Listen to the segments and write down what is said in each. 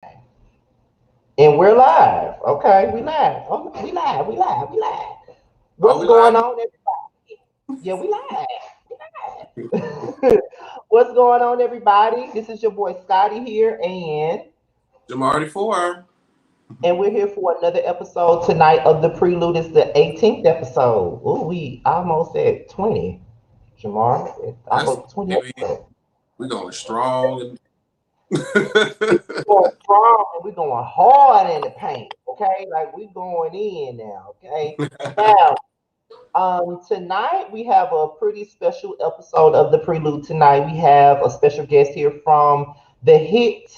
And we're live. Okay, we live. Oh, we live. We live. We live. Are What's we going live? on, everybody? Yeah, we live. We live. What's going on, everybody? This is your boy Scotty here, Jamar 4. and we're here for another episode tonight of the Prelude. It's the 18th episode. Oh, we almost at 20. Jamar, it's That's almost 20 baby. episodes. We going strong. We're going strong and we're going hard in the paint. Okay, like we going in now. Okay, now. Tonight we have a pretty special episode of the Prelude. Tonight we have a special guest here from the hit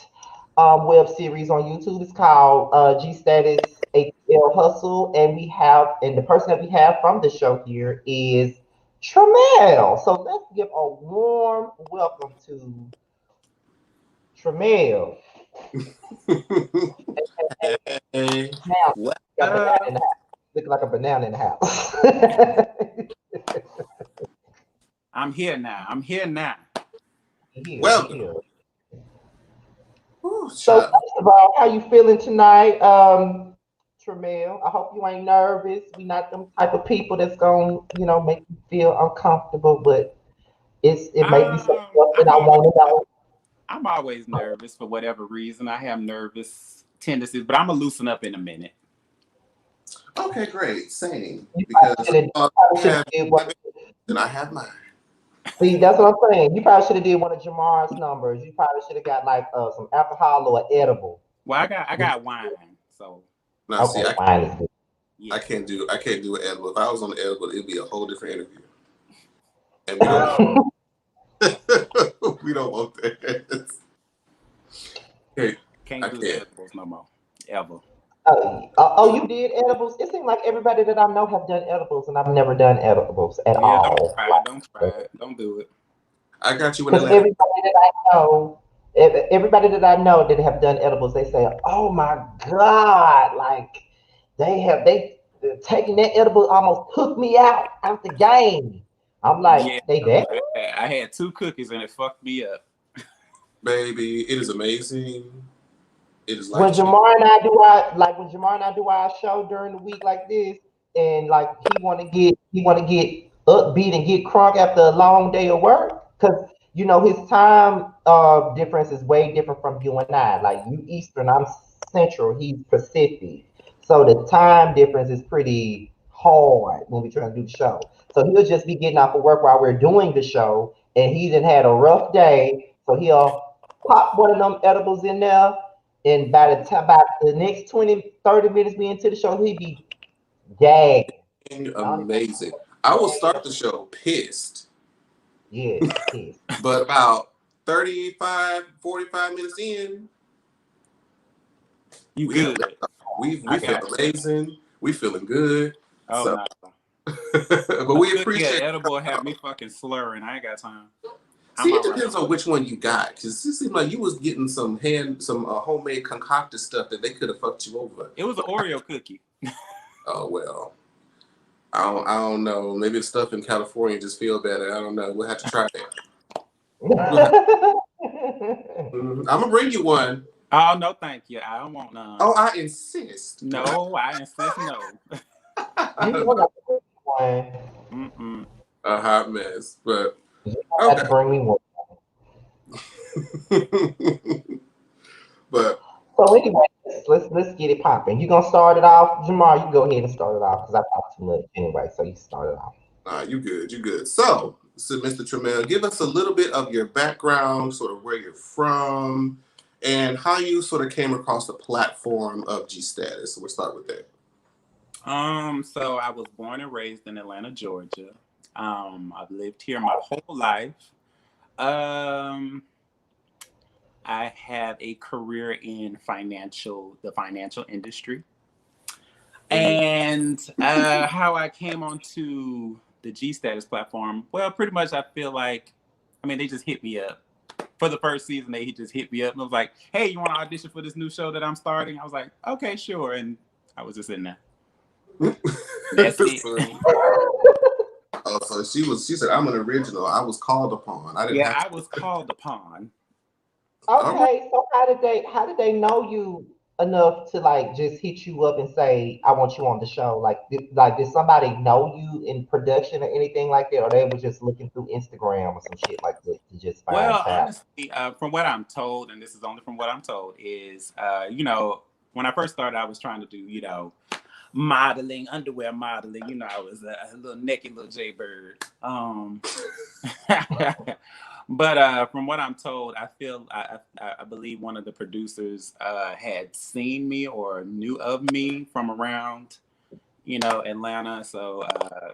web series on YouTube. It's called G-Status ATL Hustle, and the person that we have from the show here is Tramel. So let's give a warm welcome to Tramel. Hey, Now, what got banana up? in the house. Looking like a banana in the house. I'm here now. I'm here now. Welcome. Here. Whew, So child. first of all, how you feeling tonight, Tramel? I hope you ain't nervous. We not them type of people that's gonna, make you feel uncomfortable, but it may be something else that I'm I always want to know. I'm always nervous for whatever reason. I have nervous tendencies, but I'm gonna loosen up in a minute. Okay, great. Same. You Because probably you should have have did one. and I have mine. See, that's what I'm saying. You probably should have did one of Jamar's numbers. You probably should have got like some alcohol or an edible. Well, I got wine, so Now see, Okay, fine. Is good. yeah. I can't do an edible. If I was on the edible, it'd be a whole different interview. And we don't want we don't want that. Okay, I Can't do can't. edibles no more. Ever. You did edibles? It seems like everybody that I know have done edibles, and I've never done edibles at Yeah, don't all. try it. Don't try it. Don't do it. I got you in Because Atlanta. everybody that I know that have done edibles, they say, "Oh my God!" Like they taking that edible almost took me out the game. I'm like, Yeah. they that. I had 2 cookies and it fucked me up. Baby, it is amazing. It is When life changing. Jamar and I do our show during the week like this, and like he want to get upbeat and get crunk after a long day of work, because his time difference is way different from you and I. Like you Eastern, I'm Central, he's Pacific, so the time difference is pretty hard when we try to do the show. So he'll just be getting off of work while we're doing the show, and he's had a rough day, so he'll pop one of them edibles in there, and by the next 20, 30 minutes we into the show, he be gagged. Amazing. I will start the show pissed, Yes, yes. but about 35, 45 minutes in, You we good? we I feel got you. amazing. We feeling good. Oh So, no. but we Cookie or appreciate. edible have me fucking slurring. I ain't got time. See, I'm it all right. depends on which one you got, because it seemed like you was getting some homemade concocted stuff that they could have fucked you over. It was an Oreo cookie. Oh well, I don't know. Maybe the stuff in California just feel better. I don't know. We'll have to try it. I'm gonna bring you one. Oh no, thank you. I don't want none. Oh, I insist. No, I insist no. You want to one. Mm-mm. A hot mess, but You have to okay. bring me one. But So anyway, let's get it popping. You gonna start it off, Jamar? You go ahead and start it off because I talk too much anyway. So you start it off. you good, you good. So Mr. Tramel, give us a little bit of your background, sort of where you're from, and how you sort of came across the platform of G-Status. So we'll start with that. So I was born and raised in Atlanta, Georgia. I've lived here my whole life. I have a career in the financial industry. And how I came onto the G-Status platform, well, pretty much I feel like, they just hit me up. For the first season, they just hit me up and was like, hey, you want to audition for this new show that I'm starting? I was like, okay, sure. And I was just in there. That's it. Oh, so she said, I'm an original. I was called upon. I didn't have to. I was called upon. All right. Okay, so how did they know you enough to like just hit you up and say, I want you on the show? Like did somebody know you in production or anything like that? Or they were just looking through Instagram or some shit like that to just find Well, out? honestly, from what I'm told, and this is only from what I'm told, is when I first started, I was trying to do modeling, underwear modeling. I was a little naked little Jaybird. But from what I'm told, I believe one of the producers had seen me or knew of me from around Atlanta. So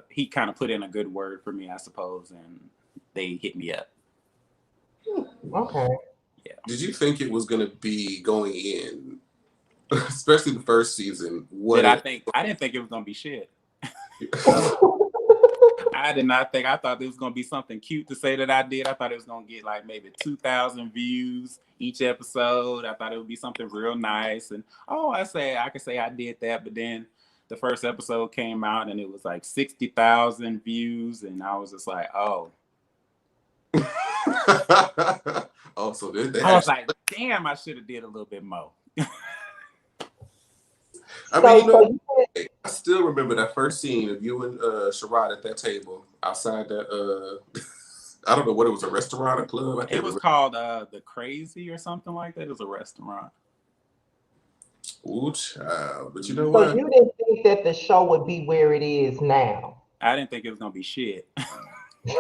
he kind of put in a good word for me, I suppose, and they hit me up. Okay. Yeah. Did you think it was going to be going in, especially the first season? I didn't think it was gonna be shit. I did not think. I thought it was gonna be something cute to say that I did. I thought it was gonna get like maybe 2,000 views each episode. I thought it would be something real nice. And I could say I did that. But then the first episode came out and it was like 60,000 views, and I was just like, oh. Oh, so I was like, damn, I should have did a little bit more. I mean, I still remember that first scene of you and Sharon at that table outside that I don't know what it was, a restaurant or club. It was called The Crazy or something like that. It was a restaurant. Ooh, child. But you know So what? you didn't think that the show would be where it is now? I didn't think it was gonna be shit.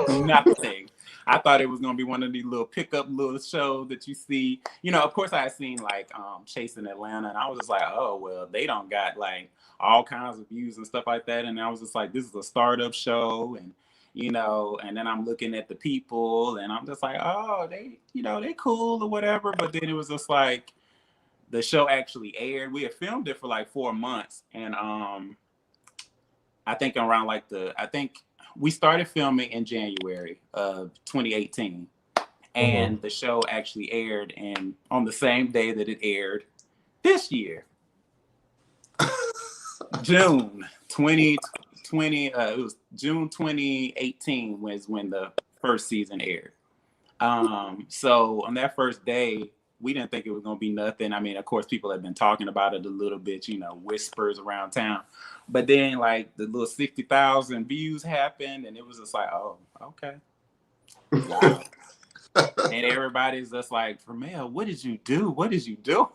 Nothing. I thought it was gonna be one of these little pickup little shows that you see. Of course I had seen like Chasing Atlanta, and I was just like, oh well, they don't got like all kinds of views and stuff like that. And I was just like, this is a startup show, and and then I'm looking at the people and I'm just like, oh, they cool or whatever. But then it was just like the show actually aired. We had filmed it for like 4 months, and I think around like we started filming in January of 2018, and the show actually aired on the same day that it aired this year, June 2020. It was June 2018 was when the first season aired. So on that first day, we didn't think it was gonna be nothing. I mean, of course, people have been talking about it a little bit, whispers around town. But then, like the little 60,000 views happened, and it was just like, oh, okay, wow. And everybody's just like, Tramel, what did you do? What did you do?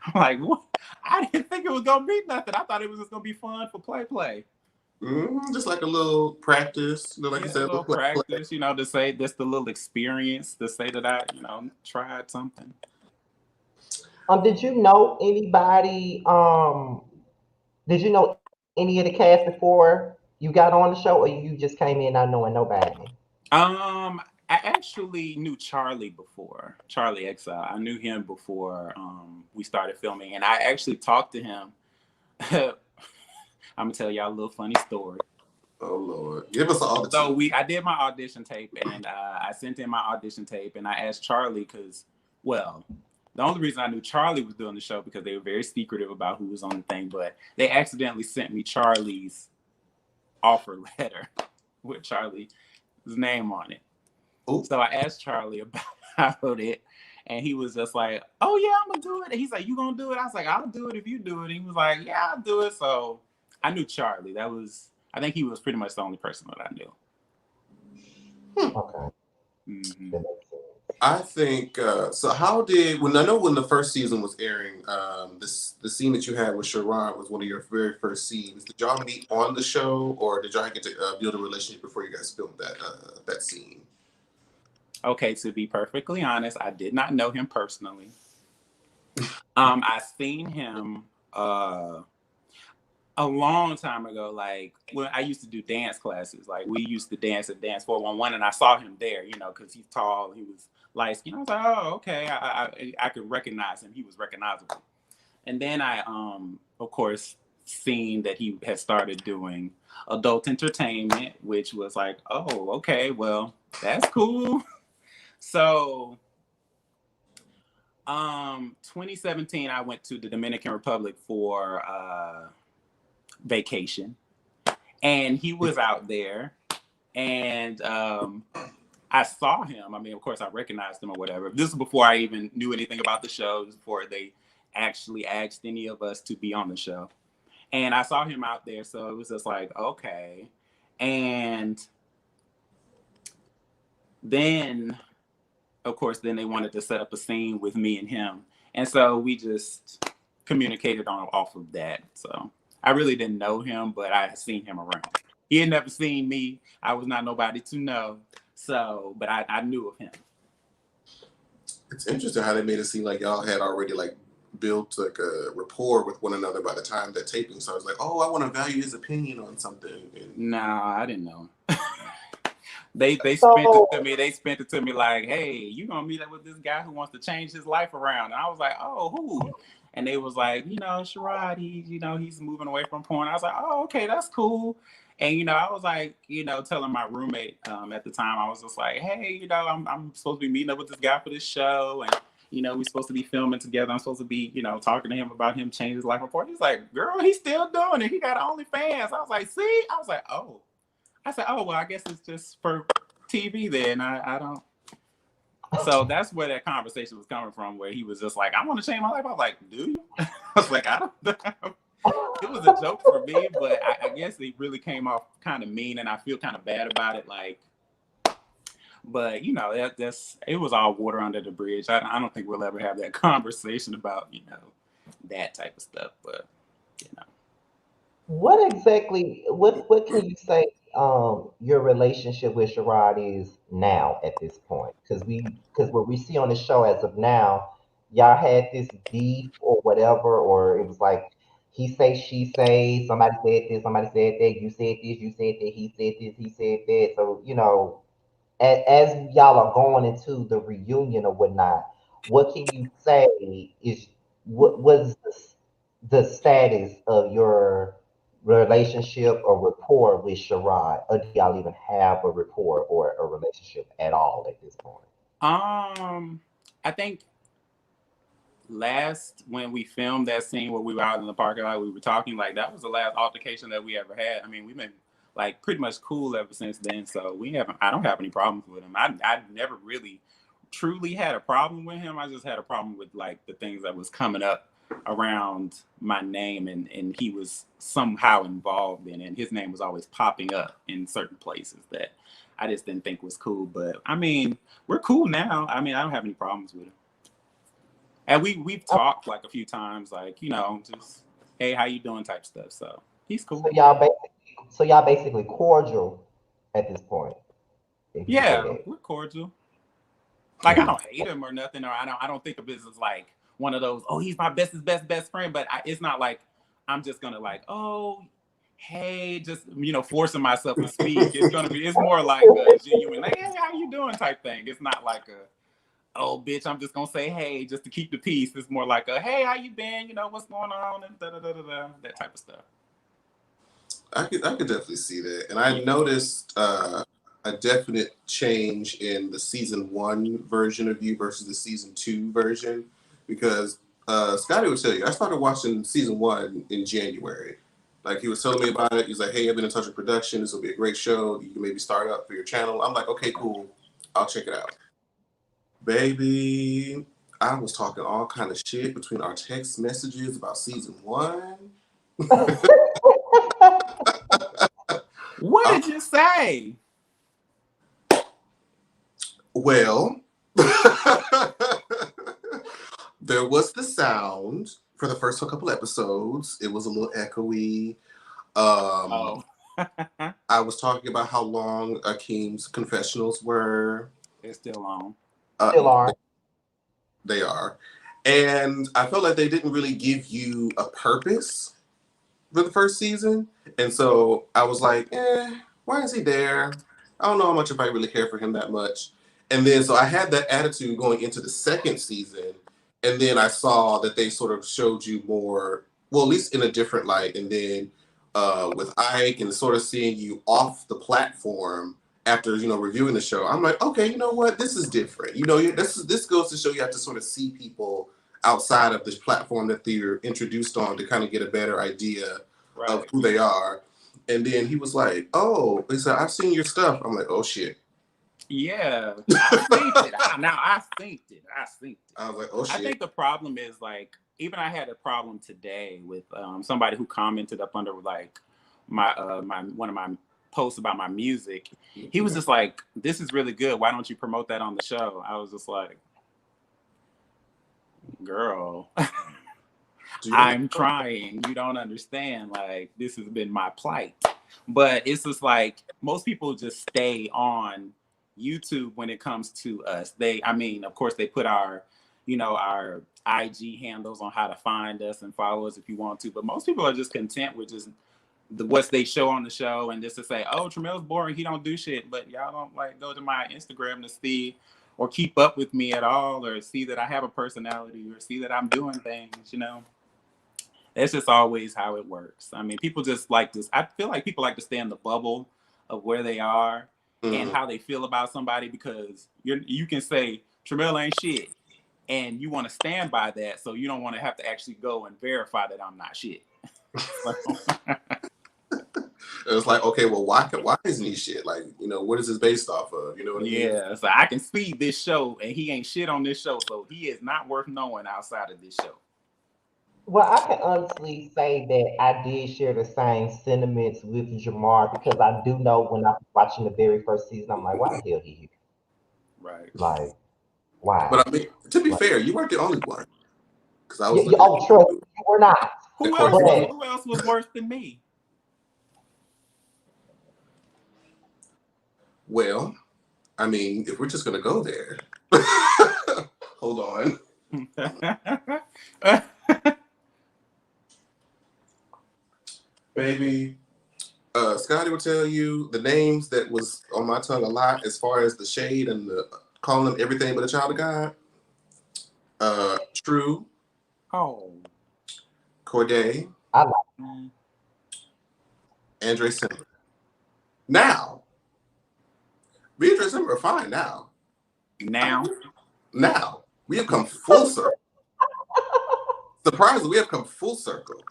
I'm like, what? I didn't think it was gonna be nothing. I thought it was just gonna be fun for play. Just like a little practice, like you said, a little practice, to say just a little experience, to say that I, tried something. Did you know anybody? Did you know any of the cast before you got on the show, or you just came in not knowing nobody? I actually knew Charlie before, Charlie Exile. I knew him before we started filming, and I actually talked to him. I'm gonna tell y'all a little funny story. Oh Lord, give us all the. So I did my audition tape, and I sent in my audition tape, and I asked Charlie because, well, the only reason I knew Charlie was doing the show because they were very secretive about who was on the thing, but they accidentally sent me Charlie's offer letter with Charlie's name on it. Ooh. So I asked Charlie about it, and he was just like, "Oh yeah, I'm gonna do it." And he's like, "You gonna do it?" I was like, "I'll do it if you do it." And he was like, "Yeah, I'll do it." So I knew Charlie. I think he was pretty much the only person that I knew. Okay. Mm-hmm. I think so. When the first season was airing, the scene that you had with Sharon was one of your very first scenes. Did y'all meet on the show, or did y'all get to build a relationship before you guys filmed that scene? Okay, to be perfectly honest, I did not know him personally. I seen him a long time ago, like when I used to do dance classes. Like we used to dance at Dance 411, and I saw him there, because he's tall, he was light skinned. I was like, oh, okay, I could recognize him. He was recognizable. And then I, of course, seen that he had started doing adult entertainment, which was like, oh, okay, well, that's cool. So 2017, I went to the Dominican Republic for vacation, and he was out there, and I saw him. I mean, of course, I recognized him or whatever. This is before I even knew anything about the show. This is before they actually asked any of us to be on the show. And I saw him out there, so it was just like, okay. And then, of course, then they wanted to set up a scene with me and him. And so we just communicated off of that. So I really didn't know him, but I had seen him around. He had never seen me. I was not nobody to know. So, but I knew of him. It's interesting how they made it seem like y'all had already like built like a rapport with one another by the time that taping. So I was like, oh, I want to value his opinion on something. And Nah, I didn't know. They spent So, it to me. They spent it to me like, hey, you gonna meet up with this guy who wants to change his life around. And I was like, oh, who? And they was like, Sherrod, he's moving away from porn. I was like, oh, okay, that's cool. And I was like, telling my roommate at the time, I was just like, hey, I'm supposed to be meeting up with this guy for this show, and we're supposed to be filming together. I'm supposed to be, talking to him about him changing his life from porn. He's like, girl, he's still doing it. He got OnlyFans. I was like, see? I was like, oh. I said, oh, well, I guess it's just for TV then. I don't. So that's where that conversation was coming from, where he was just like, I want to change my life. I was like, do you? I was like, I don't know. It was a joke for me, but I guess it really came off kind of mean, and I feel kind of bad about it. Like, but it was all water under the bridge. I don't think we'll ever have that conversation about that type of stuff. But what exactly? What can you say? Your relationship with Sherrod is now at this point, because what we see on the show as of now, y'all had this beef or whatever, or it was like he say she say, somebody said this, somebody said that, you said this, you said that, he said this, he said that. So as y'all are going into the reunion or whatnot, what can you say is what is the status of your relationship or rapport with Sherrod, or do y'all even have a rapport or a relationship at all at this point? I think last when we filmed that scene where we were out in the parking lot, we were talking, like, that was the last altercation that we ever had. I mean, we've been like pretty much cool ever since then. So I don't have any problems with him. I never really truly had a problem with him. I just had a problem with like the things that was coming up around my name, and he was somehow involved in it. And his name was always popping up in certain places that I just didn't think was cool. But I mean, we're cool now. I mean, I don't have any problems with him. And we've talked like a few times, like, just, hey, how you doing type stuff. So he's cool. So y'all basically cordial at this point. Yeah, we're cordial. Like, I don't hate him or nothing, or I don't think of it as like one of those, oh, he's my best friend. But it's not like I'm just gonna like, oh, hey, just forcing myself to speak. It's more like a genuine, like, hey, how you doing type thing. It's not like a, oh, bitch, I'm just gonna say hey just to keep the peace. It's more like a, hey, how you been? What's going on? And that type of stuff. I could definitely see that, and I noticed a definite change in the season 1 version of you versus the season 2 version, because Scotty would tell you, I started watching season 1 in January. Like, he was telling me about it. He's like, hey, I've been in touch with production. This will be a great show. You can maybe start up for your channel. I'm like, okay, cool. I'll check it out. Baby, I was talking all kind of shit between our text messages about season 1. What did you say? Well, there was the sound for the first couple episodes. It was a little echoey. I was talking about how long Akeem's confessionals were. They're still on. Still are. They are. And I felt like they didn't really give you a purpose for the first season. And so I was like, why is he there? I don't know how much if I really care for him that much. And then so I had that attitude going into the second season. And then I saw that they sort of showed you more, well, at least in a different light. And then with Ike and sort of seeing you off the platform after, reviewing the show, I'm like, okay, you know what? This is different. This goes to show you have to sort of see people outside of this platform that they're introduced on to kind of get a better idea of who they are. And then he was like, oh, he said, I've seen your stuff. I'm like, oh, shit. Yeah, I synced it. I synced it. I was like, oh shit. I think the problem is like, even I had a problem today with somebody who commented up under like my one of my posts about my music. He was just like, "This is really good. Why don't you promote that on the show?" I was just like, "Girl, I'm trying. You don't understand. Like, this has been my plight." But it's just like most people just stay on YouTube when it comes to us. I mean, of course, they put our our IG handles on how to find us and follow us if you want to. But most people are just content with just what they show on the show, and just to say, "Oh, Tramel's boring. He don't do shit." But y'all don't like go to my Instagram to see or keep up with me at all, or see that I have a personality, or see that I'm doing things. That's just always how it works. I mean, people just like this. I feel like people like to stay in the bubble of where they are and how they feel about somebody, because you can say Tramel ain't shit, and you want to stand by that, so you don't want to have to actually go and verify that I'm not shit. It's like, okay, well, why isn't he shit? Like, what is this based off of? You know what I mean? Yeah, so I can see this show, and he ain't shit on this show, so he is not worth knowing outside of this show. Well, I can honestly say that I did share the same sentiments with Jamar, because I do know when I was watching the very first season, I'm like, why the hell he here? Right. Like, why? But I mean, to be fair, you weren't the only one. Because I was Oh, trust me, you were not. Who else was worse than me? Well, I mean, if we're just gonna go there, hold on. Baby, Scotty will tell you the names that was on my tongue a lot as far as the shade and the calling them everything but a child of God. True. Oh. Corday. I like Andre Simmer. Now, me and Andre Simmer are fine now. Now, we have come full circle. Surprisingly, we have come full circle.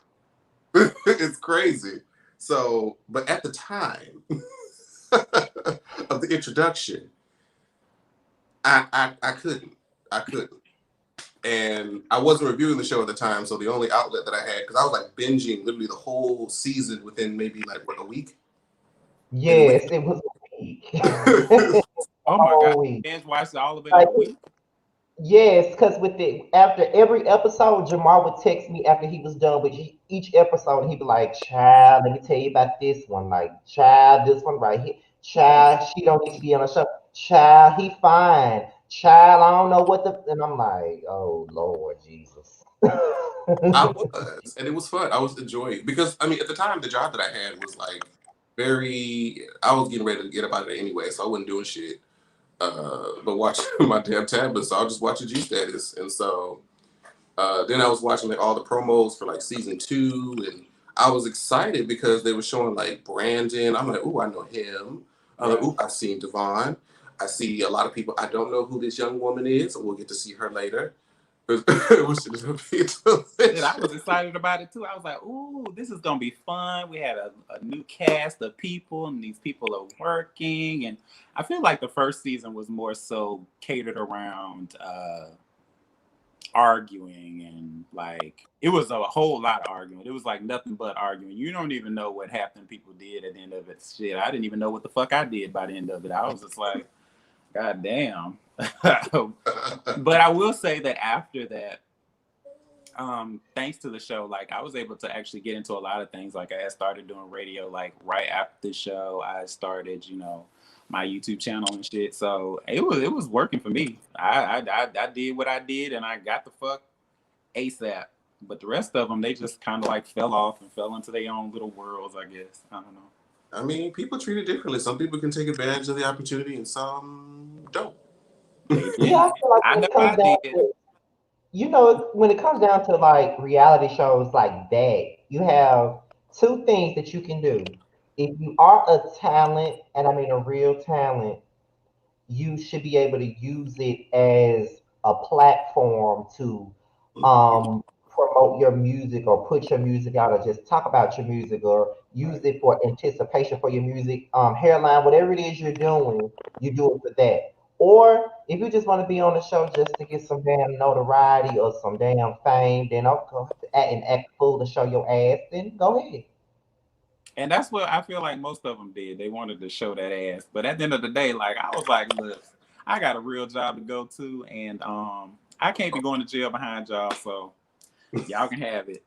It's crazy. So, but at the time of the introduction, I couldn't. And I wasn't reviewing the show at the time, so the only outlet that I had, because I was like binging literally the whole season within maybe like a week. Yes, it was a week. Oh my god! Binge watched all of it in a week. Yes, because after every episode, Jamar would text me after he was done with each episode, and he'd be like, "Child, let me tell you about this one. Like, child, this one right here. Child, she don't need to be on the show. Child, he fine. Child, I don't know what the." And I'm like, "Oh Lord Jesus." I was, and it was fun. I was enjoying it because I mean, at the time, the job that I had was like I was getting ready to get about it anyway, so I wasn't doing shit. But watching my damn tablet, so I was just watching G-Status, and so then I was watching like all the promos for like season 2, and I was excited because they were showing like Brandon. I'm like, ooh, I know him. I'm like, ooh, I've seen Devon. I see a lot of people. I don't know who this young woman is. We'll get to see her later. I was excited about it too. I was like, ooh, this is gonna be fun. We had a new cast of people, and these people are working, and I feel like the first season was more so catered around arguing, and like it was a whole lot of arguing. It was like nothing but arguing. You don't even know what half them people did at the end of it. Shit, I didn't even know what the fuck I did by the end of it. I was just like, God damn. But I will say that after that, thanks to the show, like I was able to actually get into a lot of things. Like I had started doing radio, like right after the show, I started, my YouTube channel and shit. So it was working for me. I did what I did, and I got the fuck ASAP. But the rest of them, they just kind of like fell off and fell into their own little worlds, I guess. I don't know. I mean, people treat it differently. Some people can take advantage of the opportunity, and some don't. Yeah, I feel like when it comes down to, when it comes down to like reality shows like that, you have two things that you can do. If you are a talent, and I mean a real talent, you should be able to use it as a platform to promote your music or put your music out or just talk about your music or use it for anticipation for your music, hairline, whatever it is you're doing, you do it for that. Or if you just want to be on the show just to get some damn notoriety or some damn fame, then I'll act and act fool to show your ass, then go ahead. And that's what I feel like most of them did. They wanted to show that ass. But at the end of the day, like I was like, look, I got a real job to go to, and I can't be going to jail behind y'all, so y'all can have it.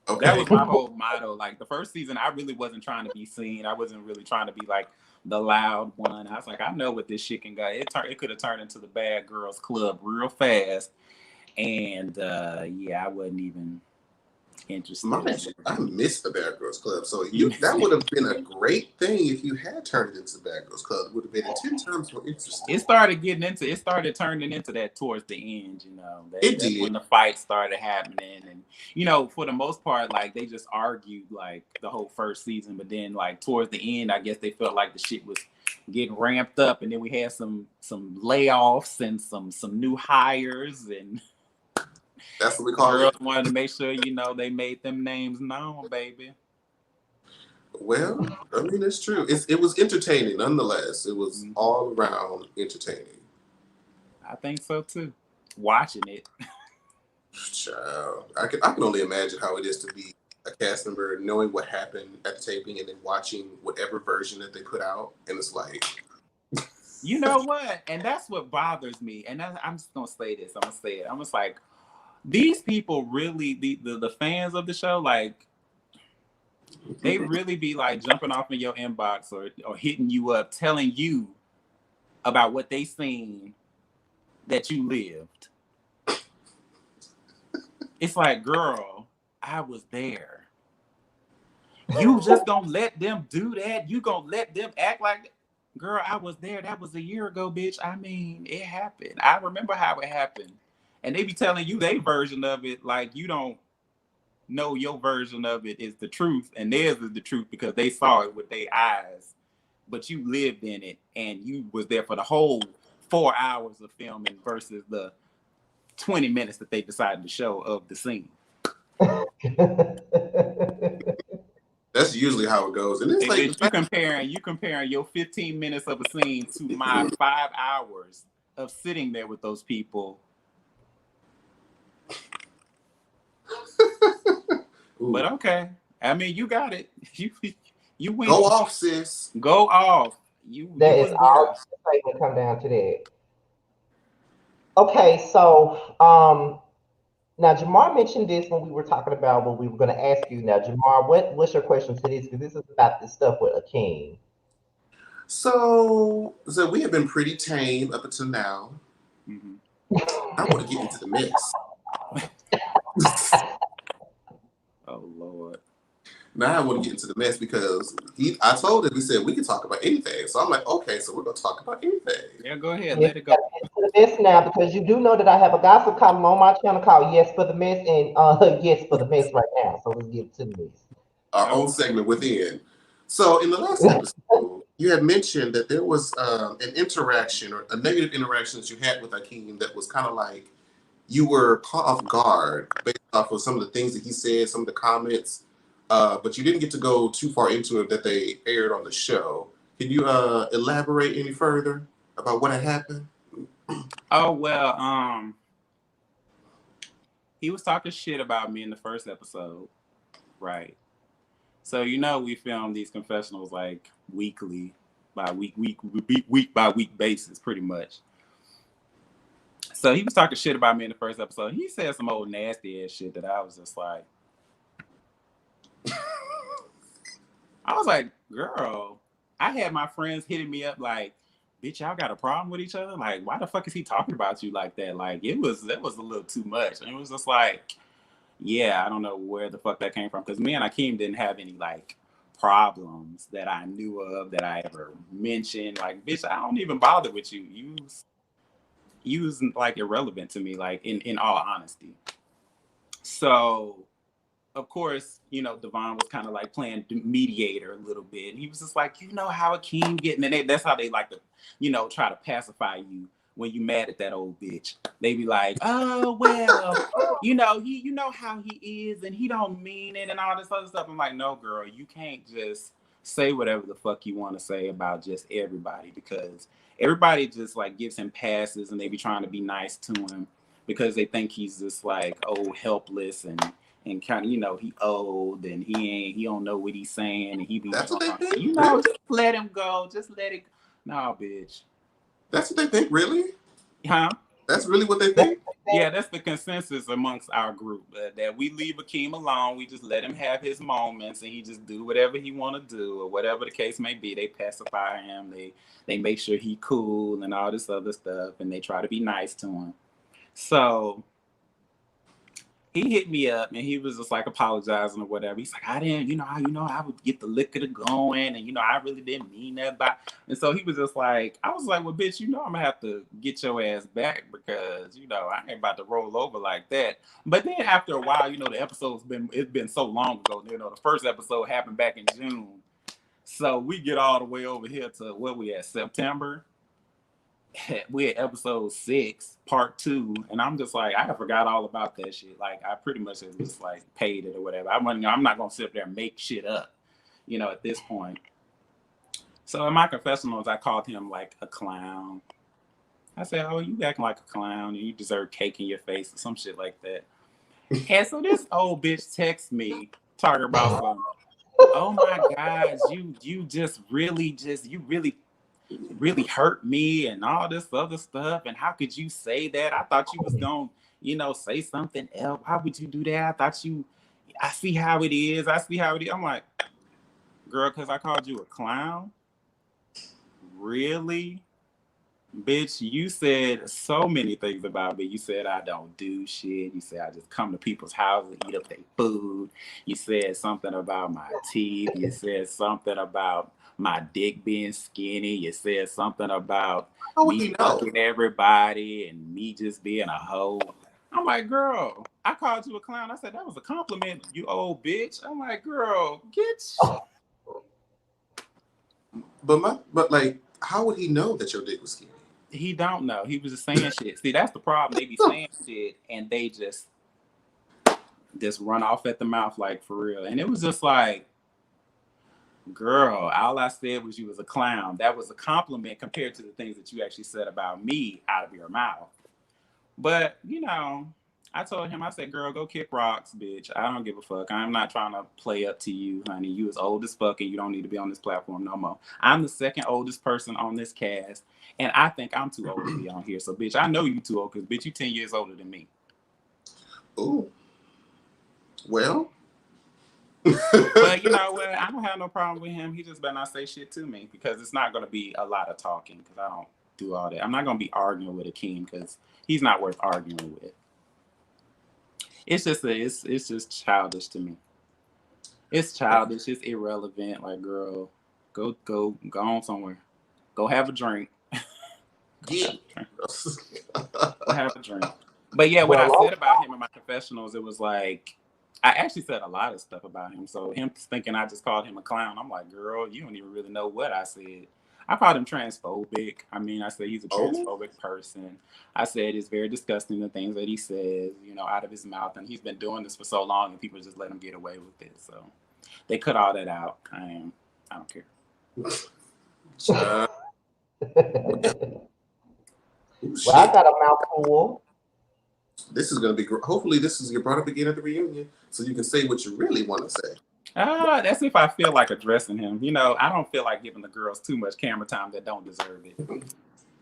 Okay. That was my whole motto. Like the first season, I really wasn't trying to be seen. I wasn't really trying to be like the loud one. I was like, I know what this shit can go. It could have turned into the bad girls club real fast. And yeah, I wasn't even interested. I missed the Bad Girls Club. So that would have been a great thing if you had turned it into the Bad Girls Club. It would have been 10 times more interesting. It started turning into that towards the end, you know. It did. When the fight started happening. And, you know, for the most part, like, they just argued, like, the whole first season. But then, like, towards the end, I guess they felt like the shit was getting ramped up. And then we had some layoffs and some new hires. And that's what we call girls it. Wanted to make sure, you know, they made them names known, baby. Well, I mean, it's true. It was entertaining, nonetheless. It was all around entertaining. I think so too. Watching it, child, I can only imagine how it is to be a cast member, knowing what happened at the taping, and then watching whatever version that they put out, and it's like, you know what? And that's what bothers me. And I'm just gonna say this. I'm gonna say it. I'm just like, these people really, the fans of the show, like, they really be like jumping off in your inbox or hitting you up, telling you about what they seen that you lived. It's like, girl, I was there. You just gonna let them do that? You gonna let them act like that? Girl, I was there. That was a year ago, bitch. I mean, it happened. I remember how it happened. And they be telling you their version of it like you don't know your version of it is the truth and theirs is the truth because they saw it with their eyes, but you lived in it and you was there for the whole 4 hours of filming versus the 20 minutes that they decided to show of the scene. That's usually how it goes. And it's like you comparing your 15 minutes of a scene to my 5 hours of sitting there with those people. But okay, I mean, you got it. You win. Go off, sis. Go off. That is all to come down to that. Okay, so now Jamar mentioned this when we were talking about what we were going to ask you. Now, Jamar, what's your question to this? Because this is about the stuff with Akeem. So we have been pretty tame up until now. Mm-hmm. I want to get into the mess. Oh Lord! Now I want to get into the mess because I told him, he said we can talk about anything. So I'm like, okay, so we're gonna talk about anything. Yeah, go ahead, let it go. Into the mess now because you do know that I have a gossip column on my channel called Yes for the Mess and Yes for the Mess right now. So let's get to the mess. Our own segment within. So in the last episode, you had mentioned that there was an interaction or a negative interaction that you had with Akeem that was kind of like you were caught off guard based off of some of the things that he said, some of the comments, but you didn't get to go too far into it that they aired on the show. Can you elaborate any further about what had happened? Oh, well, he was talking shit about me in the first episode, right? So, you know, we film these confessionals like week by week basis, pretty much. So he was talking shit about me in the first episode. He said some old nasty ass shit that I was just like, I was like, girl, I had my friends hitting me up like, bitch, y'all got a problem with each other? Like, why the fuck is he talking about you like that? Like, that was a little too much. And it was just like, yeah, I don't know where the fuck that came from. Because me and Akeem didn't have any like problems that I knew of that I ever mentioned. Like, bitch, I don't even bother with you. You was like irrelevant to me, like in all honesty. So, of course, you know, Devon was kind of like playing mediator a little bit. And he was just like, you know how Akeem getting, and that's how they like to, you know, try to pacify you when you mad at that old bitch. They be like, oh well, you know how he is and he don't mean it and all this other stuff. I'm like, no, girl, you can't just say whatever the fuck you want to say about just everybody, because everybody just like gives him passes and they be trying to be nice to him because they think he's just like helpless and kind of, he old and he don't know what he's saying and he be That's what they think. really? Just let him go, just let it. No, bitch. That's what they think, really? Huh? That's really what they think? Yeah, that's the consensus amongst our group, that we leave Akeem alone. We just let him have his moments and he just do whatever he want to do or whatever the case may be. They pacify him. They make sure he cool and all this other stuff, and they try to be nice to him. So he hit me up and he was just like apologizing or whatever. He's like, I didn't, I would get the liquor to going and, I really didn't mean that. And so he was just like, I was like, well, bitch, I'm going to have to get your ass back because, I ain't about to roll over like that. But then after a while, the it's been so long ago. The first episode happened back in June. So we get all the way over here to where we at, September. We're at episode 6, part 2, and I'm just like, I forgot all about that shit. Like, I pretty much just like paid it or whatever. I'm not gonna sit there and make shit up, at this point. So in my confessionals, I called him like a clown. I said, "Oh, you acting like a clown, and you deserve cake in your face," or some shit like that. And so this old bitch texts me talking about some, oh my God, you just really hurt me and all this other stuff, and how could you say that? I thought you was gonna say something else. Why would you do that? I see how it is. I'm like, girl, because I called you a clown? Really? Bitch, you said so many things about me. You said I don't do shit. You said I just come to people's houses and eat up their food. You said something about my teeth. You said something about my dick being skinny. You said something about me fucking everybody and me just being a hoe. I'm like, girl, I called you a clown. I said, that was a compliment, you old bitch. I'm like, girl, But like, how would he know that your dick was skinny? He don't know. He was just saying shit. See, that's the problem. They be saying shit and they just run off at the mouth, like, for real. And it was just like, girl, all I said was you was a clown. That was a compliment compared to the things that you actually said about me out of your mouth. But, I told him, I said, girl, go kick rocks, bitch. I don't give a fuck. I'm not trying to play up to you, honey. You is old as fuck and you don't need to be on this platform no more. I'm the second oldest person on this cast, and I think I'm too old to be on here. So, bitch, I know you too old because, bitch, you 10 years older than me. Ooh. Well. But you know what? I don't have no problem with him. He just better not say shit to me because it's not going to be a lot of talking because I don't do all that. I'm not going to be arguing with Akeem because he's not worth arguing with. It's just childish to me. It's childish. It's irrelevant. Like, girl, go on somewhere. Go have a drink. Go have a drink. But yeah, what I said about him in my confessionals, it was like, I actually said a lot of stuff about him. So him thinking I just called him a clown, I'm like, girl, you don't even really know what I said. I called him transphobic. I mean, I said he's a transphobic person. I said it's very disgusting the things that he says, out of his mouth. And he's been doing this for so long and people just let him get away with it. So they cut all that out. I don't care. Well, I got a mouthful. This is going to be, hopefully this is brought up again at the reunion so you can say what you really want to say. That's if I feel like addressing him. I don't feel like giving the girls too much camera time that don't deserve it.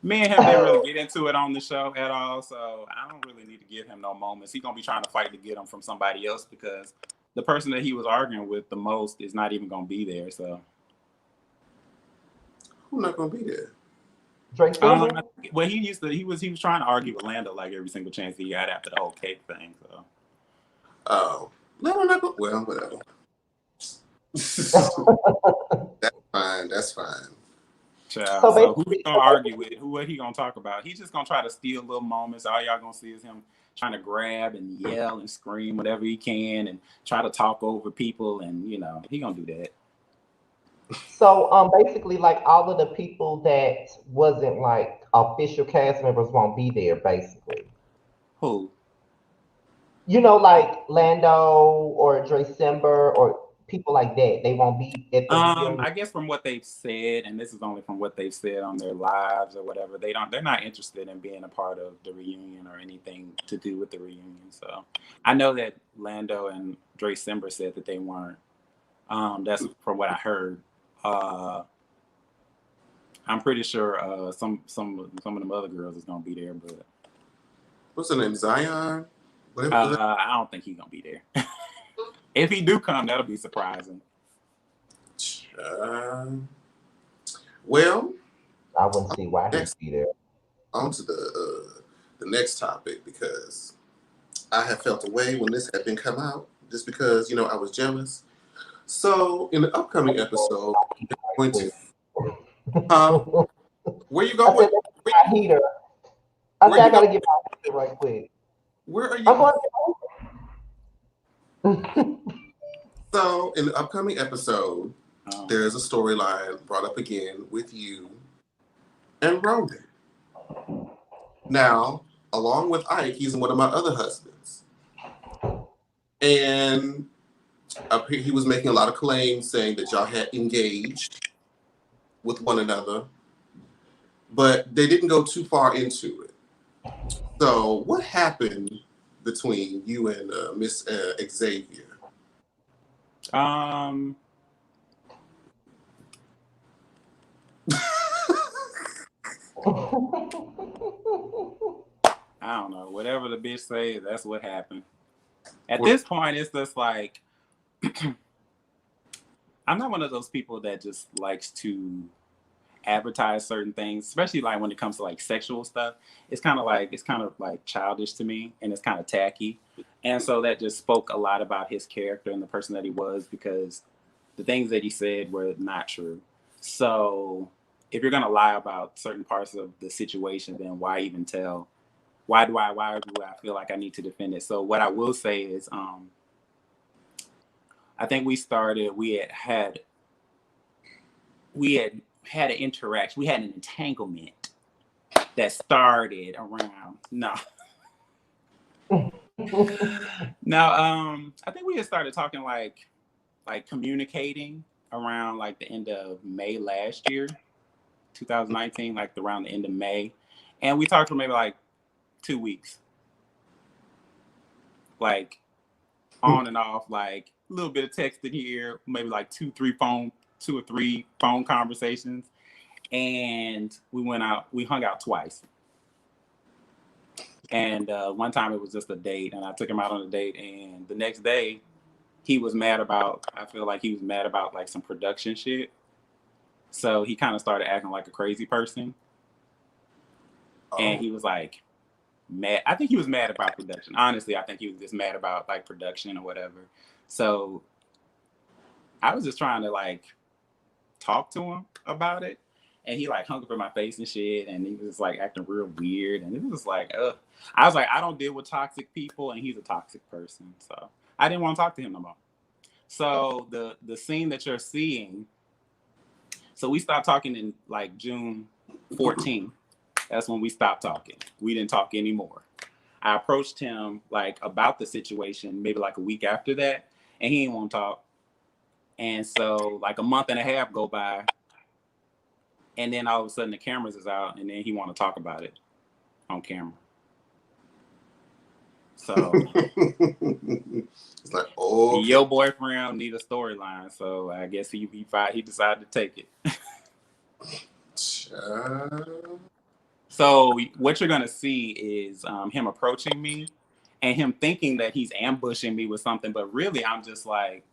Me and him didn't really get into it on the show at all, so I don't really need to give him no moments. He's going to be trying to fight to get them from somebody else because the person that he was arguing with the most is not even going to be there, so. Who's not going to be there? Drake Silver? Well, he was trying to argue with Lando like every single chance he had after the whole cake thing, so. Oh. No, we're not going, well, whatever. That's fine. So who he gonna argue with? What he gonna talk about? He's just gonna try to steal little moments. All y'all gonna see is him trying to grab and yell and scream whatever he can and try to talk over people, and he gonna do that. So basically, like, all of the people that wasn't like official cast members won't be there, basically. Who? You know, like Lando or December or people like that. They won't be at the reunion. I guess from what they've said, and this is only from what they've said on their lives or whatever, they're not interested in being a part of the reunion or anything to do with the reunion. So I know that Lando and December said that they weren't. That's from what I heard. I'm pretty sure some of them other girls is gonna be there, but what's her name? Zion? I don't think he's gonna be there. If he do come, that'll be surprising. Well, I wouldn't see why he'd be there. On to the next topic, because I have felt a way when this had been come out, just because, you know, I was jealous. So in the upcoming episode, we're going to where you going? I heater. I think I gotta get my heater right quick. Where are you? I'm going So in the upcoming episode, there's a storyline brought up again with you and Roman. Now, along with Ike, he's one of my other husbands. And he was making a lot of claims saying that y'all had engaged with one another, but they didn't go too far into it. So what happened between you and Miss Xavier? I don't know. Whatever the bitch say, that's what happened. At this point, it's just like I'm not one of those people that just likes to advertise certain things, especially like when it comes to like sexual stuff. It's kind of like childish to me, and it's kind of tacky. And so that just spoke a lot about his character and the person that he was, because the things that he said were not true. So if you're gonna lie about certain parts of the situation, then why even tell? Why do I feel like I need to defend it? So what I will say is, I think we had an interaction. We had an entanglement that started around I think we had started talking like communicating around like the end of May last year, 2019, like around the end of May. And we talked for maybe like 2 weeks. Like on and off, like a little bit of texting here, maybe like two or three phone conversations. And we hung out twice. And one time it was just a date, and I took him out on a date, and the next day I feel like he was mad about like some production shit. So he kind of started acting like a crazy person. And he was like mad. I think he was mad about production. Honestly, I think he was just mad about like production or whatever. So I was just trying to like talk to him about it. And he like hung up in my face and shit, and he was like acting real weird, and it was like, I was like, I don't deal with toxic people, and he's a toxic person, so I didn't want to talk to him no more. So the scene that you're seeing, so we stopped talking in like June 14th. That's when we stopped talking. We didn't talk anymore. I approached him like about the situation maybe like a week after that, and he didn't want to talk. And so like a month and a half go by. And then all of a sudden the cameras is out, and then he want to talk about it on camera. So it's like, oh, your boyfriend need a storyline, so I guess he decided to take it. So what you're gonna see is him approaching me, and him thinking that he's ambushing me with something, but really I'm just like,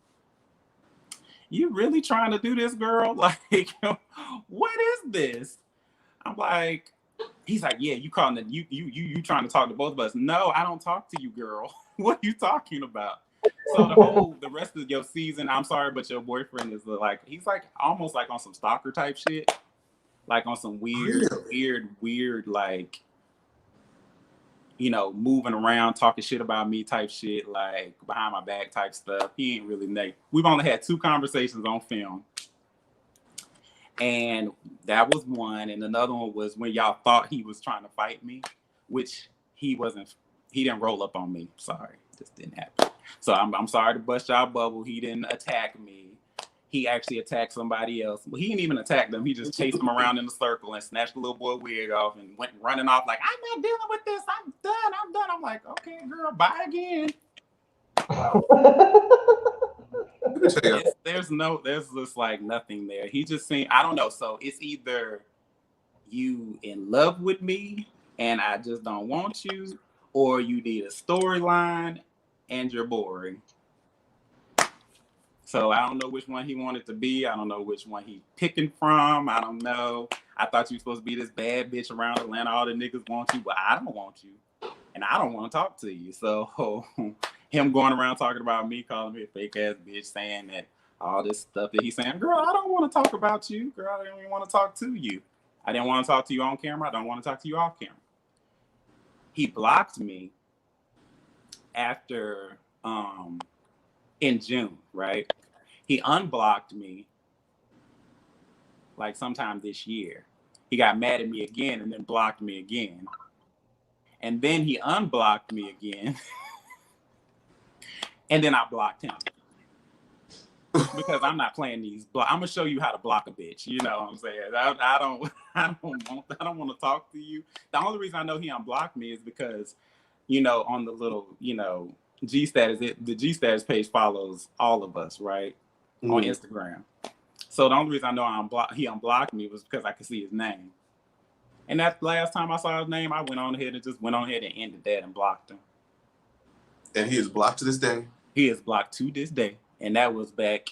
you really trying to do this, girl? Like, what is this? I'm like, he's like, yeah, you calling it, you trying to talk to both of us. No, I don't talk to you, girl. What are you talking about? So the rest of your season, I'm sorry, but your boyfriend is like, he's like almost like on some stalker type shit. Like on some weird, like, you know, moving around, talking shit about me type shit, like behind my back type stuff. He ain't really We've only had 2 conversations on film. And that was one. And another one was when y'all thought he was trying to fight me, which he wasn't. He didn't roll up on me. Sorry, this didn't happen. So I'm sorry to bust y'all bubble. He didn't attack me. He actually attacked somebody else. Well, he didn't even attack them. He just chased them around in a circle and snatched the little boy wig off and went running off like, I'm not dealing with this. I'm done. I'm like, okay, girl, bye again. There's just like nothing there. He just seemed, I don't know. So it's either you in love with me and I just don't want you, or you need a storyline and you're boring. So I don't know which one he wanted to be. I don't know which one he picking from. I don't know. I thought you were supposed to be this bad bitch around Atlanta. All the niggas want you, but I don't want you. And I don't want to talk to you. So him going around talking about me, calling me a fake ass bitch, saying that all this stuff that he's saying, girl, I don't want to talk about you. Girl, I don't even want to talk to you. I didn't want to talk to you on camera. I don't want to talk to you off camera. He blocked me after in June, right? He unblocked me like sometime this year. He got mad at me again and then blocked me again. And then he unblocked me again. And then I blocked him. Because I'm not playing these. I'm gonna show you how to block a bitch. You know what I'm saying? I don't want to talk to you. The only reason I know he unblocked me is because, on the little, G status, the G status page follows all of us, right? On Instagram. So the only reason I know he unblocked me was because I could see his name. And that's the last time I saw his name, I went on ahead and ended that and blocked him. And he is blocked to this day? He is blocked to this day. And that was back,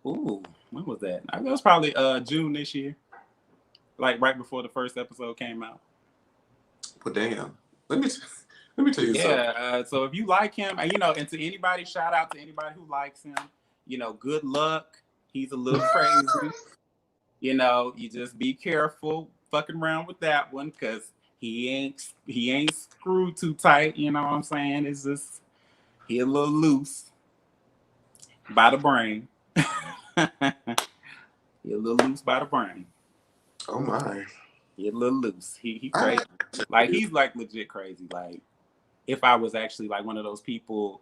when was that? I guess it was probably June this year. Like right before the first episode came out. But damn. Let me tell you something. Yeah, so if you like him, and to anybody, shout out to anybody who likes him. Good luck. He's a little crazy. You just be careful fucking around with that one, because he ain't screwed too tight. You know what I'm saying? It's just he a little loose by the brain. He a little loose by the brain. Oh my. He a little loose. He crazy. Like he's like legit crazy. Like if I was actually like one of those people,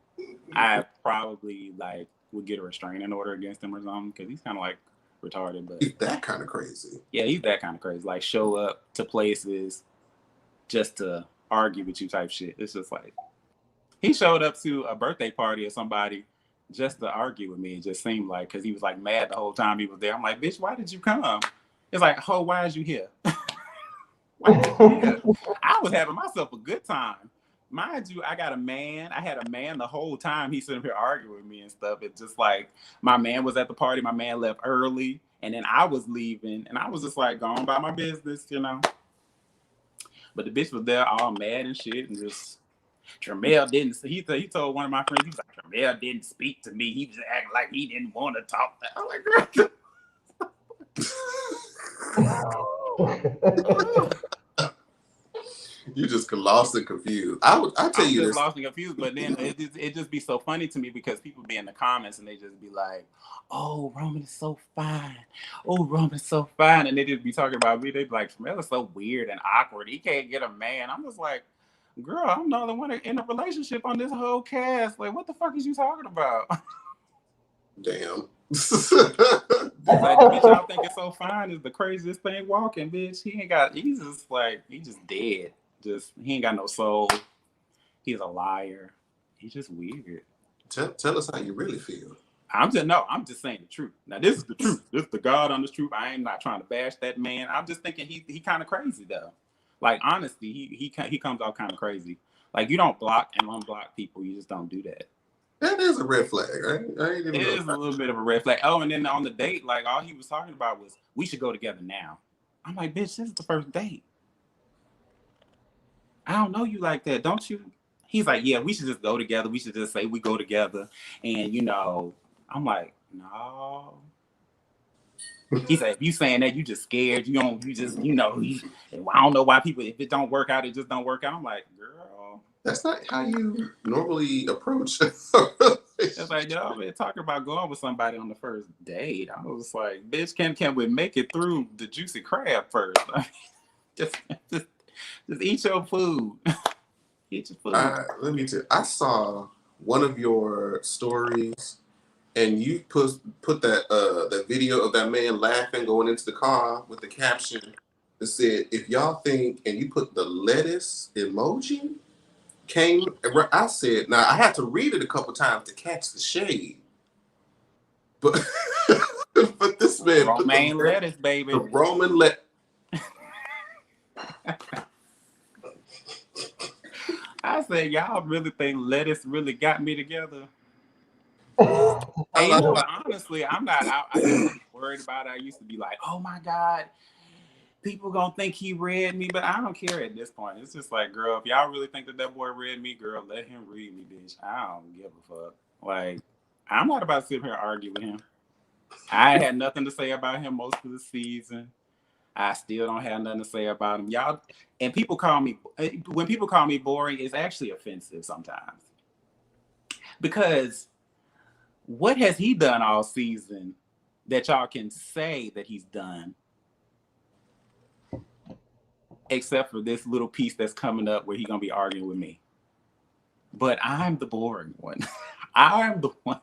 I probably like would get a restraining order against him or something, because he's kind of like retarded. But he's that kind of crazy. Yeah, he's that kind of crazy. Like show up to places just to argue with you type shit. It's just like he showed up to a birthday party of somebody just to argue with me. It just seemed like, because he was like mad the whole time he was there. I'm like, bitch, why did you come? It's like, oh, why is you here? Why is you here? I was having myself a good time. Mind you, I had a man the whole time. He's sitting here arguing with me and stuff. It's just like, my man was at the party. My man left early. And then I was leaving. And I was just like, going about my business, But the bitch was there all mad and shit. And just, Tramel didn't, he told one of my friends, he was like, Tramel didn't speak to me. He was acting like he didn't want to talk. I'm like, girl. You just lost and confused. I tell you this. Lost and confused, but then it just be so funny to me, because people be in the comments and they just be like, "Oh, Roman is so fine. Oh, Roman is so fine," and they just be talking about me. They be like, "Tramel is so weird and awkward. He can't get a man." I'm just like, "Girl, I'm the only one in a relationship on this whole cast. Like, what the fuck is you talking about?" Damn. Like, the bitch y'all think is so fine is the craziest thing walking, bitch. He's just dead. He ain't got no soul. He's a liar. He's just weird. Tell us how you really feel. I'm just saying the truth. Now, this is the truth. This is the God honest truth. I am not trying to bash that man. I'm just thinking he kind of crazy though. Like, honestly, he comes out kind of crazy. Like, you don't block and unblock people. You just don't do that. That is a red flag, right? It is a little bit of a red flag. Oh, and then on the date, like, all he was talking about was, we should go together now. I'm like, bitch, this is the first date. I don't know you like that, don't you? He's like, yeah, we should just go together. We should just say we go together. And, I'm like, no. He said, if you saying that, you just scared. I don't know why people, if it don't work out, it just don't work out. I'm like, girl. That's not how you normally approach It's like, y'all been talking about going with somebody on the first date. I was like, bitch, can we make it through the juicy crab first? I mean, just, just, just eat your food. Eat your food. Let me tell you, I saw one of your stories, and you put that video of that man laughing going into the car with the caption that said, "If y'all think," and you put the lettuce emoji. I said, now I had to read it a couple times to catch the shade, but but this man put Romaine lettuce, baby. the Roman let. I said, y'all really think lettuce really got me together? And you know what? Honestly, I'm not. I used to be worried about it. I used to be like, oh my God, people gonna think he read me, but I don't care at this point. It's just like, girl, if y'all really think that boy read me, girl, let him read me, bitch. I don't give a fuck. Like, I'm not about to sit here and argue with him. I had nothing to say about him most of the season. I still don't have nothing to say about him. Y'all, and people call me, when people call me boring, it's actually offensive sometimes. Because what has he done all season that y'all can say that he's done? Except for this little piece that's coming up where he's going to be arguing with me. But I'm the boring one. I'm the one.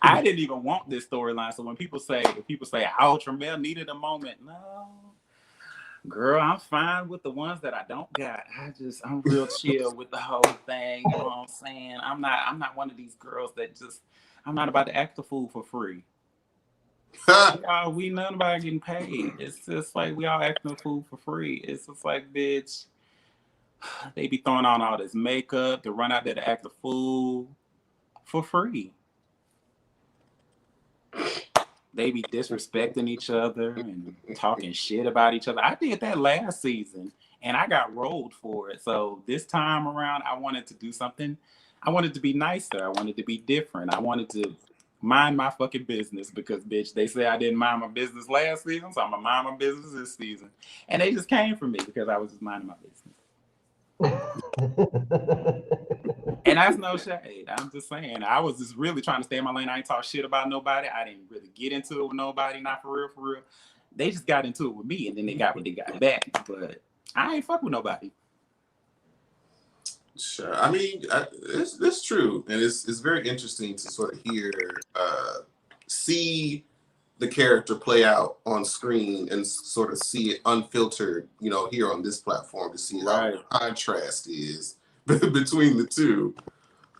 I didn't even want this storyline. So when people say, oh, Tramel needed a moment. No. Girl, I'm fine with the ones that I don't got. I'm real chill with the whole thing. You know what I'm saying? I'm not one of these girls that I'm not about to act the fool for free. Y'all, we none about getting paid. It's just like we all acting a fool for free. It's just like, bitch, they be throwing on all this makeup to run out there to act a fool for free. They be disrespecting each other and talking shit about each other. I did that last season and I got rolled for it. So this time around, I wanted to do something. I wanted to be nicer. I wanted to be different. I wanted to mind my fucking business because, bitch, they say I didn't mind my business last season, so I'm gonna mind my business this season. And they just came for me because I was just minding my business. And that's no shade. I'm just saying, I was just really trying to stay in my lane. I ain't talk shit about nobody. I didn't really get into it with nobody, not for real, for real. They just got into it with me, and then they got what they got back. But I ain't fuck with nobody. Sure. I mean, it's true, and it's very interesting to sort of hear, see the character play out on screen and sort of see it unfiltered, here on this platform to see how the contrast is between the two.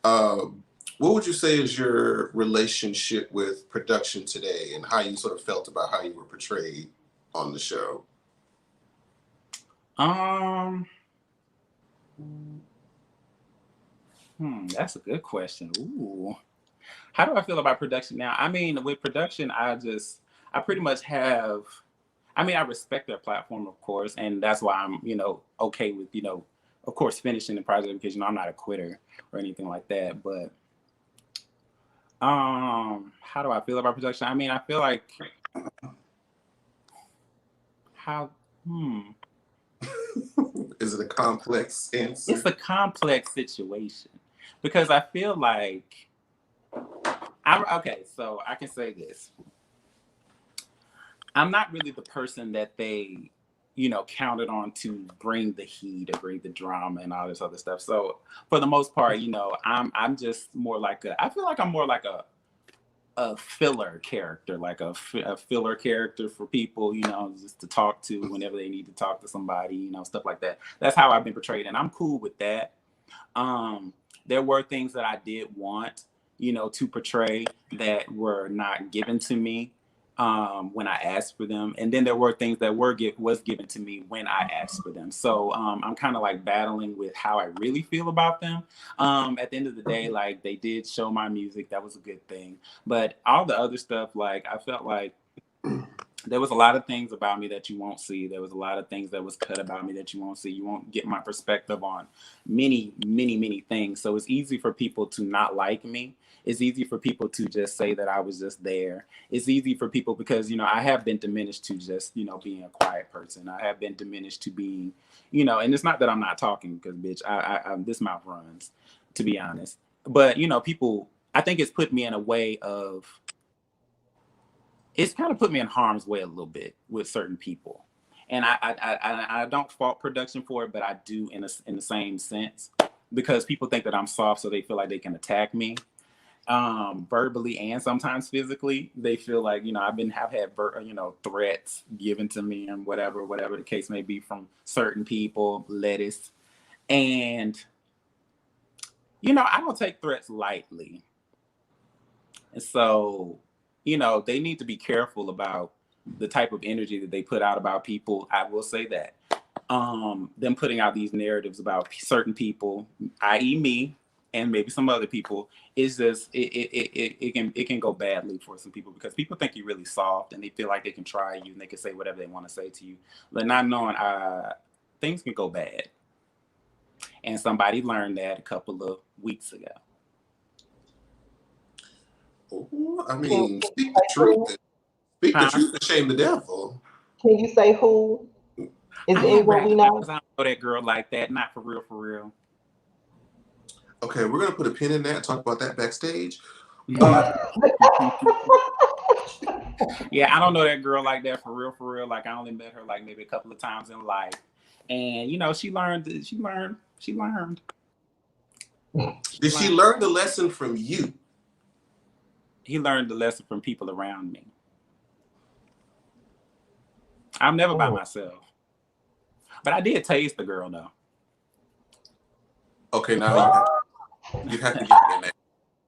What would you say is your relationship with production today and how you sort of felt about how you were portrayed on the show? That's a good question. Ooh. How do I feel about production now? I mean, with production, I pretty much have, I respect their platform, of course, and that's why I'm, okay with, of course, finishing the project because, I'm not a quitter or anything like that. But how do I feel about production? I mean, I feel like Is it a complex answer? It's a complex situation because I feel like so I can say this. I'm not really the person that they, counted on to bring the heat or bring the drama and all this other stuff. So for the most part, I'm just more like I feel like I'm more like a filler character, like a filler character for people, just to talk to whenever they need to talk to somebody, stuff like that. That's how I've been portrayed, and I'm cool with that. There were things that I did want, to portray that were not given to me when I asked for them, and then there were things that was given to me when I asked for them. So I'm kind of like battling with how I really feel about them. At the end of the day, like, they did show my music, that was a good thing, but all the other stuff, like, I felt like there was a lot of things about me that you won't see. There was a lot of things that was cut about me that you won't see. You won't get my perspective on many, many, many things. So it's easy for people to not like me. It's easy for people to just say that I was just there. It's easy for people because, I have been diminished to just, being a quiet person. I have been diminished to being, and it's not that I'm not talking because, bitch, I this mouth runs, to be honest. But, people, I think it's put me in a way of, it's kind of put me in harm's way a little bit with certain people. And I don't fault production for it, but I do in the same sense, because people think that I'm soft, so they feel like they can attack me, verbally and sometimes physically. They feel like, you know, I've had threats given to me and whatever the case may be from certain people, lettuce. And, you know, I don't take threats lightly. And so, you know, they need to be careful about the type of energy that they put out about people. I will say that. Them putting out these narratives about certain people, i.e. me, and maybe some other people, is just it can go badly for some people, because people think you're really soft and they feel like they can try you and they can say whatever they want to say to you, but not knowing things can go bad. And somebody learned that a couple of weeks ago. Ooh, I mean, speak the truth. Speak the truth and shame the devil. Can you say who? Is anyone we know? I don't know that girl like that. Not for real, for real. Okay, we're gonna put a pin in that and talk about that backstage. Yeah, I don't know that girl like that for real, for real. Like, I only met her like maybe a couple of times in life, and you know, she learned. Did she learn the lesson from you? He learned the lesson from people around me. I'm never by myself. But I did taste the girl, though. Okay, now you have to get in there.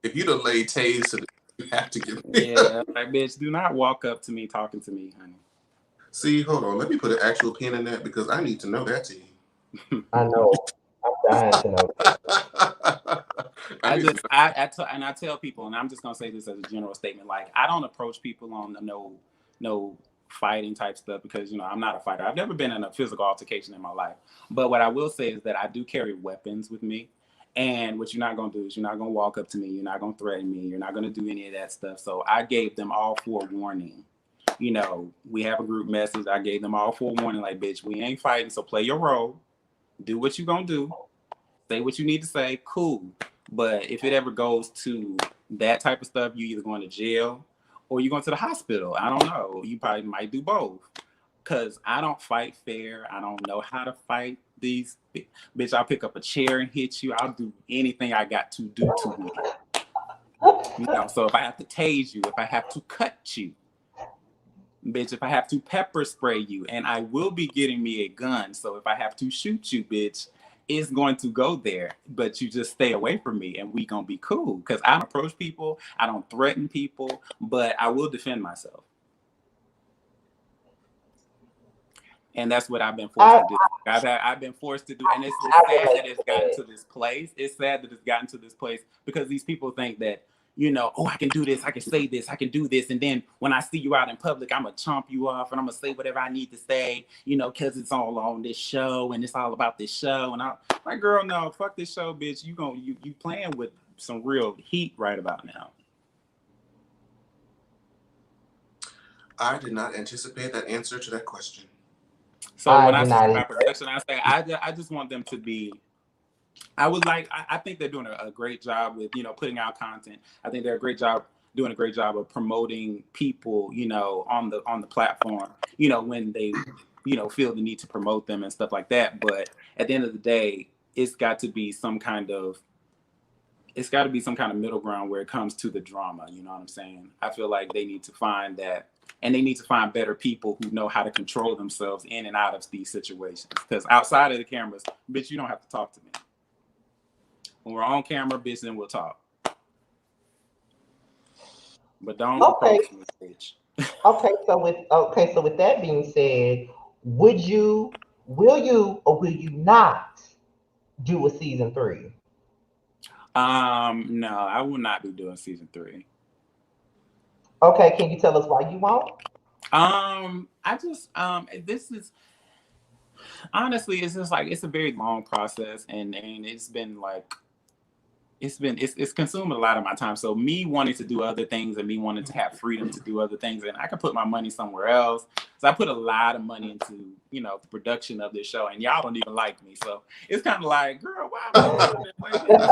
If you done laid taste, you have to get in there. Yeah, like, bitch, do not walk up to me talking to me, honey. See, hold on. Let me put an actual pin in that, because I need to know that tea. I know. I'm dying to know. I tell people, and I'm just gonna say this as a general statement, like, I don't approach people on no fighting type stuff, because, you know, I'm not a fighter. I've never been in a physical altercation in my life. But what I will say is that I do carry weapons with me. And what you're not going to do is you're not going to walk up to me. You're not going to threaten me. You're not going to do any of that stuff. So I gave them all forewarning. You know, we have a group message. I gave them all forewarning, like, bitch, we ain't fighting. So play your role. Do what you're going to do. Say what you need to say. Cool. But if it ever goes to that type of stuff, you either going to jail or you're going to the hospital. I don't know. You probably might do both. Because I don't fight fair. I don't know how to fight these. Bitch, I'll pick up a chair and hit you. I'll do anything I got to do to you. You know, so if I have to tase you, if I have to cut you, bitch, if I have to pepper spray you, and I will be getting me a gun. So if I have to shoot you, bitch, it's going to go there. But you just stay away from me and we gonna be cool. Because I don't approach people. I don't threaten people. But I will defend myself. And that's what I've been forced to do. I've been forced to do, and it's sad that it's gotten to this place. It's sad that it's gotten to this place, because these people think that, you know, oh, I can do this, I can say this, I can do this, and then when I see you out in public, I'm gonna chomp you off and I'm gonna say whatever I need to say, you know, because it's all on this show and it's all about this show. And I'm like, girl, no, fuck this show, bitch. You playing with some real heat right about now. I did not anticipate that answer to that question. So when I say my production, I say I just want them to be. I think they're doing a great job with, you know, putting out content. I think they're doing a great job of promoting people, you know, on the platform, you know, when they, you know, feel the need to promote them and stuff like that. But at the end of the day, it's got to be some kind of middle ground where it comes to the drama. You know what I'm saying? I feel like they need to find that. And they need to find better people who know how to control themselves in and out of these situations. Because outside of the cameras, bitch, you don't have to talk to me. When we're on camera, bitch, then we'll talk. But don't approach me, bitch. Okay, so with that being said, will you or will you not do a season 3? No, I will not be doing season 3. Okay, can you tell us why you won't? I just this is honestly, it's just like, it's a very long process, and it's been like it's consuming a lot of my time. So me wanting to do other things and me wanting to have freedom to do other things, and I can put my money somewhere else. So I put a lot of money into, you know, the production of this show, and y'all don't even like me. So it's kind of like, girl, why am I doing this?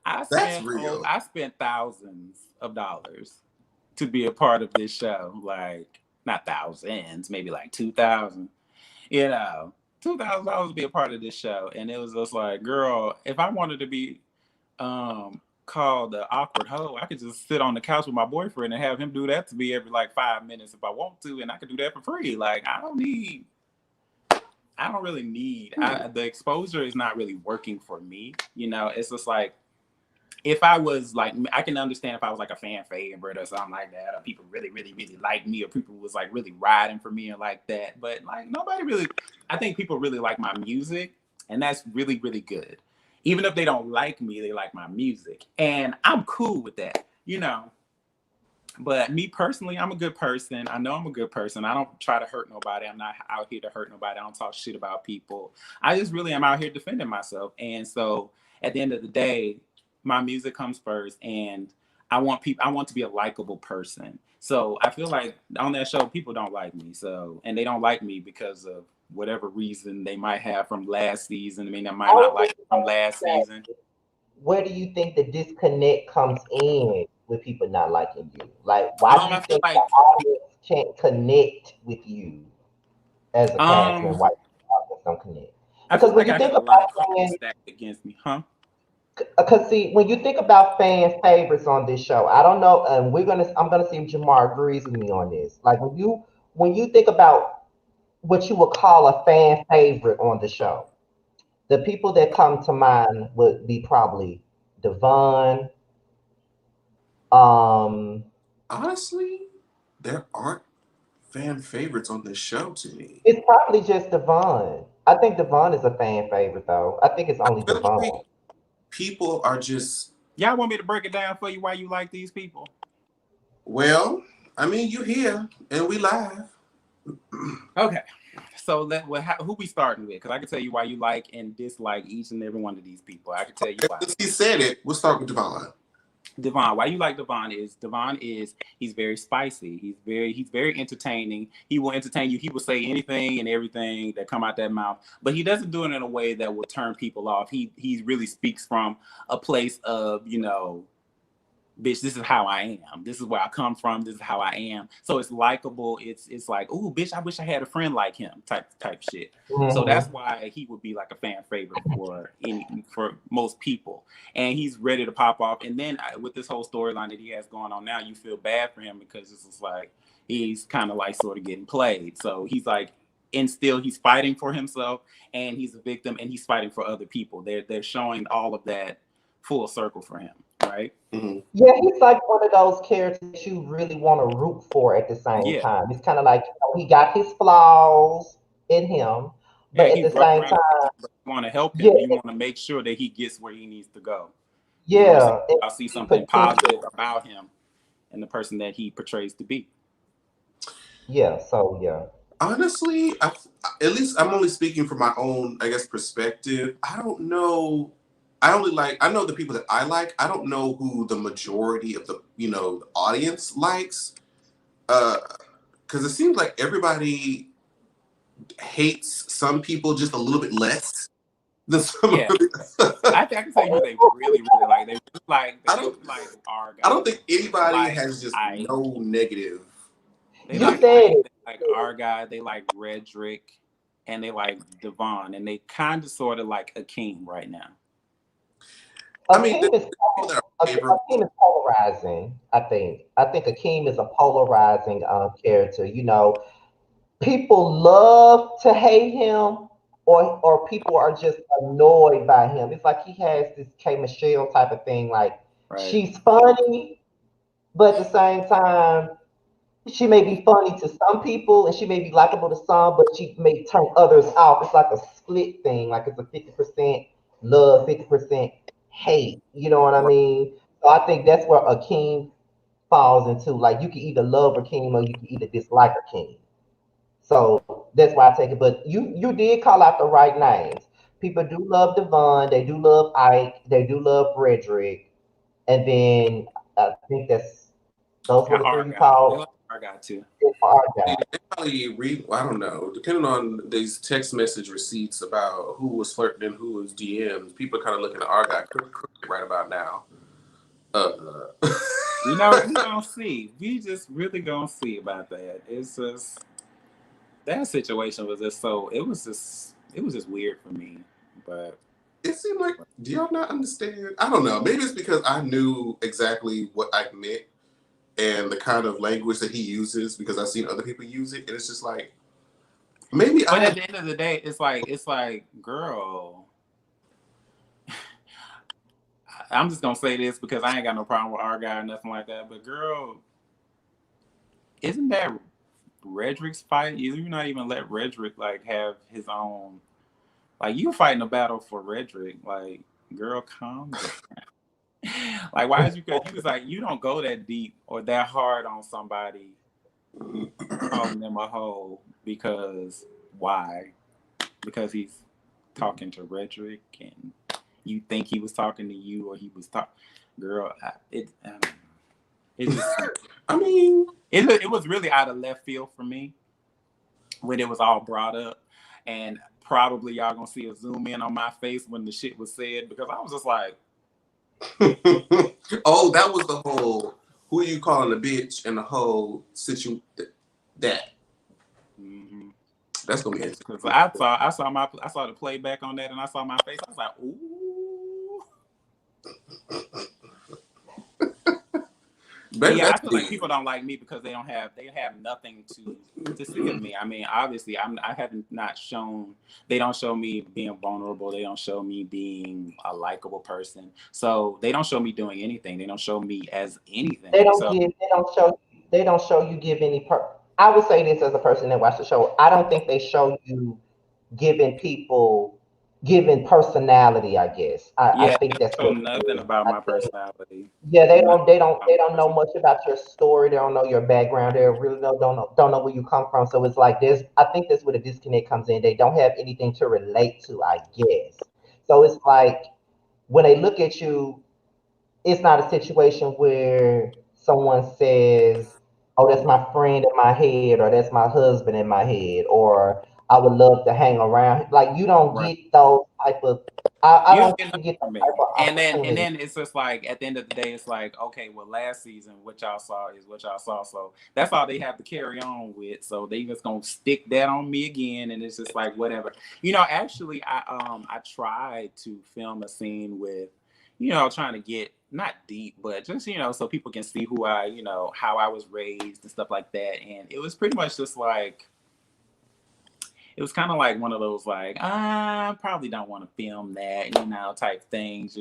That's real. I spent thousands of dollars to be a part of this show. Like not thousands, maybe like 2,000. You know, $2,000 to be a part of this show, and it was just like, girl, if I wanted to be called the awkward hoe, I could just sit on the couch with my boyfriend and have him do that to me every like 5 minutes if I want to, and I could do that for free. Like I don't really need the exposure is not really working for me. You know, it's just like if I was like, I can understand if I was like a fan favorite or something like that, or people really, really, really like me, or people was like really riding for me and like that. But like nobody really, I think people really like my music, and that's really, really good. Even if they don't like me, they like my music, and I'm cool with that, you know. But me personally, I'm a good person. I know I'm a good person. I don't try to hurt nobody. I'm not out here to hurt nobody. I don't talk shit about people. I just really am out here defending myself. And so at the end of the day, my music comes first, and I want to be a likable person. So I feel like on that show, people don't like me. So, and they don't like me because of whatever reason they might have from last season. I mean, they might not like from last season. Where do you think the disconnect comes in with people not liking you? Like, why do you I feel think the like audience can't connect with you as a cast member? um Why the audience don't connect? I Because feel when like you I got think a lot of about cards fans, stacked against me, huh? because see, when you think about fan favorites on this show, I don't know, and I'm gonna see if Jamar agrees with me on this. Like when you think about what you would call a fan favorite on the show, the people that come to mind would be probably Devon. Um, Honestly, there aren't fan favorites on this show to me. it's probably just Devon. I think Devon is a fan favorite though. I think it's I only feel like Devon. people are just, Y'all want me to break it down for you why you like these people? well, I mean, you here and we live. Okay. So who we starting with? Because I can tell you why you like and dislike each and every one of these people. I can tell you why. Since he said it, we'll start with Devon. Devon, why you like Devon is he's very spicy. He's very entertaining. He will entertain you. He will say anything and everything that come out that mouth, but he doesn't do it in a way that will turn people off. He really speaks from a place of, you know, bitch, this is how I am. This is where I come from. This is how I am. So it's likable. It's like, oh, bitch, I wish I had a friend like him type shit. So that's Hmm. why he would be like a fan favorite for most people. And he's ready to pop off. And then with this whole storyline that he has going on now, you feel bad for him because it's just like he's kind of like sort of getting played. So he's like, and still he's fighting for himself, and he's a victim, and he's fighting for other people. They're showing all of that full circle for him, right? Mm-hmm. Yeah, he's like one of those characters you really want to root for at the same Yeah. time. It's kind of like, he got his flaws in him, Yeah, but at he's the rough same around the time, edges, but you want to help yeah, him. You want to make sure that he gets where he needs to go. You know what I'm saying? yeah, and I'll see see something positive potential. about him and the person that he portrays to be. Yeah, so yeah. Honestly, at least I'm only speaking from my own, I guess, perspective. I don't know. I know the people that I like. I don't know who the majority of the audience likes. Because it seems like everybody hates some people just a little bit less than some Yeah, other. I think I can tell you who they really, really like. They I really don't. like our I don't guy. think They anybody like has just Ike. no negative. They You like said Ike. it. They like our guy. They like Redrick, and they like Devon, and they kind of sort of like Akeem right now. I mean, the Akeem is people that are Akeem favorable. is polarizing. I think Akeem is a polarizing character. People love to hate him, or people are just annoyed by him. It's like he has this K Michelle type of thing. Like, Right. she's funny, but at the same time, she may be funny to some people and she may be likable to some, but she may turn others off. It's like a split thing, like it's a 50% love, 50% hate. You know what I mean? So I think that's where Akeem falls into. Like, you can either love Akeem or you can either dislike Akeem. So that's why I take it. But you did call out the right names. People do love Devon, they do love Ike, they do love Frederick, and then I think those were the three Our you guy. They called. like I got to. Our guy. They probably read, I don't know, depending on these text message receipts about who was flirting and who was DMs, people are kind of looking at our guy right about now. You know, we gonna see. We just really gonna see about that. It's just that situation was just so. It was just weird for me. But it seemed like, do y'all not understand? I don't know. Maybe it's because I knew exactly what I meant and the kind of language that he uses because I've seen other people use it, and it's just like maybe. But at the end of the day, it's like, girl. I'm just gonna say this because I ain't got no problem with our guy or nothing like that. But girl, isn't that Redrick's fight? You're not even let Redrick like have his own. Like you fighting a battle for Redrick. Like, girl, calm down. Like, why is you? You was like, you don't go that deep or that hard on somebody, calling them a hoe because why? Because he's talking to Redrick and you think he was talking to you or he was talking, girl. It just. I mean, it was really out of left field for me when it was all brought up, and probably y'all gonna see a zoom in on my face when the shit was said because I was just like, oh, that was the whole who are you calling a bitch and the whole situation that. mm-hmm. That's gonna be interesting. Because I saw the playback on that and I saw my face. I was like, ooh. Yeah, I feel like people don't like me because they have nothing to see of me. I mean, obviously, I haven't not shown. They don't show me being vulnerable. They don't show me being a likable person. So they don't show me doing anything. They don't show me as anything. They don't show you give any I would say this as a person that watched the show. I don't think they show you giving personality, I guess. I think that's show what nothing about my personality. Yeah, they don't know much about your story. They don't know your background. They really don't know where you come from. So it's like I think that's where the disconnect comes in. They don't have anything to relate to, I guess. So it's like when they look at you, it's not a situation where someone says, "Oh, that's my friend in my head," or "That's my husband in my head," or "I would love to hang around." Like you don't Right. get those type of. I You don't get get from that me. type of And opportunity. then it's just like at the end of the day, it's like, okay, well, last season what y'all saw is what y'all saw. So that's all they have to carry on with. So they just gonna stick that on me again, and it's just like whatever. You know, actually I tried to film a scene with, trying to get not deep, but just, so people can see who how I was raised and stuff like that. And it was pretty much just like it was kind of like one of those like, I probably don't want to film that, type things,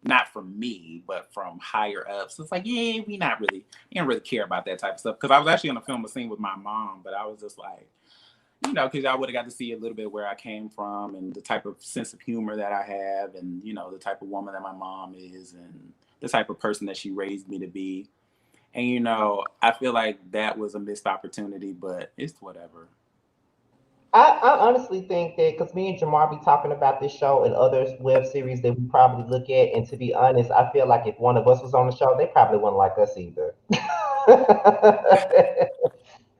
not from me, but from higher ups. So it's like, yeah, we don't really care about that type of stuff. Because I was actually going to film a scene with my mom, but I was just like, because I would have got to see a little bit where I came from and the type of sense of humor that I have and, the type of woman that my mom is and the type of person that she raised me to be. And, I feel like that was a missed opportunity, but it's whatever. I honestly think that because me and Jamar be talking about this show and other web series that we probably look at, and to be honest, I feel like if one of us was on the show, they probably wouldn't like us either.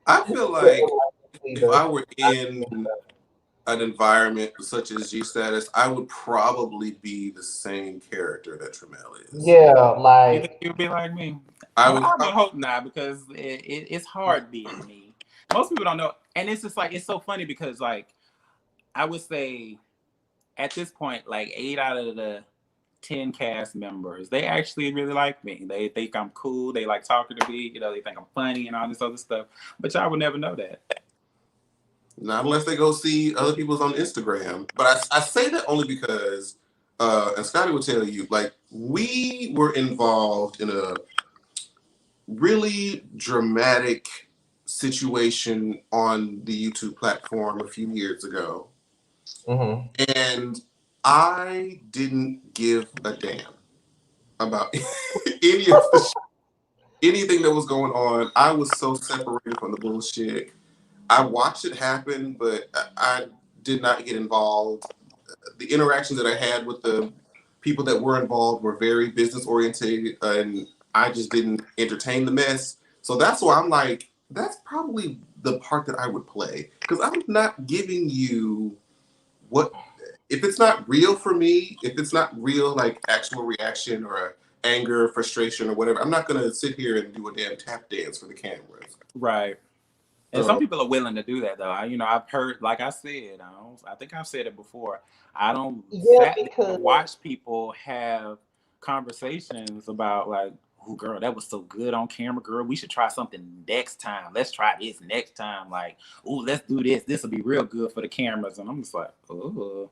I feel like if I were in an environment such as G Status, I would probably be the same character that Tramel is. Yeah, You like think you'd be like me? I would hope not, because it's hard being me. Most people don't know, and it's just like it's so funny because like I would say at this point, like 8 out of the 10 cast members, they actually really like me. They think I'm cool. They like talking to me. They think I'm funny and all this other stuff. But y'all would never know that. Not unless they go see other people's on Instagram. But I say that only because, and Scotty will tell you, like, we were involved in a really dramatic situation on the YouTube platform a few years ago. mm-hmm. And I didn't give a damn about anything that was going on. I was so separated from the bullshit. I watched it happen, but I did not get involved. The interactions that I had with the people that were involved were very business oriented, and I just didn't entertain the mess. So that's why I'm like, that's probably the part that I would play, because I'm not giving you what if it's not real for me, if it's not real like actual reaction or anger, frustration, or whatever. I'm not gonna sit here and do a damn tap dance for the cameras. Right. And some So people are willing to do that, though. I've heard, like I said, I think I've said it before. I don't Yeah, sat there because and watch people have conversations about like, "Oh, girl, that was so good on camera, girl. We should try something next time. Let's try this next time. Like, oh, let's do this. This will be real good for the cameras." And I'm just like, oh,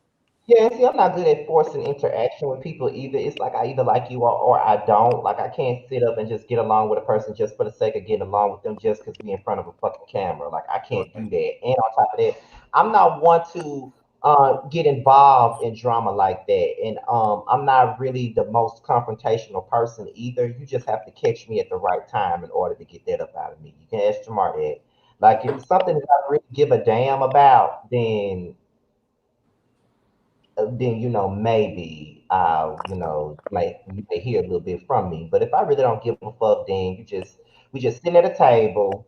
yeah, see, I'm not good at forcing interaction with people either. It's like I either like you or I don't. Like I can't sit up and just get along with a person just for the sake of getting along with them just because we in front of a fucking camera. Like I can't do that. And on top of that, I'm not one to get involved in drama like that. And I'm not really the most confrontational person either. You just have to catch me at the right time in order to get that up out of me. You can ask Jamar that. Like if it's something that I really give a damn about, then maybe like you may hear a little bit from me. But if I really don't give a fuck, then we just sitting at a table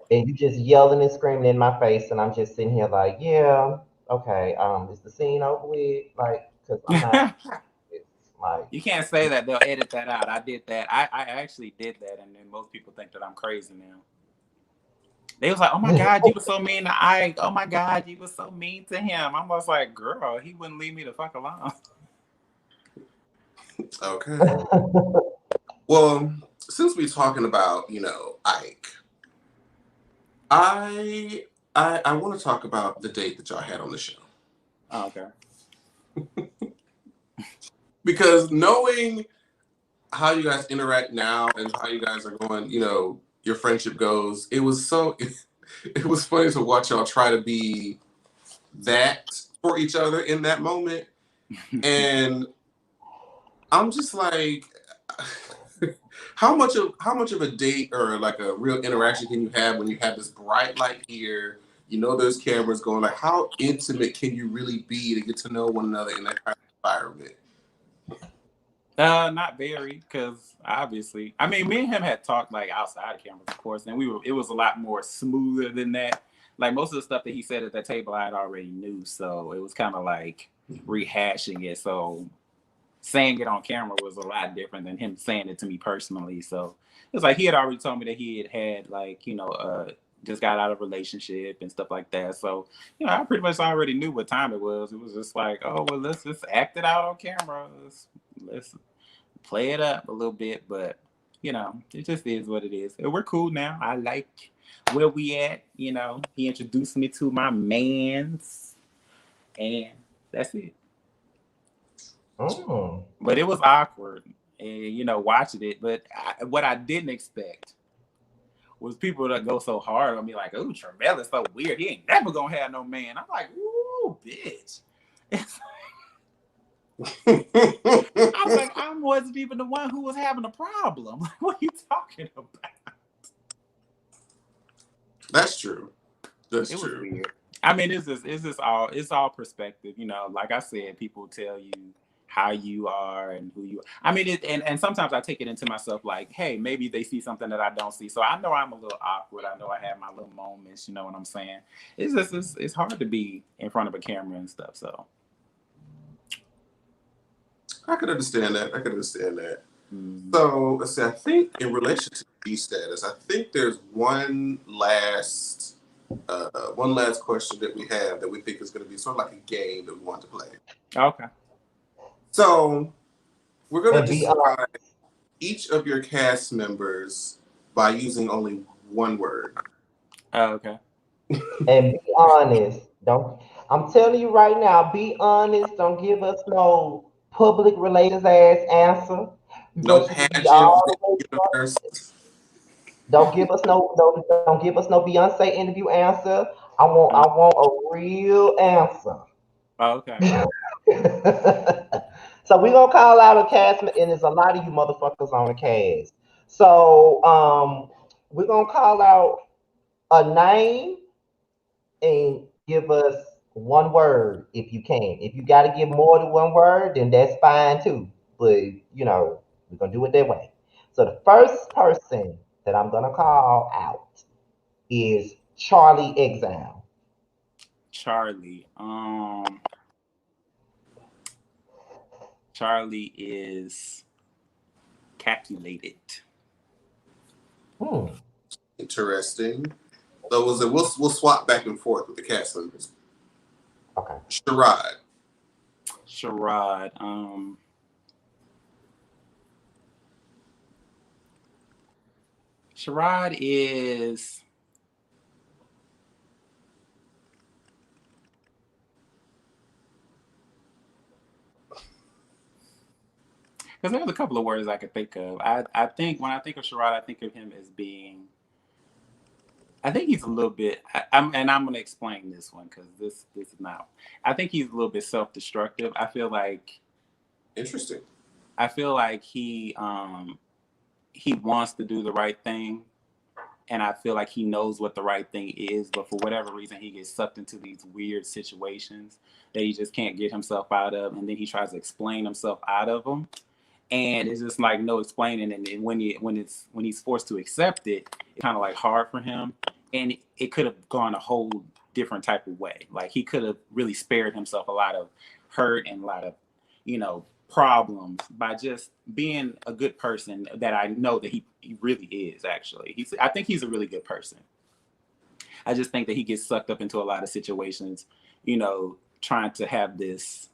and you just yelling and screaming in my face, and I'm just sitting here like, yeah, okay, is the scene over with? Like, because I'm not. oh. It's like, You can't say that. They'll edit that out. I did that. I actually did that, and then most people think that I'm crazy now. They was like, "Oh my God, you were so mean to Ike. Oh my God, you were so mean to him." I was like, "Girl, he wouldn't leave me the fuck alone." okay. Well, since we're talking about, Ike, I I want to talk about the date that y'all had on the show. Oh, okay. Because knowing how you guys interact now and how you guys are going, your friendship goes, it was funny to watch y'all try to be that for each other in that moment. And I'm just like, how much of a date or like a real interaction can you have when you have this bright light here? There's cameras going. Like, how intimate can you really be to get to know one another in that kind of environment? Not very, because obviously, I mean, me and him had talked like outside of cameras, of course, and it was a lot more smoother than that. Like most of the stuff that he said at that table, I had already knew, so it was kind of like rehashing it. So saying it on camera was a lot different than him saying it to me personally. So it was like he had already told me that he had like just got out of a relationship and stuff like that. So I pretty much already knew what time it was. It was just like, oh well, let's just act it out on camera. Let's play it up a little bit, but it just is what it is. And we're cool now. I like where we at. He introduced me to my mans, and that's it. But it was awkward, and watching it. But what I didn't expect was people that go so hard on me, like, "Oh, Tramel is so weird. He ain't never gonna have no man." I'm like, "Ooh, bitch." I was like, I wasn't even the one who was having a problem. What are you talking about? That's true. That's It was true. weird. I mean, it's all perspective. Like I said, people tell you how you are and who you are. I mean, and sometimes I take it into myself like, hey, maybe they see something that I don't see. So I know I'm a little awkward. I know I have my little moments. You know what I'm saying? It's just it's hard to be in front of a camera and stuff. So I could understand that. So let's see. I think in relation to G status, I think there's one last question that we have that we think is going to be sort of like a game that we want to play. okay. So we're going to and be honest. describe each of your cast members by using only one word. Okay. And be honest. Don't. I'm telling you right now. Be honest. Don't give us no public relations ass answer. We No want you to be pageant all the way. universe. Don't give us no Beyonce interview answer. I want a real answer. Okay. So we're gonna call out a cast, and there's a lot of you motherfuckers on the cast. So we're gonna call out a name and give us one word if you can. If you gotta give more than one word, then that's fine too. But we're gonna do it that way. So the first person that I'm gonna call out is Charlie Exile. Charlie. Charlie is calculated. Hmm. Interesting. So was it? We'll swap back and forth with the cast members. Okay. Sherrod. Sherrod. Sherrod is. Because there's a couple of words I could think of. I think when I think of Sherrod, I think of him as being. I think he's a little bit. I'm going to explain this one because this is not. I think he's a little bit self-destructive. I feel like. Interesting. I feel like he wants to do the right thing, and I feel like he knows what the right thing is, but for whatever reason, he gets sucked into these weird situations that he just can't get himself out of, and then he tries to explain himself out of them. And it's just like no explaining. And when he's forced to accept it, it's kind of like hard for him. And it could have gone a whole different type of way. Like he could have really spared himself a lot of hurt and a lot of, problems by just being a good person that I know that he really is actually. I think he's a really good person. I just think that he gets sucked up into a lot of situations, trying to have this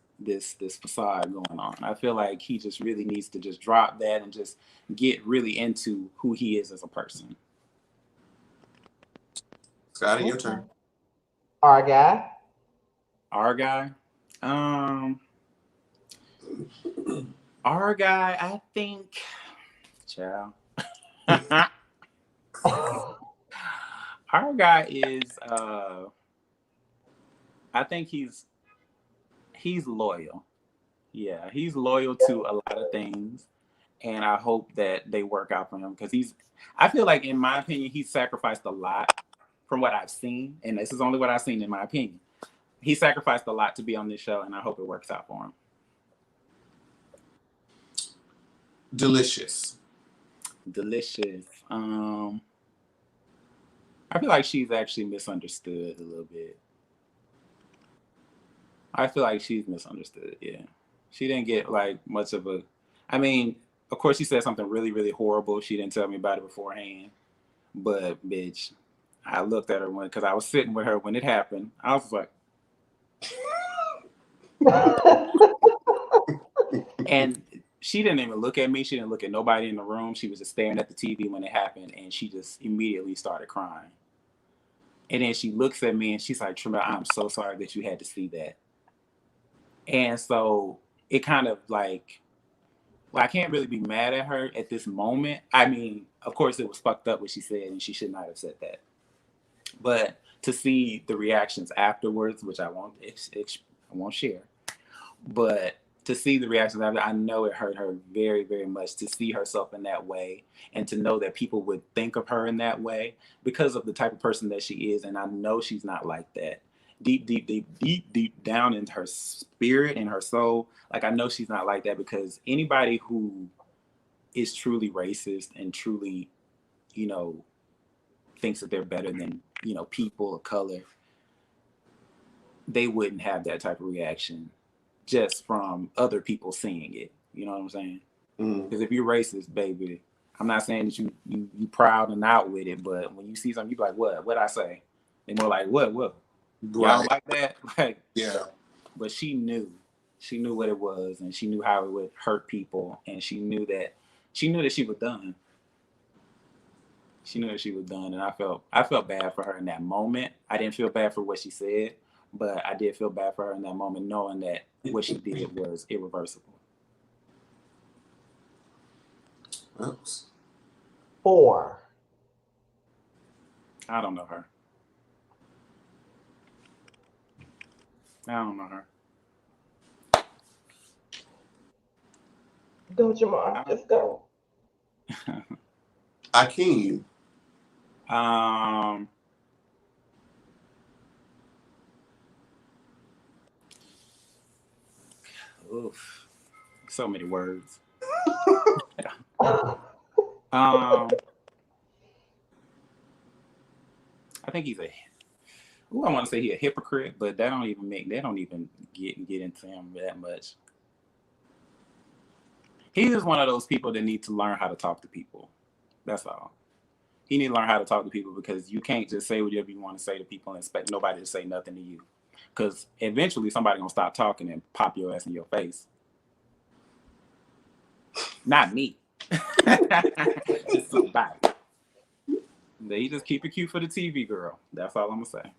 facade going on. I feel like he just really needs to just drop that and just get really into who he is as a person. Scotty, your turn. Our guy. Our guy. Our guy, I think. Ciao. Our guy is. I think he's loyal. Yeah, he's loyal to a lot of things, and I hope that they work out for him because I feel like, in my opinion, he's sacrificed a lot from what I've seen, and this is only what I've seen in my opinion. He sacrificed a lot to be on this show, and I hope it works out for him. Delicious. I feel like she's actually misunderstood a little bit. I feel like she's misunderstood. Yeah, she didn't get like much of a. I mean, of course, she said something really, really horrible. She didn't tell me about it beforehand. But bitch, I looked at her because I was sitting with her when it happened. I was like, and she didn't even look at me. She didn't look at nobody in the room. She was just staring at the TV when it happened, and she just immediately started crying. And then she looks at me and she's like, Tramel, I'm so sorry that you had to see that. And so it kind of like, well, I can't really be mad at her at this moment. I mean, of course, it was fucked up what she said, and she should not have said that. But to see the reactions afterwards, which I won't share, but to see the reactions after, I know it hurt her very, very much to see herself in that way, and to know that people would think of her in that way because of the type of person that she is. And I know she's not like that. Deep down in her spirit and her soul, like I know she's not like that, because anybody who is truly racist and truly, thinks that they're better than, people of color, they wouldn't have that type of reaction just from other people seeing it. You know what I'm saying? Because if you're racist, baby, I'm not saying that you proud and out with it, but when you see something, you be like, what I say? They're more like, what? Right. Y'all don't like that? Like, yeah. But she knew what it was, and she knew how it would hurt people, and she knew that she was done. She knew that she was done, and I felt bad for her in that moment. I didn't feel bad for what she said, but I did feel bad for her in that moment, knowing that what she did was irreversible. Oops. 4. I don't know her. Go, Jamar. Just go. Akeem. Oof. So many words. think he's a. Ooh, I want to say he's a hypocrite, but they don't even get into him that much. He's just one of those people that need to learn how to talk to people. That's all. He need to learn how to talk to people because you can't just say whatever you want to say to people and expect nobody to say nothing to you. Because eventually somebody gonna stop talking and pop your ass in your face. Not me. Just somebody. They just keep it cute for the TV girl. That's all I'm gonna say.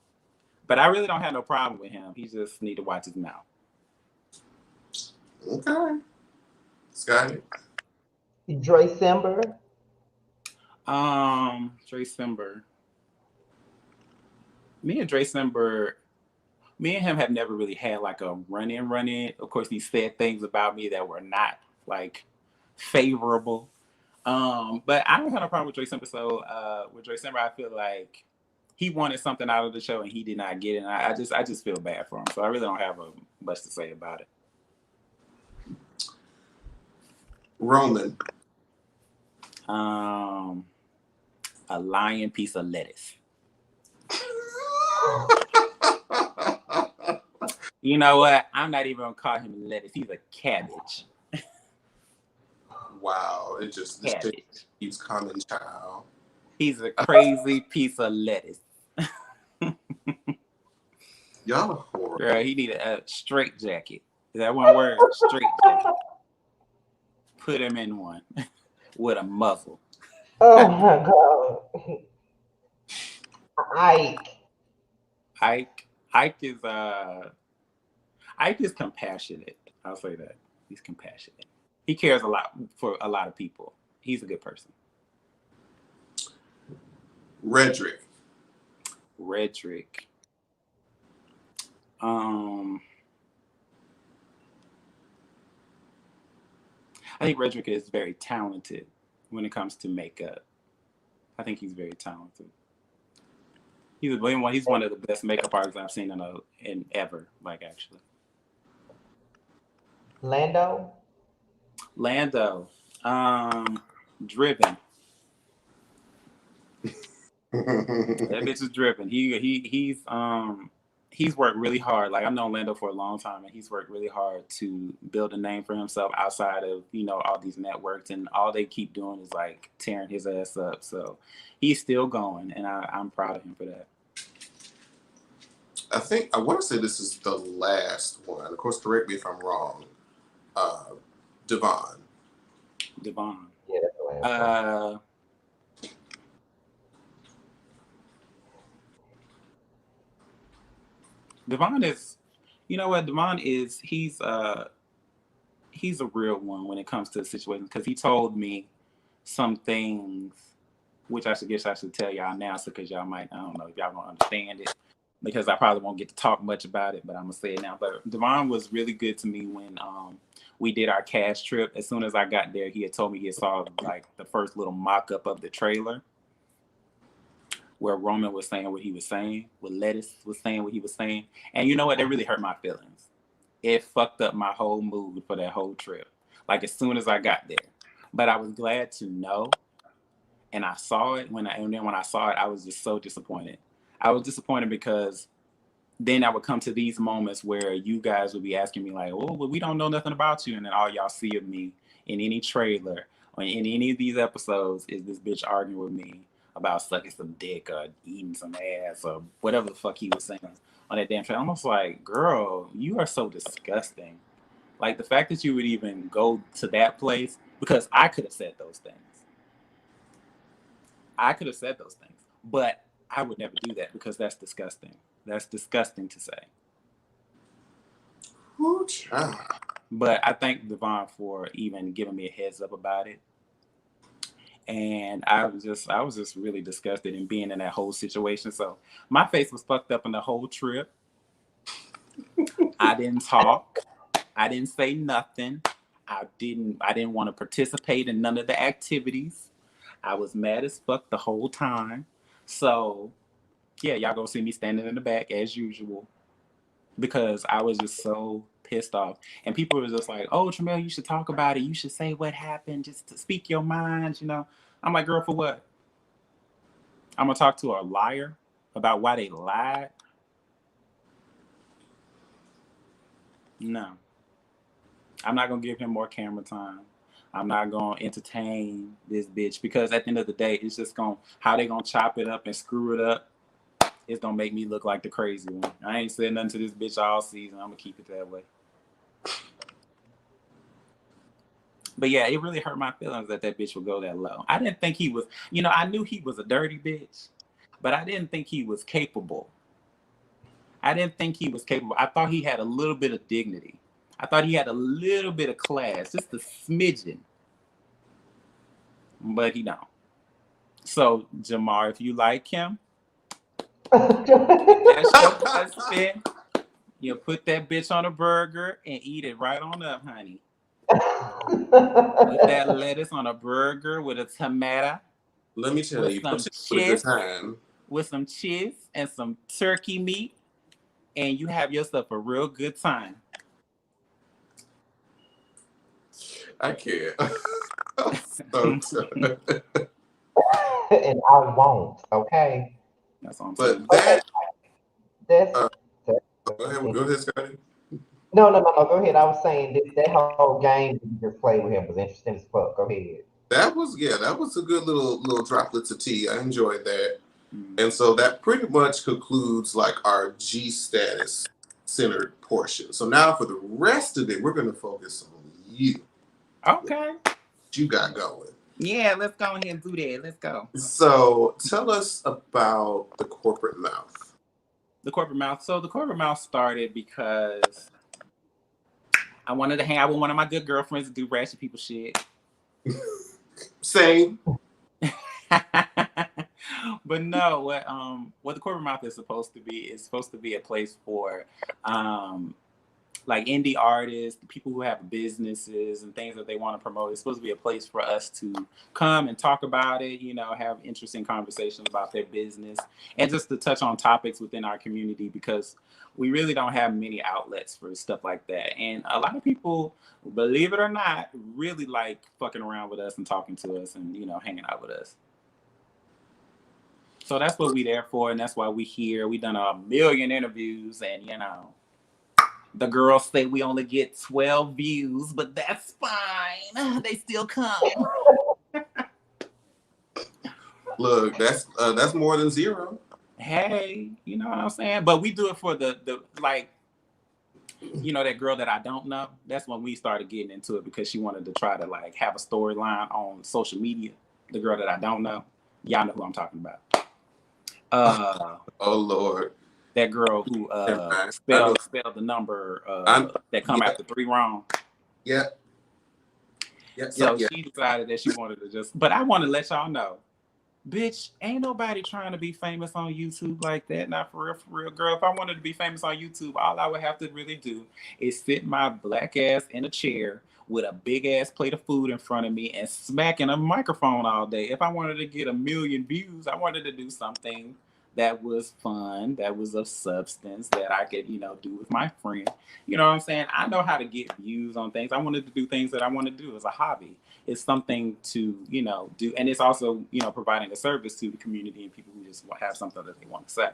But I really don't have no problem with him. He just need to watch his mouth. Okay. Scotty? December. December. Me and December, me and him have never really had like a run-in. Of course, he said things about me that were not like favorable. But I don't have no problem with December. So with December, I feel like he wanted something out of the show and he did not get it. And I just feel bad for him. So I really don't have much to say about it. Roman. A lying piece of lettuce. You know what? I'm not even gonna call him lettuce. He's a cabbage. Wow, it just keeps coming, child. He's a crazy piece of lettuce. Y'all are horrible. Girl, he needed a straight jacket. Is that one word? Straight jacket. Put him in one with a muzzle. Oh my God. Ike is compassionate. I'll say that. He's compassionate. He cares a lot for a lot of people. He's a good person. Redrick. I think Redrick is very talented when it comes to makeup. I think he's very talented. He's one of the best makeup artists I've seen in ever, like actually. Lando, Driven. That bitch is driven. He's worked really hard. Like I've known Lando for a long time, and he's worked really hard to build a name for himself outside of all these networks, and all they keep doing is like tearing his ass up. So he's still going, and I'm proud of him for that. I want to say this is the last one. Of course, correct me if I'm wrong. Devon. Yeah, that's the last one. Devon is, you know what? Devon is, he's a real one when it comes to the situation because he told me some things, which I should tell y'all now, because y'all might, I don't know if y'all gonna understand it, because I probably won't get to talk much about it, but I'm gonna say it now. But Devon was really good to me when we did our cast trip. As soon as I got there, he had told me he saw like the first little mock-up of the trailer, where Roman was saying what he was saying, where Lettuce was saying what he was saying. And you know what? It really hurt my feelings. It fucked up my whole mood for that whole trip. Like as soon as I got there. But I was glad to know. And I saw it. And then when I saw it, I was just so disappointed. I was disappointed because then I would come to these moments where you guys would be asking me like, oh, well, we don't know nothing about you. And then all y'all see of me in any trailer or in any of these episodes is this bitch arguing with me about sucking some dick or eating some ass or whatever the fuck he was saying on that damn show. I'm almost like, girl, you are so disgusting. Like the fact that you would even go to that place, because I could have said those things. But I would never do that because that's disgusting. That's disgusting to say. But I thank Devon for even giving me a heads up about it. And I was just really disgusted in being in that whole situation. So my face was fucked up in the whole trip. I didn't talk. I didn't say nothing. I didn't want to participate in none of the activities. I was mad as fuck the whole time. So yeah, y'all gonna see me standing in the back as usual because I was just so pissed off. And people were just like, oh, Tramel, you should talk about it. You should say what happened just to speak your mind, I'm like, girl, for what? I'm going to talk to a liar about why they lied. No, I'm not gonna give him more camera time. I'm not gonna entertain this bitch because at the end of the day, it's just how they gonna chop it up and screw it up. It's gonna make me look like the crazy one. I ain't said nothing to this bitch all season. I'm gonna keep it that way. But yeah, it really hurt my feelings that bitch would go that low. I didn't think he was, I knew he was a dirty bitch, but I didn't think he was capable. I thought he had a little bit of dignity. I thought he had a little bit of class, just a smidgen. But he don't. So, Jamar, if you like him, that's your husband. You put that bitch on a burger and eat it right on up, honey. Put that lettuce on a burger with a tomato. Let me tell you, put a good time. With some cheese and some turkey meat, and you have yourself a real good time. I can't. And I won't. Okay. That's on. But that. Go ahead, Scotty. No. Go ahead. I was saying that whole game that you just played with him was interesting as fuck. Go ahead. That was a good little droplets of tea. I enjoyed that. And so that pretty much concludes like our G status centered portion. So now for the rest of it, we're going to focus on you. Okay. What you got going. Yeah, let's go ahead and do that. Let's go. So tell us about the corporate mouth. The corporate mouth. So the corporate mouth started because I wanted to hang out with one of my good girlfriends to do ratchet people shit. Same. But no, what the corporate mouth is supposed to be a place for like indie artists, people who have businesses and things that they want to promote. It's supposed to be a place for us to come and talk about it, have interesting conversations about their business and just to touch on topics within our community because we really don't have many outlets for stuff like that. And a lot of people, believe it or not, really like fucking around with us and talking to us and, hanging out with us. So that's what we're there for, and that's why we're here. We've done 1 million interviews, and, the girls say we only get 12 views, but that's fine. They still come. Look, that's more than 0. Hey, you know what I'm saying? But we do it for the like, that girl that I don't know. That's when we started getting into it because she wanted to try to like have a storyline on social media. The girl that I don't know. Y'all know who I'm talking about. Oh Lord. That girl who spelled the number that come after 3 wrong. Yeah. So she decided that she wanted to but I want to let y'all know, bitch, ain't nobody trying to be famous on YouTube like that. Not for real, girl. If I wanted to be famous on YouTube, all I would have to really do is sit my black ass in a chair with a big ass plate of food in front of me and smacking a microphone all day. If I wanted to get 1 million views, I wanted to do something that was fun, that was of substance, that I could, do with my friend. You know what I'm saying? I know how to get views on things. I wanted to do things that I want to do as a hobby. It's something to, do. And it's also, providing a service to the community and people who just have something that they want to say.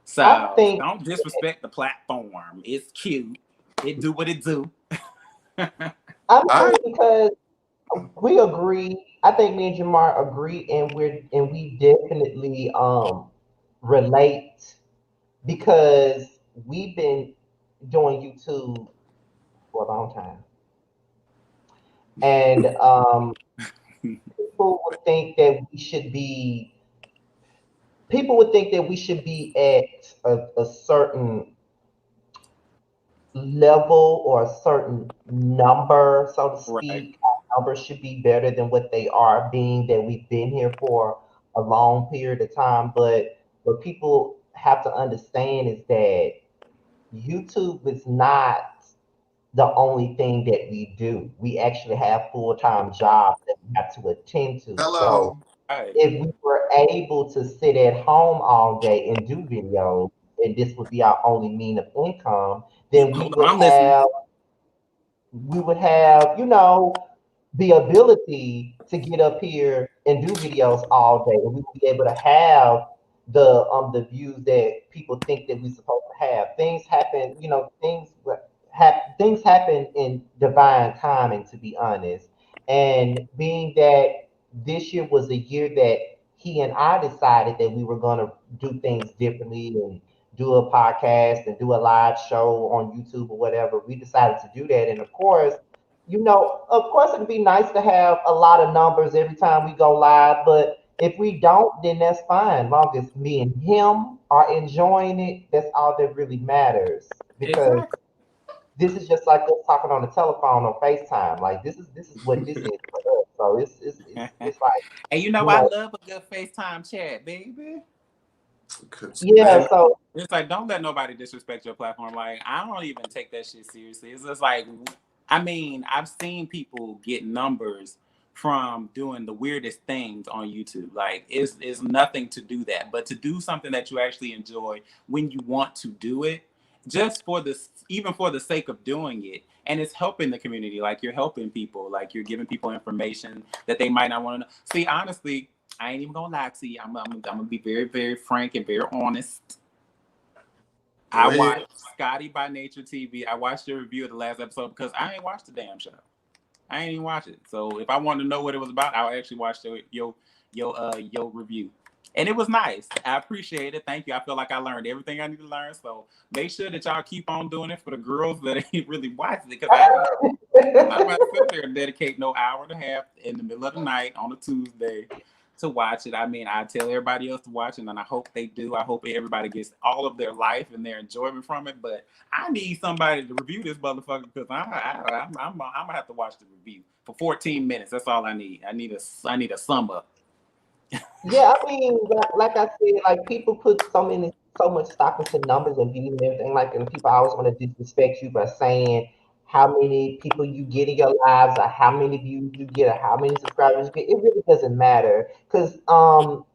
So don't disrespect the platform. It's cute. It do what it do. I'm because we agree. I think me and Jamar agree, and we definitely relate because we've been doing YouTube for a long time, and people would think that we should be. People would think that we should be at a certain level or a certain number, so to speak. Right. Our numbers should be better than what they are, being that we've been here for a long period of time. But what people have to understand is that YouTube is not the only thing that we do. We actually have full-time jobs that we have to attend to. Hello. So if we were able to sit at home all day and do videos, and this would be our only mean of income, then we would have, the ability to get up here and do videos all day. And we would be able to have the views that people think that we're supposed to have. Things happen, things happen in divine timing, to be honest. And being that this year was a year that he and I decided that we were gonna do things differently and do a podcast and do a live show on YouTube or whatever. We decided to do that. And of course it'd be nice to have a lot of numbers every time we go live, but if we don't, then that's fine. Long as me and him are enjoying it, that's all that really matters. Because Exactly. this is just like us talking on the telephone or FaceTime. Like this is what this is for us. So it's like, And you I know, love a good FaceTime chat, baby. yeah. And So it's like, don't let nobody disrespect your platform. Like, I don't even take that shit seriously. It's just like, I mean, I've seen people get numbers from doing the weirdest things on YouTube. Like, it's nothing to do that, but to do something that you actually enjoy when you want to do it, just for this, even for the sake of doing it, and it's helping the community. Like, you're helping people. Like, you're giving people information that they might not want to know. See, honestly, I ain't even gonna lie to you. I'm gonna be very, very frank and very honest. I Go ahead. watched Scotty by Nature TV. I watched your review of the last episode because I ain't watched the damn show. I ain't even watch it. So if I wanted to know what it was about, I'll actually watch your review. And it was nice. I appreciate it. Thank you. I feel like I learned everything I need to learn. So make sure that y'all keep on doing it for the girls that ain't really watching it, because I'm not about to sit there and dedicate no hour and a half in the middle of the night on a Tuesday to watch it. I mean, I tell everybody else to watch it, and I hope they do. I hope everybody gets all of their life and their enjoyment from it. But I need somebody to review this motherfucker, because I'm gonna have to watch the review for 14 minutes. That's all I need. I need a sum up. yeah, I mean, like I said, like people put so much stock into numbers and views and everything like that, and people always want to disrespect you by saying how many people you get in your lives or how many views you get or how many subscribers you get. It really doesn't matter because all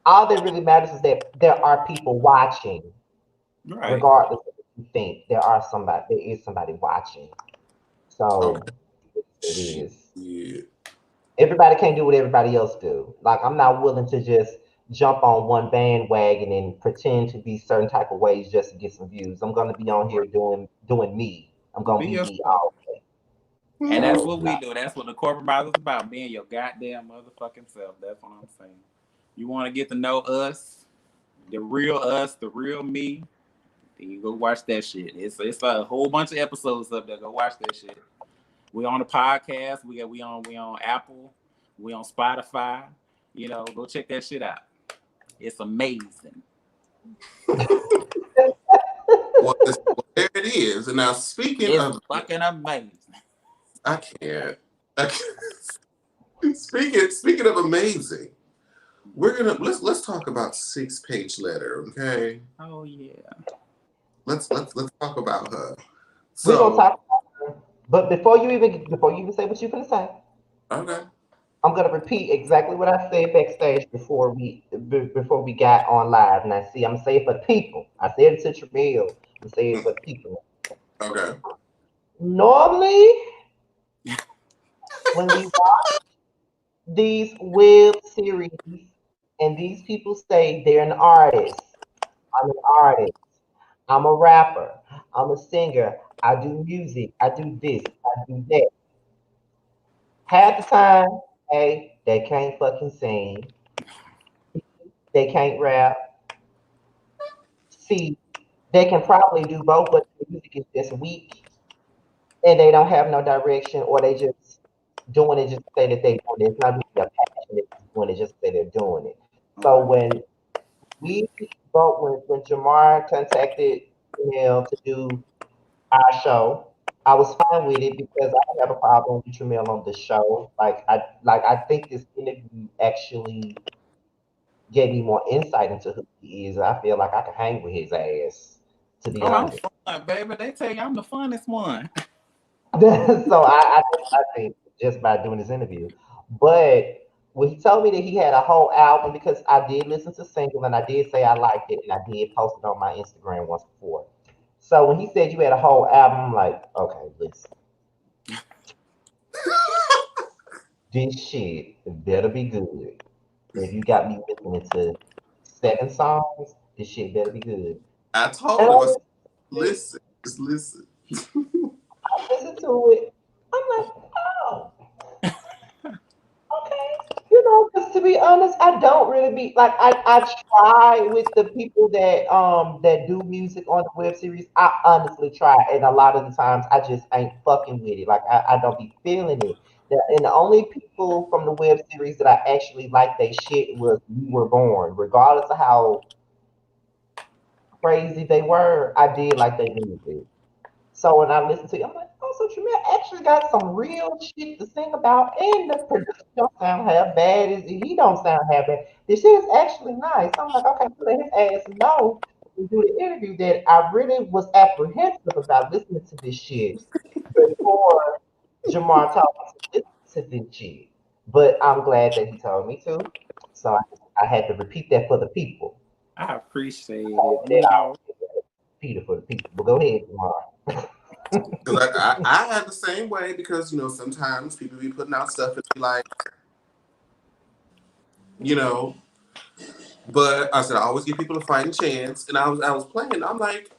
that really matters is that there are people watching, Right. regardless of what you think. There is somebody watching. Okay. So it is. Shit. Everybody can't do what everybody else do. Like I'm not willing to just jump on one bandwagon and pretend to be certain type of ways just to get some views. I'm gonna be on here doing me. I'm gonna Be be me yourself. all day. And that's So what we do. That's what the corporate Bible is about, being your goddamn motherfucking self. That's what I'm saying. You want to get to know us, the real me, then you go watch that shit. It's a whole bunch of episodes up there. Go watch that shit. We on the podcast. We on Apple. We on Spotify. Go check that shit out. It's amazing. Well, there it is. And now, speaking It's of, fucking amazing. I can't. I can't. Speaking of amazing, let's talk about 6 Page Letter, okay? Oh yeah. Let's talk about her. we're gonna So, talk about her. But before you even say what you're gonna say, okay. I'm gonna repeat exactly what I said backstage before we got on live. And I'm gonna say it for the people. I said it to Tramel. I'm saying it for the people. Okay. Normally, when we these web series and these people say they're an artist. I'm an artist. I'm a rapper. I'm a singer. I do music. I do this. I do that. Half the time, A, they can't fucking sing. They can't rap. C, they can probably do both, but the music is just weak and they don't have no direction, or they just doing it just to say that they doing it. It's not really a passion. They're just doing it just to say they're doing it. So Okay. we when Jamar contacted Tramel to do our show, I was fine with it because I don't have a problem with Tramel on the show. I think this interview actually gave me more insight into who he is. I feel like I can hang with his ass, to be Oh, I'm honest. fun, baby. They tell you I'm the funnest one. So I think just by doing this interview. But when he told me that he had a whole album, because I did listen to single and I did say I liked it and I did post it on my Instagram once before. So when he said you had a whole album, I'm like, okay, listen, this shit better be good. If you got me listening to 7 songs. This shit better be good. I And told him, I said, listen, just listen. I listened to it. I'm like, oh, okay. You know, because to be honest, I don't really be like I try with the people that do music on the web series. I honestly try, and a lot of the times I just ain't fucking with it. Like I don't be feeling it. And the only people from the web series that I actually liked they shit was We Were Born, regardless of how crazy they were. I did like their music. So when I listen to it, I'm like, oh, so Jamar actually got some real shit to sing about, and the producer don't sound half bad. He don't sound half bad. This shit is actually nice. I'm like, okay, so let his ass know when we do the interview that I really was apprehensive about listening to this shit before Jamar told me to listen to this shit. But I'm glad that he told me to. So I had to repeat that for the people. I appreciate it. So You that I know, repeat it for the people. But go ahead, Jamar. Because I had the same way because, sometimes people be putting out stuff and be like, you know, but I said, I always give people a fighting chance. And I was playing. I'm like,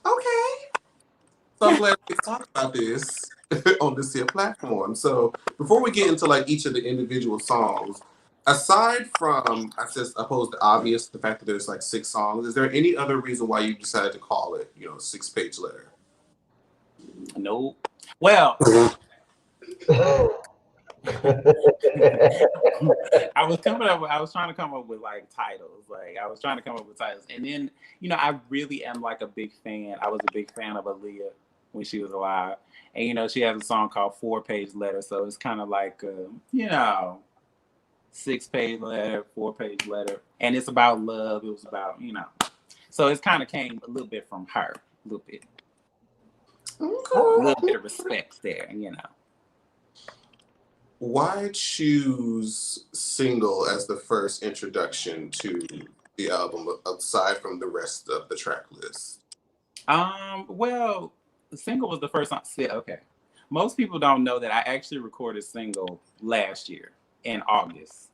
okay. So I'm glad we can talk about this on this here platform. So before we get into like each of the individual songs, aside from, I suppose the obvious, the fact that there's like 6 songs, is there any other reason why you decided to call it, 6-page letter? no. Well, I was trying to come up with like titles. Like I was trying to come up with titles. And then, I really am like a big fan. I was a big fan of Aaliyah when she was alive. And she has a song called 4-Page Letter. So it's kind of like 6-page letter, 4-page letter. And it's about love. It was about, So it's kind of came a little bit from her. A little bit. Okay. A little bit of respect there, Why choose single as the first introduction to the album aside from the rest of the track list? Well, the single was the first song. Okay. Most people don't know that I actually recorded single last year in August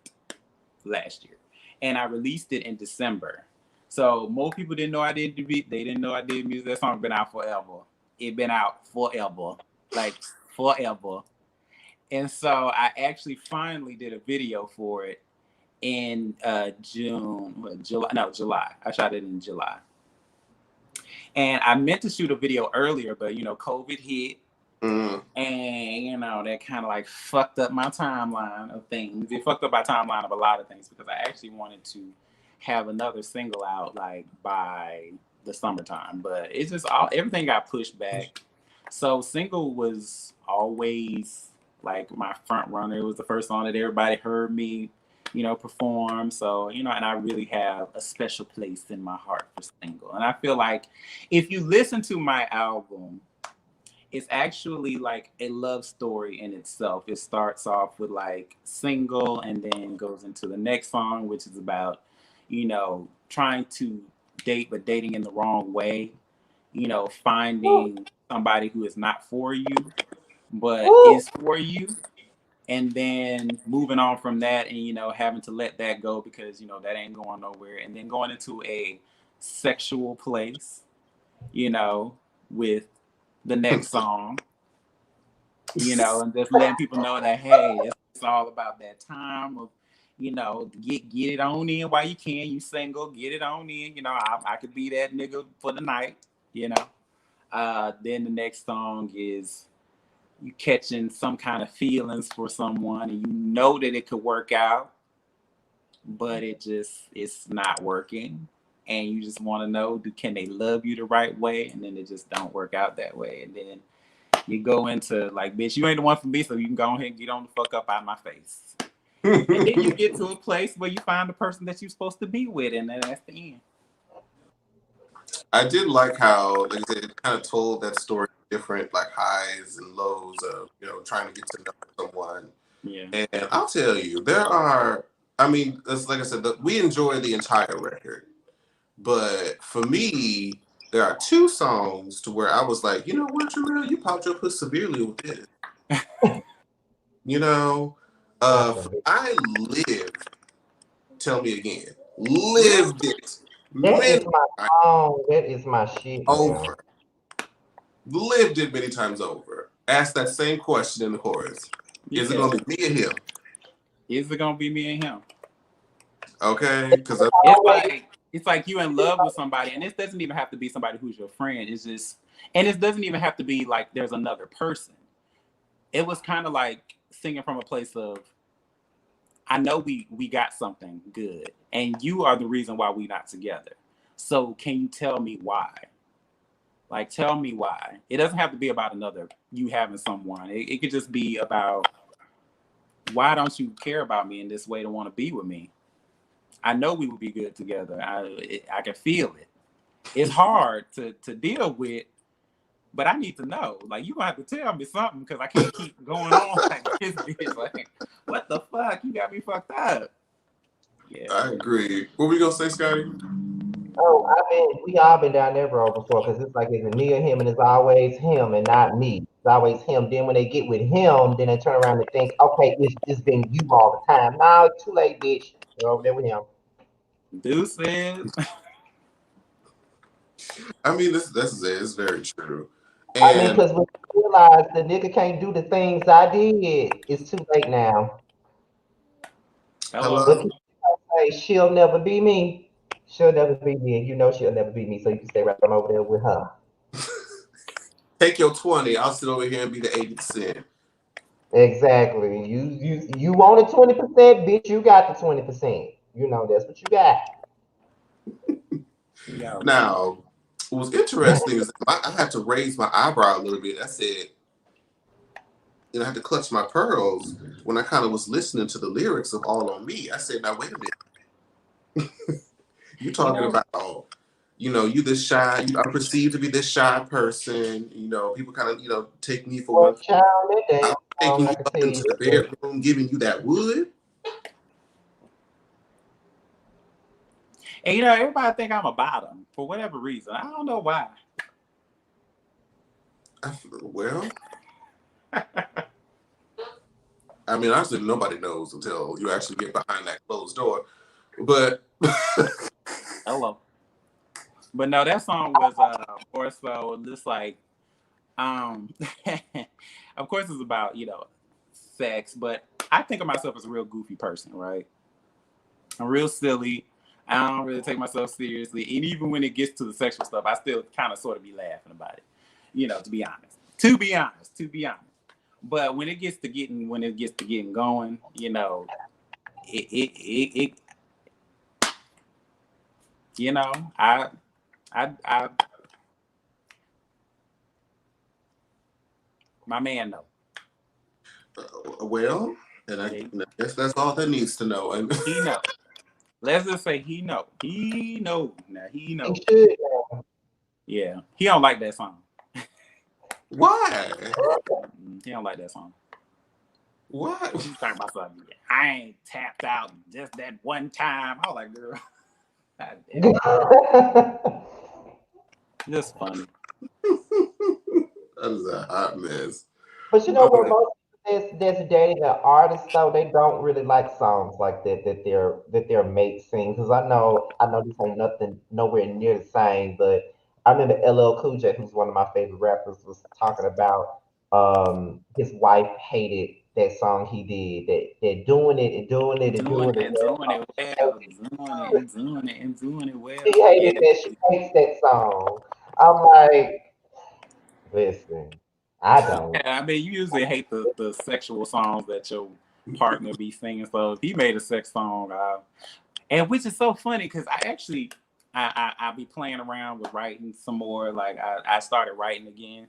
last year. And I released it in December. So most people didn't know I did the beat. They didn't know I did music. That song been out forever. It been out forever. Like forever. And so I actually finally did a video for it in July. I shot it in July. And I meant to shoot a video earlier, but COVID hit. And that kind of like fucked up my timeline of things. It fucked up my timeline of a lot of things because I actually wanted to have another single out like by the summertime, but it's just everything got pushed back. So single was always like my front runner. It was the first song that everybody heard me, perform. So, and I really have a special place in my heart for single. And I feel like if you listen to my album, it's actually like a love story in itself. It starts off with like single and then goes into the next song, which is about, trying to date, but dating in the wrong way, finding somebody who is not for you, but is for you. And then moving on from that and, having to let that go because, that ain't going nowhere. And then going into a sexual place, with the next song, and just letting people know that, hey, it's all about that time of, get it on in while you can. You single, get it on in. I could be that nigga for the night, Then the next song is you catching some kind of feelings for someone and you know that it could work out, but it's not working. And you just want to know, can they love you the right way? And then it just don't work out that way. And then you go into like, bitch, you ain't the one for me, so you can go ahead and get on the fuck up out of my face. And then you get to a place where you find the person that you're supposed to be with, and then that's the end. I did like how, like I said, it kind of told that story different, like highs and lows of, trying to get to know someone. Yeah. And I'll tell you, there are, like I said, we enjoy the entire record. But for me, there are 2 songs to where I was like, you know what, Jamar, you popped your puss severely with this. I Live Tell Me Again. Lived it. That Many is my times song. That is my shit, man. over. Lived it many times over. Ask that same question in the chorus. Is it going to be me and him? Is it going to be me and him? Okay, because it's like you in love with somebody, and this doesn't even have to be somebody who's your friend. It's just, and it doesn't even have to be like there's another person. It was kind of like singing from a place of, I know we got something good, and you are the reason why we not together. So can you tell me why? Like, tell me why. It doesn't have to be about you having someone. It could just be about, why don't you care about me in this way to want to be with me? I know we would be good together. I can feel it. It's hard to deal with, but I need to know. Like, you gonna have to tell me something, because I can't keep going on like this bitch. Like, what the fuck? You got me fucked up. Yeah. I agree. What were you gonna say, Scotty? Oh, we all been down that road before, because it's like, is it me or him, and it's always him and not me. It's always him. Then when they get with him, then they turn around and think, okay, it's been you all the time. Now it's too late, bitch. You're over there with him. Deuces. I mean, this is it. It's very true. I mean, And because when you realize the nigga can't do the things I did, it's too late now. Hello. But say she'll never be me. She'll never be me, and you know she'll never be me, so you can stay right on over there with her. take your 20. I'll sit over here and be the 80%. Exactly. You wanted 20%, bitch. You got the 20%. You know that's what you got. Yeah. Now, what was interesting is I had to raise my eyebrow a little bit. I said, I had to clutch my pearls when I kind of was listening to the lyrics of All on Me. I said, now wait a minute. You talking about, you this shy, I'm perceived to be this shy person. People kind of, take me for Well, one. child, that I'm taking I you can up tell into you the that. bedroom, giving you that wood. And everybody think I'm a bottom for whatever reason. I don't know why. Well, I mean, honestly, nobody knows until you actually get behind that closed door. But Hello. But no, that song was more so just like, of course it's about, sex, but I think of myself as a real goofy person, right? I'm real silly. I don't really take myself seriously. And even when it gets to the sexual stuff, I still kind of sort of be laughing about it. To be honest. To be honest. But when it gets to getting going, it I my man know. Well, and I guess that's all that needs to know. And He know. Let's just say he know. He know. Now he know. He should. Yeah. He don't like that song. why? He don't like that song. What? He's talking about something. I ain't tapped out just that one time. I was like, girl. Just funny. That is a hot mess. But you know what? Most that's dating an artist though, they don't really like songs like that their mate sing. Because I know this ain't nothing nowhere near the same, but I remember LL Cool J, who's one of my favorite rappers, was talking about his wife hated that song he did. That doing it and doing it and doing it well. She hated that. She hates that song. I'm like, listen, I don't. Yeah, I mean, you usually hate the sexual songs that your partner be singing. So if he made a sex song, and which is so funny because I be playing around with writing some more. Like I started writing again,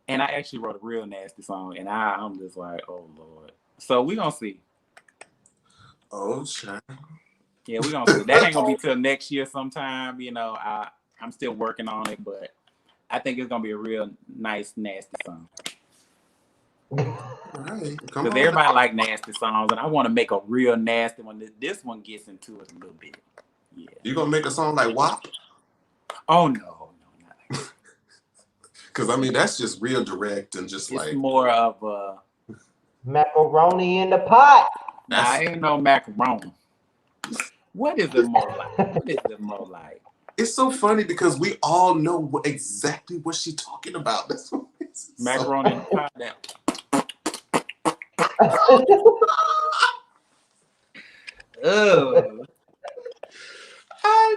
and I actually wrote a real nasty song, and I'm just like, oh Lord. So we gonna see. Oh, child. Yeah, we gonna see. That ain't gonna be till next year sometime. I'm still working on it, but I think it's gonna be a real nice nasty song. All right, come Because on. everybody like nasty songs, and I want to make a real nasty one. This one gets into it a little bit. Yeah. You gonna make a song like WAP? Oh no, not like that. Because I mean, that's just real direct and just It's like more of a Macaroni in the pot. I ain't no macaron. What is it more like? What is it more like? It's so funny because we all know exactly what she's talking about. That's what makes it Macaroni and pie now. Ugh. I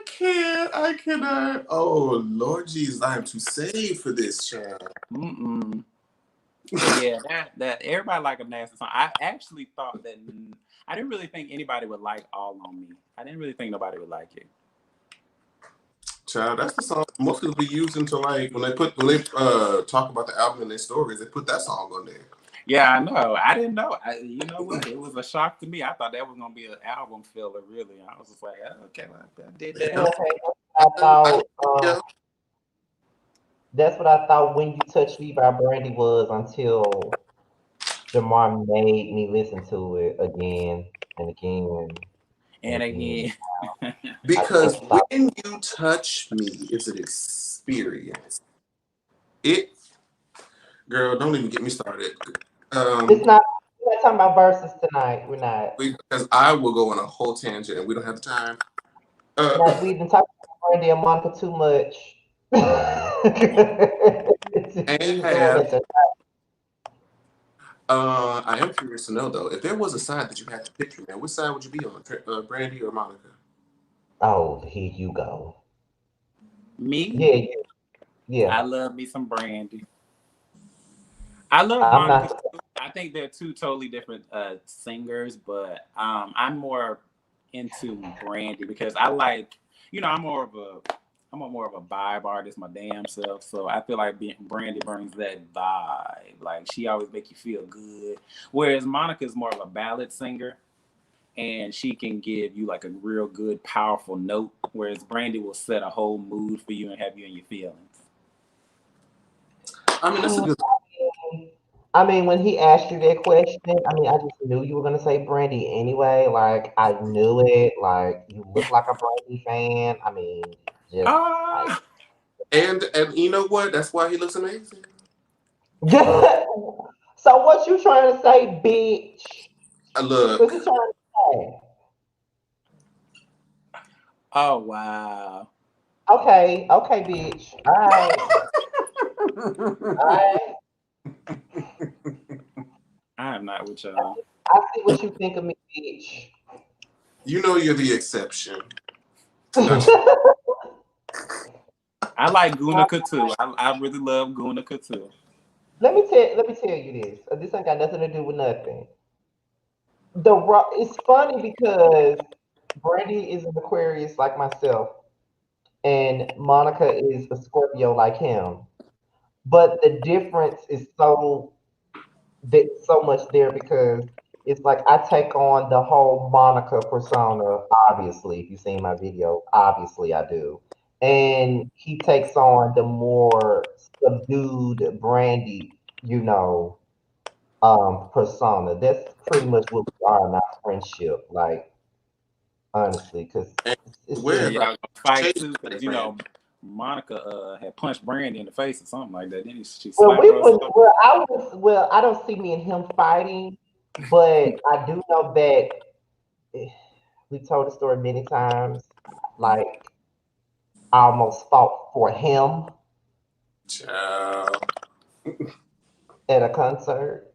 cannot. Oh Lord Jesus, I am too saved for this, child. Yeah, that everybody like a nasty song. I actually thought that I didn't really think anybody would like All on Me. I didn't really think nobody would like it. Child, that's the song most people be using to like when they talk about the album in their stories. They put that song on there. Yeah, I know. I didn't know. You know what? It was a shock to me. I thought that was gonna be an album filler. Really, I was just like, oh, okay, well, I did that. Okay, I thought, that's what I thought When You Touch Me by Brandy was until Jamar made me listen to it again and again and And again. again, Because When You Touch Me is an experience. Girl, don't even get me started. It's not. We're not talking about verses tonight. We're not. Because I will go on a whole tangent and we don't have the time. We've been talking about Brandy and Monica too much. I am curious to know though, if there was a side that you had to pick, man, which side would you be on, Brandy or Monica? Oh, here you go. me? Yeah. I love me some Brandy. I love Monica. I think they're two totally different singers, but I'm more into Brandy because I like, I'm more of a vibe artist, my damn self. So I feel like Brandy brings that vibe. Like she always make you feel good. Whereas Monica's more of a ballad singer, and she can give you like a real good, powerful note. Whereas Brandy will set a whole mood for you and have you in your feelings. I mean, that's a good. I mean, when he asked you that question, I mean, I just knew you were gonna say Brandy anyway. Like, I knew it. Like, you look like a Brandy fan. I mean, just like. And you know what? That's why he looks amazing. So what you trying to say, bitch? Look. What you trying to say? Oh wow. Okay, bitch. All right. All right. I am not with y'all. I see what you think of me, bitch. You know you're the exception. I like Gunica too. I really love Gunica too. Let me tell you this. This ain't got nothing to do with nothing. It's funny because Brandy is an Aquarius like myself, and Monica is a Scorpio like him. But the difference is so much there because it's like I take on the whole Monica persona. Obviously, if you've seen my video, obviously I do, and he takes on the more subdued Brandy, persona. That's pretty much what we are in our friendship. Like, honestly, because it's So just y'all gonna fight too, because Monica had punched Brandy in the face or something like that. Then she slapped her. I don't see me and him fighting, but I do know that we told the story many times. Like, I almost fought for him at a concert.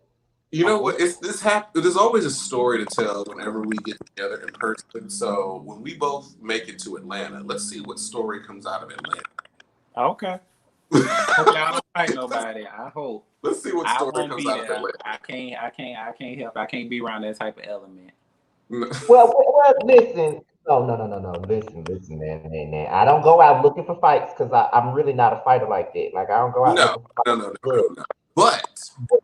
You know what? There's always a story to tell whenever we get together in person. So when we both make it to Atlanta, let's see what story comes out of Atlanta. Okay. Hope y'all don't fight nobody. I hope. Let's see what story comes out of Atlanta. I can't help. I can't be around that type of element. Well, listen. No. Listen, man. I don't go out looking for fights because I'm really not a fighter like that. Like, I don't go out looking for fights. No. But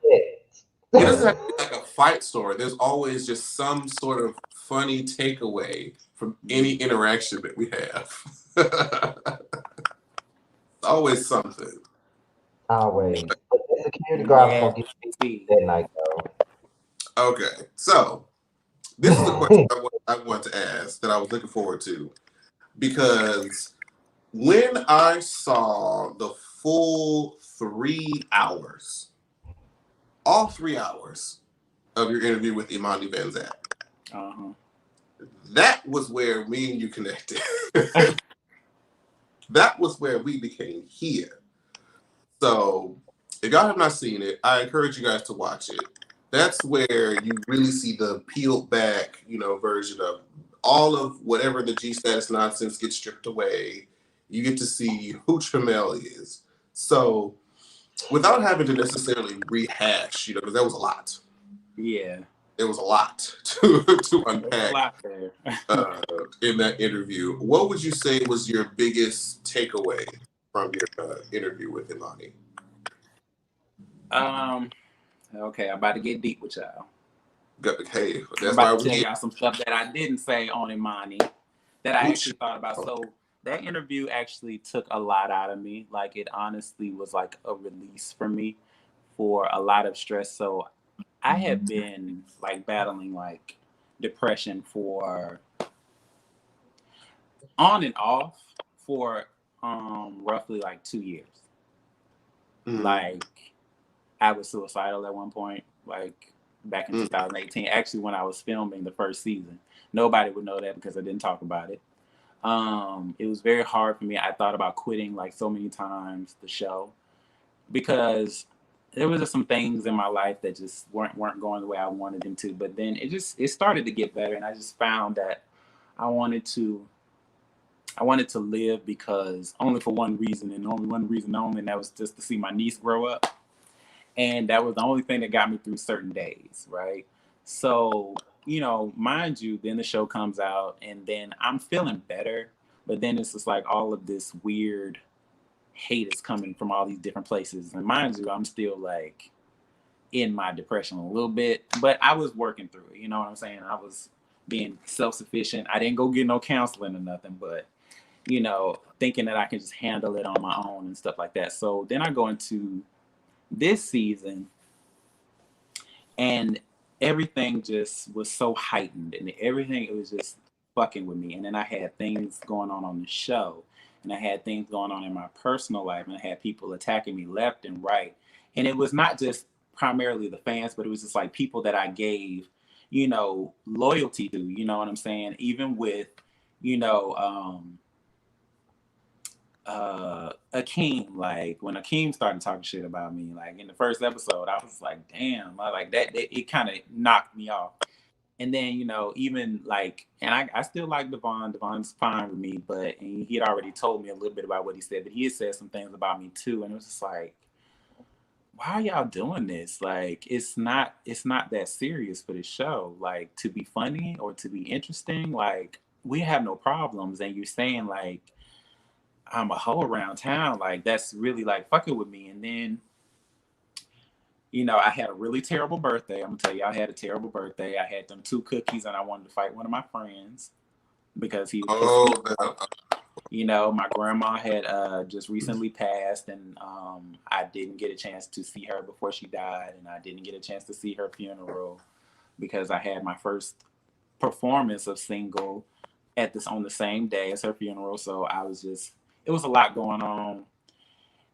it doesn't have to be like a fight story. There's always just some sort of funny takeaway from any interaction that we have. Always something. Always. But the security guard's gonna get me that night, though. Okay, so this is the question I want to ask that I was looking forward to, because when I saw the full 3 hours, all 3 hours of your interview with Imani Van Zant, That was where me and you connected. That was where we became here. So if y'all have not seen it, I encourage you guys to watch it. That's where you really see the peeled back, version of all of whatever the G status nonsense gets stripped away. You get to see who Tramel is. So without having to necessarily rehash, because that was a lot. Yeah. It was a lot to unpack. There's a lot there. In that interview. What would you say was your biggest takeaway from your interview with Imani? Okay, I'm about to get deep with y'all. Hey, that's I'm about to tell y'all some stuff that I didn't say on Imani that I actually thought about. So that interview actually took a lot out of me. Like, it honestly was like a release for me for a lot of stress. So I had been like battling like depression for on and off for roughly like 2 years. Like, I was suicidal at one point, like back in 2018. Actually, when I was filming the first season, nobody would know that because I didn't talk about it. It was very hard for me. I thought about quitting like so many times the show because there was just some things in my life that just weren't going the way I wanted them to. But then it started to get better, and I just found that I wanted to live because only for one reason, and only one reason only, and that was just to see my niece grow up. And that was the only thing that got me through certain days, right? So, mind you, then the show comes out, and then I'm feeling better, but then it's just like all of this weird hate is coming from all these different places. And mind you, I'm still like in my depression a little bit, but I was working through it. You know what I'm saying? I was being self-sufficient. I didn't go get no counseling or nothing, but thinking that I can just handle it on my own and stuff like that. So then I go into this season, and everything just was so heightened, and it was just fucking with me. And then I had things going on the show, and I had things going on in my personal life, and I had people attacking me left and right. And it was not just primarily the fans, but it was just like people that I gave, loyalty to, you know what I'm saying? Even with, Akeem, like when Akeem started talking shit about me, like in the first episode, I was like, damn, like that it kind of knocked me off. And then, even like, and I still like Devon. Devon's fine with me, but he had already told me a little bit about what he said, but he had said some things about me too. And it was just like, why are y'all doing this? Like, it's not that serious for this show. Like, to be funny or to be interesting, like, we have no problems. And you're saying like, I'm a hoe around town, like that's really like fucking with me. And then, I had a really terrible birthday. I'm gonna tell you, I had a terrible birthday. I had them 2 cookies, and I wanted to fight one of my friends because my grandma had just recently passed, and I didn't get a chance to see her before she died, and I didn't get a chance to see her funeral because I had my first performance of single on the same day as her funeral. So it was a lot going on.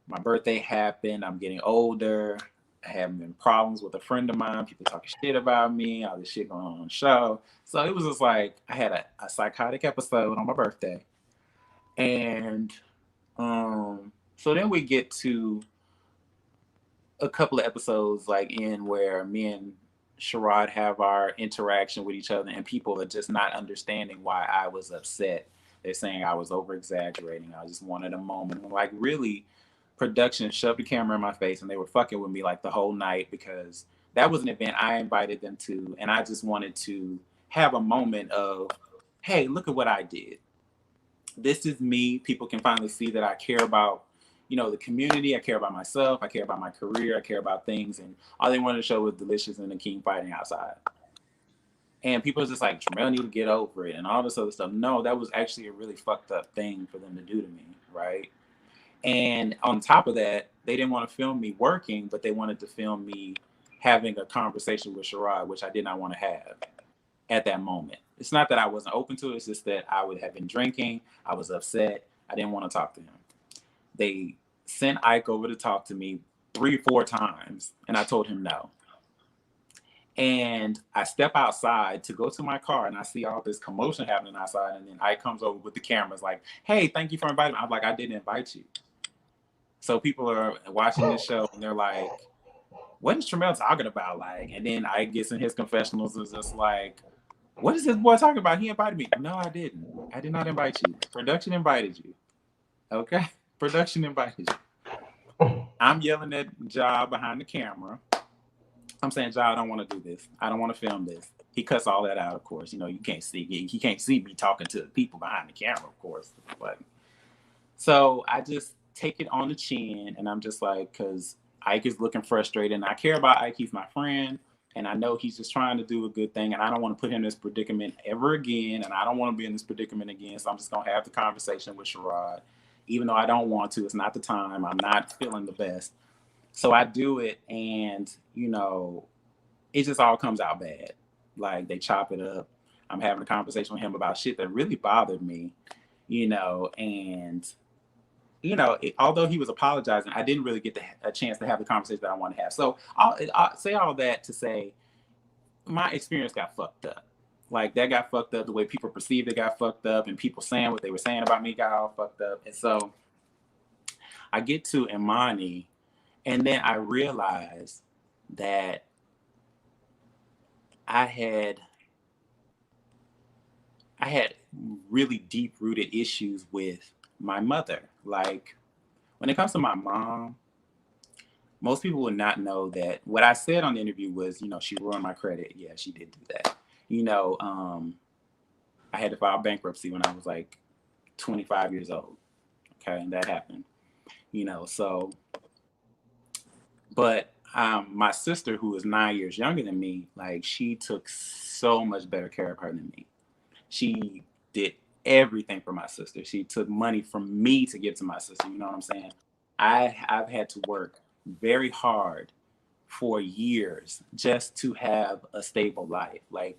My birthday happened. I'm getting older. I having problems with a friend of mine. People talking shit about me. All this shit going on the show. So it was just like I had a psychotic episode on my birthday. And so then we get to a couple of episodes like in where me and Sherrod have our interaction with each other, and people are just not understanding why I was upset. They're saying I was over exaggerating. I just wanted a moment. Like, really, production shoved the camera in my face, and they were fucking with me like the whole night because that was an event I invited them to, and I just wanted to have a moment of, hey, look at what I did. This is me. People can finally see that I care about the community. I care about myself. I care about my career. I care about things. And all they wanted to show was Delicious and the King fighting outside. And people are just like, Tramel need to get over it and all this other stuff. No, that was actually a really fucked up thing for them to do to me, right? And on top of that, they didn't want to film me working, but they wanted to film me having a conversation with Sherrod, which I did not want to have at that moment. It's not that I wasn't open to it. It's just that I would have been drinking. I was upset. I didn't want to talk to him. They sent Ike over to talk to me 3-4 times, and I told him no. And I step outside to go to my car, and I see all this commotion happening outside. And then Ike comes over with the cameras, like, "Hey, thank you for inviting me." I'm like, "I didn't invite you." So people are watching this show, and they're like, "What is Tramel talking about?" Like, and then Ike gets in his confessionals, and is just like, "What is this boy talking about? He invited me." No, I didn't. I did not invite you. Production invited you. Okay, production invited you. I'm yelling at Ja behind the camera. I'm saying, Ja, I don't want to do this. I don't want to film this. He cuts all that out, of course. You can't see. He can't see me talking to the people behind the camera, of course. But so I just take it on the chin, and I'm just like, because Ike is looking frustrated, and I care about Ike. He's my friend, and I know he's just trying to do a good thing, and I don't want to put him in this predicament ever again, and I don't want to be in this predicament again. So I'm just gonna have the conversation with Sherrod, even though I don't want to. It's not the time. I'm not feeling the best. So I do it, and it just all comes out bad. Like, they chop it up. I'm having a conversation with him about shit that really bothered me, and although he was apologizing, I didn't really get a chance to have the conversation that I want to have. So I'll say all that to say my experience got fucked up. Like, that got fucked up. The way people perceived it got fucked up, and people saying what they were saying about me got all fucked up. And so I get to Imani, and then I realize that I had really deep-rooted issues with my mother. Like, when it comes to my mom, most people would not know that what I said on the interview was, she ruined my credit. Yeah, she did do that. I had to file bankruptcy when I was like 25 years old. Okay, and that happened. So, but my sister, who is 9 years younger than me, like, she took so much better care of her than me. She did everything for my sister. She took money from me to give to my sister. You know what I'm saying? I've had to work very hard for years just to have a stable life. Like,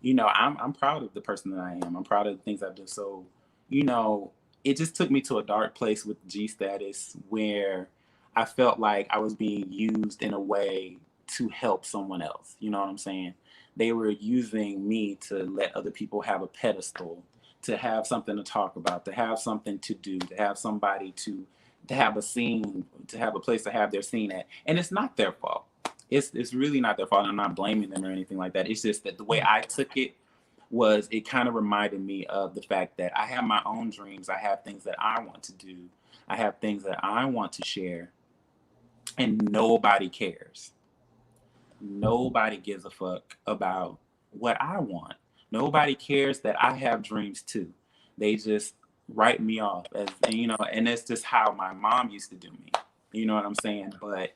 I'm proud of the person that I am. I'm proud of the things I've done. So, it just took me to a dark place with G status where I felt like I was being used in a way to help someone else. You know what I'm saying? They were using me to let other people have a pedestal, to have something to talk about, to have something to do, to have somebody to have a scene, to have a place to have their scene at. And it's not their fault. It's really not their fault. I'm not blaming them or anything like that. It's just that the way I took it was, it kind of reminded me of the fact that I have my own dreams. I have things that I want to do. I have things that I want to share. And nobody cares. Nobody gives a fuck about what I want. Nobody cares that I have dreams too. They just write me off as, and that's just how my mom used to do me. You know what I'm saying? But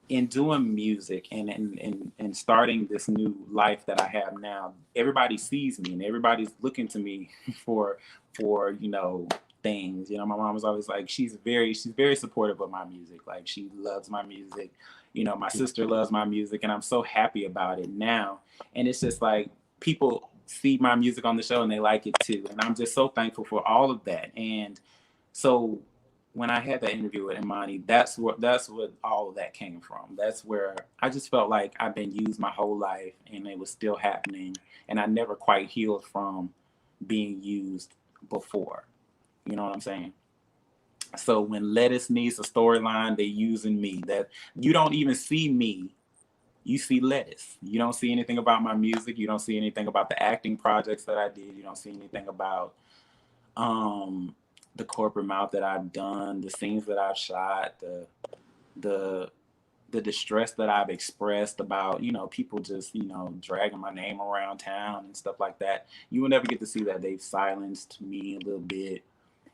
in doing music and starting this new life that I have now, everybody sees me and everybody's looking to me for things. My mom was always like, she's very supportive of my music. Like, she loves my music. My sister loves my music, and I'm so happy about it now. And it's just like, people see my music on the show and they like it too. And I'm just so thankful for all of that. And so when I had that interview with Imani, that's what all of that came from. That's where I just felt like I've been used my whole life, and it was still happening, and I never quite healed from being used before. You know what I'm saying? So when Lettuce needs a storyline, they using me. That you don't even see me. You see Lettuce. You don't see anything about my music. You don't see anything about the acting projects that I did. You don't see anything about the corporate mouth that I've done, the scenes that I've shot, the distress that I've expressed about, people just, dragging my name around town and stuff like that. You will never get to see that. They've silenced me a little bit.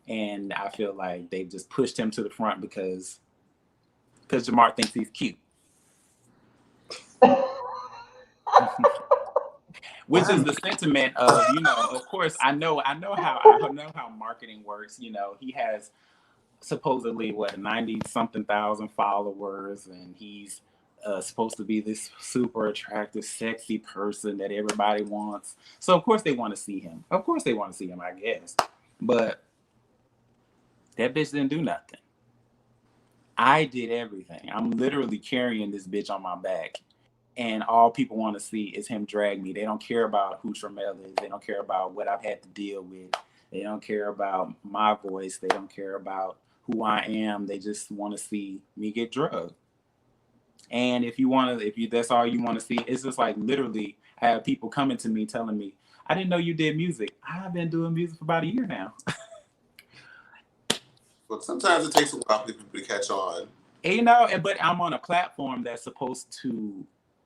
And I feel like they've just pushed him to the front because Jamar thinks he's cute. Which is the sentiment of, of course, I know how marketing works. He has supposedly 90 something thousand followers, and he's supposed to be this super attractive, sexy person that everybody wants. So of course they want to see him. I guess. But that bitch didn't do nothing. I did everything. I'm literally carrying this bitch on my back. and all people want to see is him drag me. They don't care about who Tramel is. They don't care about what I've had to deal with. They don't care about my voice. They don't care about who I am. They just want to see me get drugged. And if you want to, if you that's all you want to see, it's just like literally, I have people coming to me telling me, "I didn't know you did music. I've been doing music for about a year now." But sometimes it takes a while for people to catch on. And, you know, but I'm on a platform that's supposed to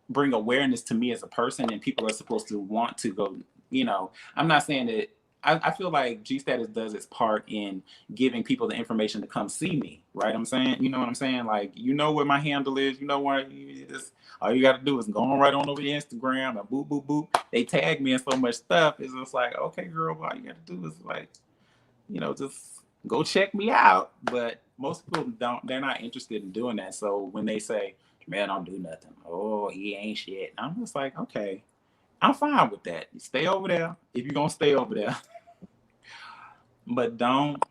bring awareness to me as a person, and people are supposed to want to go. You know, I'm not saying that. I feel like G Status does its part in giving people the information to come see me. Right? I'm saying, you know what I'm saying? Like, you know what my handle is. You know where you just all you got to do is go on right on over to Instagram and boop boop boop. They tag me in so much stuff. It's just like, okay, girl, all you got to do is like, you know, just go check me out. But most people don't, they're not interested in doing that. So when they say, man, don't do nothing. Oh, he ain't shit. I'm just like, okay, I'm fine with that. Stay over there if you're gonna stay over there. But don't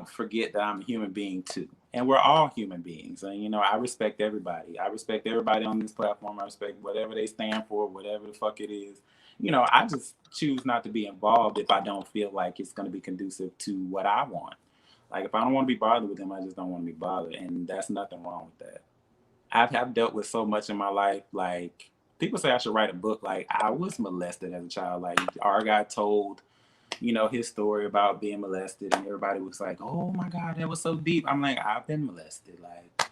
forget that I'm a human being too. And we're all human beings. And you know, I respect everybody. I respect everybody on this platform. I respect whatever they stand for, whatever the fuck it is. You know, I just choose not to be involved if I don't feel like it's going to be conducive to what I want. Like if I don't want to be bothered with them, I just don't want to be bothered. And that's nothing wrong with that. I've dealt with so much in my life. Like people say I should write a book. Like I was molested as a child. Like our guy told, you know, his story about being molested, and everybody was like, "Oh my God, that was so deep." I'm like, I've been molested. Like,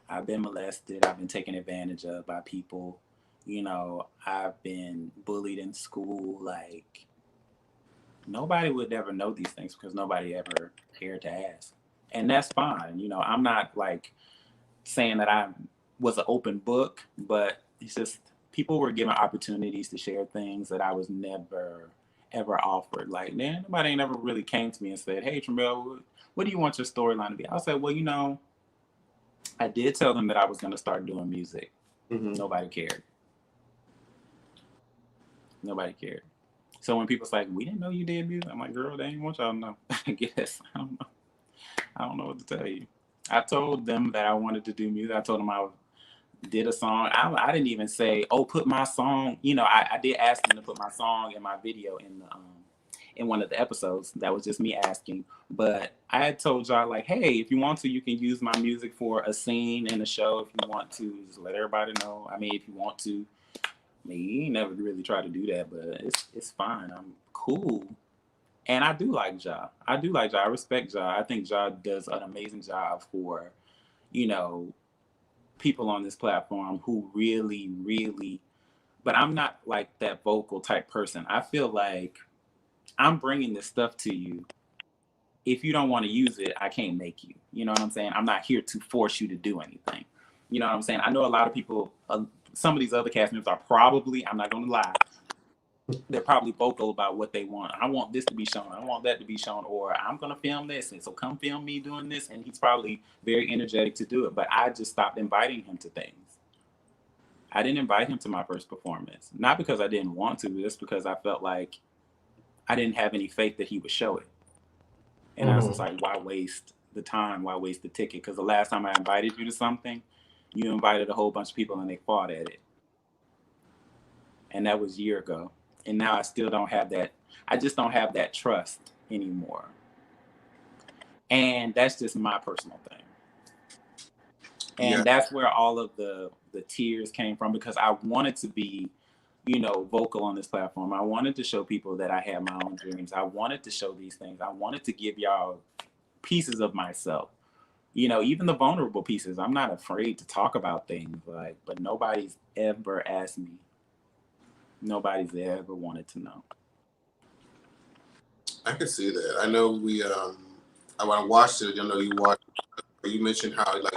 I've been molested. I've been taken advantage of by people. You know, I've been bullied in school. Like, nobody would ever know these things because nobody ever cared to ask. And that's fine. You know, I'm not like saying that I was an open book, but it's just people were given opportunities to share things that I was never ever offered. Like, man, nobody ain't ever really came to me and said, "Hey, Tramel, what do you want your storyline to be?" I said, "Well, you know, I did tell them that I was going to start doing music. Mm-hmm. Nobody cared. Nobody cared." So when people's like, "We didn't know you did music," I'm like, "Girl, they ain't want y'all to know." I guess I don't know. I don't know what to tell you. I told them that I wanted to do music. I told them I did a song. I didn't even say, "Oh, put my song." You know, I did ask them to put my song in my video in one of the episodes. That was just me asking. But I had told y'all like, "Hey, if you want to, you can use my music for a scene in a show. If you want to, just let everybody know. I mean, if you want to." I mean, you ain't never really tried to do that, but it's fine. I'm cool. And I do like Ja. I do like Ja. I respect Ja. I think Ja does an amazing job for, you know, people on this platform who really, really, but I'm not like that vocal type person. I feel like I'm bringing this stuff to you. If you don't want to use it, I can't make you. You know what I'm saying? I'm not here to force you to do anything. You know what I'm saying? I know a lot of people, some of these other cast members are probably, I'm not going to lie, they're probably vocal about what they want. I want this to be shown. I want that to be shown. Or I'm going to film this. And so come film me doing this. And he's probably very energetic to do it. But I just stopped inviting him to things. I didn't invite him to my first performance. Not because I didn't want to, just because I felt like I didn't have any faith that he would show it. And I was just like, why waste the time? Why waste the ticket? Because the last time I invited you to something, you invited a whole bunch of people and they fought at it. And that was a year ago. And now I still don't have that. I just don't have that trust anymore. And that's just my personal thing. And that's where all of the tears came from, because I wanted to be, you know, vocal on this platform. I wanted to show people that I had my own dreams. I wanted to show these things. I wanted to give y'all pieces of myself. You know, even the vulnerable pieces. I'm not afraid to talk about things, like, but nobody's ever asked me. Nobody's ever wanted to know. I can see that. I know when I watched it, I know you watched. You mentioned how like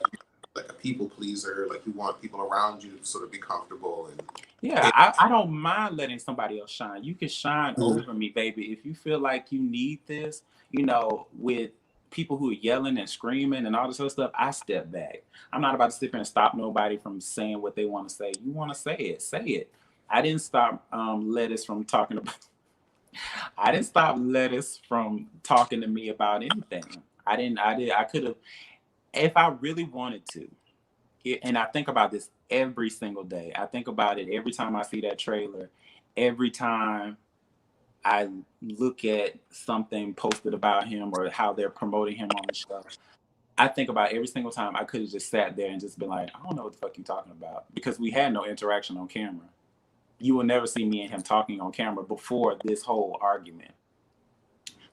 a people pleaser, like you want people around you to sort of be comfortable and. Yeah, I don't mind letting somebody else shine. You can shine over me, baby. If you feel like you need this, you know, with people who are yelling and screaming and all this other stuff, I step back. I'm not about to sit here and stop nobody from saying what they want to say. You want to say it, say it. I didn't stop Lettuce from talking about. I didn't stop Lettuce from talking to me about anything. I could have, if I really wanted to. and I think about this every single day. I think about it every time I see that trailer, every time I look at something posted about him or how they're promoting him on the show. I think about every single time I could have just sat there and just been like, I don't know what the fuck you talking about, because we had no interaction on camera. You will never see me and him talking on camera before this whole argument.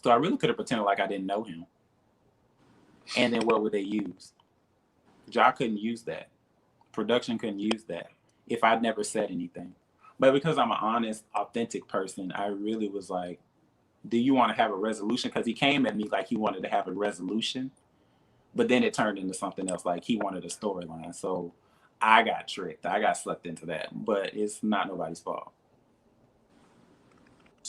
So I really could have pretended like I didn't know him. And then what would they use? Ja couldn't use that. Production couldn't use that if I'd never said anything. But because I'm an honest, authentic person, I really was like, do you want to have a resolution? Because he came at me like he wanted to have a resolution, but then it turned into something else, like he wanted a storyline. So I got tricked. I got sucked into that, but it's not nobody's fault.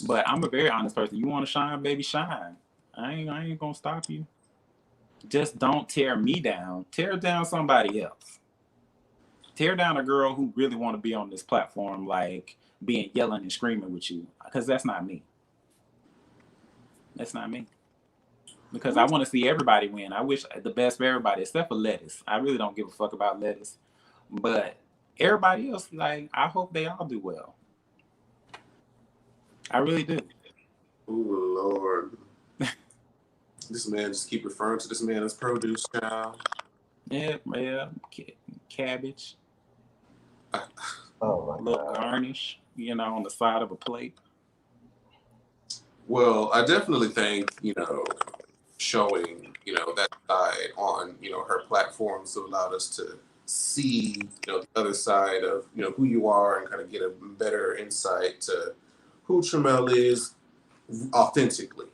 But I'm a very honest person. You want to shine, baby, shine. I ain't gonna stop you. Just don't tear me down. Tear down somebody else. Tear down a girl who really want to be on this platform, like being yelling and screaming with you, because that's not me. That's not me. Because I want to see everybody win. I wish the best for everybody, except for Lettuce. I really don't give a fuck about Lettuce. But everybody else, like, I hope they all do well. I really do. Oh, Lord. This man just keep referring to this man as produce now. Yeah, cabbage. Oh my Little God. garnish, on the side of a plate. Well, I definitely think, showing, that side on, her platforms allowed us to see, the other side of, who you are and kind of get a better insight to who Tramel is authentically.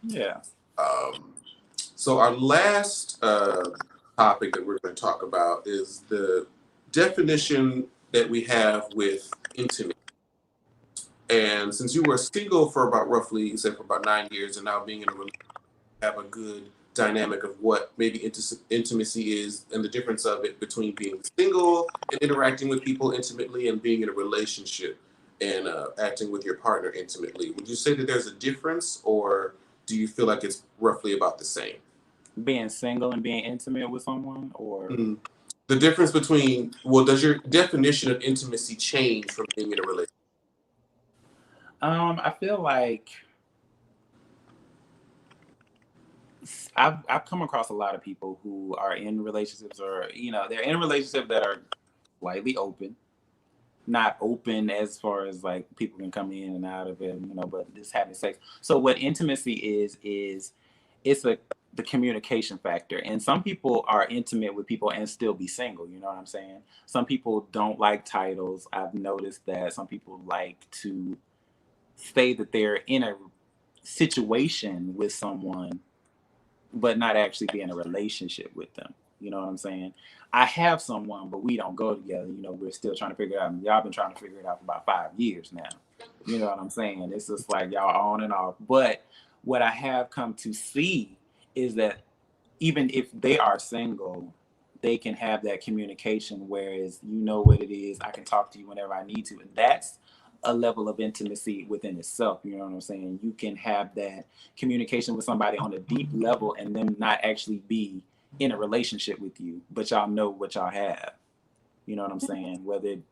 Yeah. So our last topic that we're going to talk about is the definition that we have with intimacy. And since you were single for about roughly, you said for about 9 years, and now being in a relationship, have a good dynamic of what maybe intimacy is and the difference of it between being single and interacting with people intimately and being in a relationship and acting with your partner intimately. Would you say that there's a difference, or do you feel like it's roughly about the same? Being single and being intimate with someone, or the difference between, does your definition of intimacy change from being in a relationship? I feel like I've come across a lot of people who are in relationships, or they're in a relationship that are slightly open, not open as far as like people can come in and out of it, but just having sex. So what intimacy is it's the communication factor. And some people are intimate with people and still be single. You know what I'm saying? Some people don't like titles. I've noticed that some people like to say that they're in a situation with someone, but not actually be in a relationship with them. You know what I'm saying? I have someone, but we don't go together. We're still trying to figure it out. Y'all been trying to figure it out for about 5 years now. You know what I'm saying? It's just like y'all on and off. But what I have come to see is that even if they are single, they can have that communication, whereas what it is. I can talk to you whenever I need to. And that's a level of intimacy within itself. You know what I'm saying? You can have that communication with somebody on a deep level and them not actually be in a relationship with you, but y'all know what y'all have. You know what I'm saying?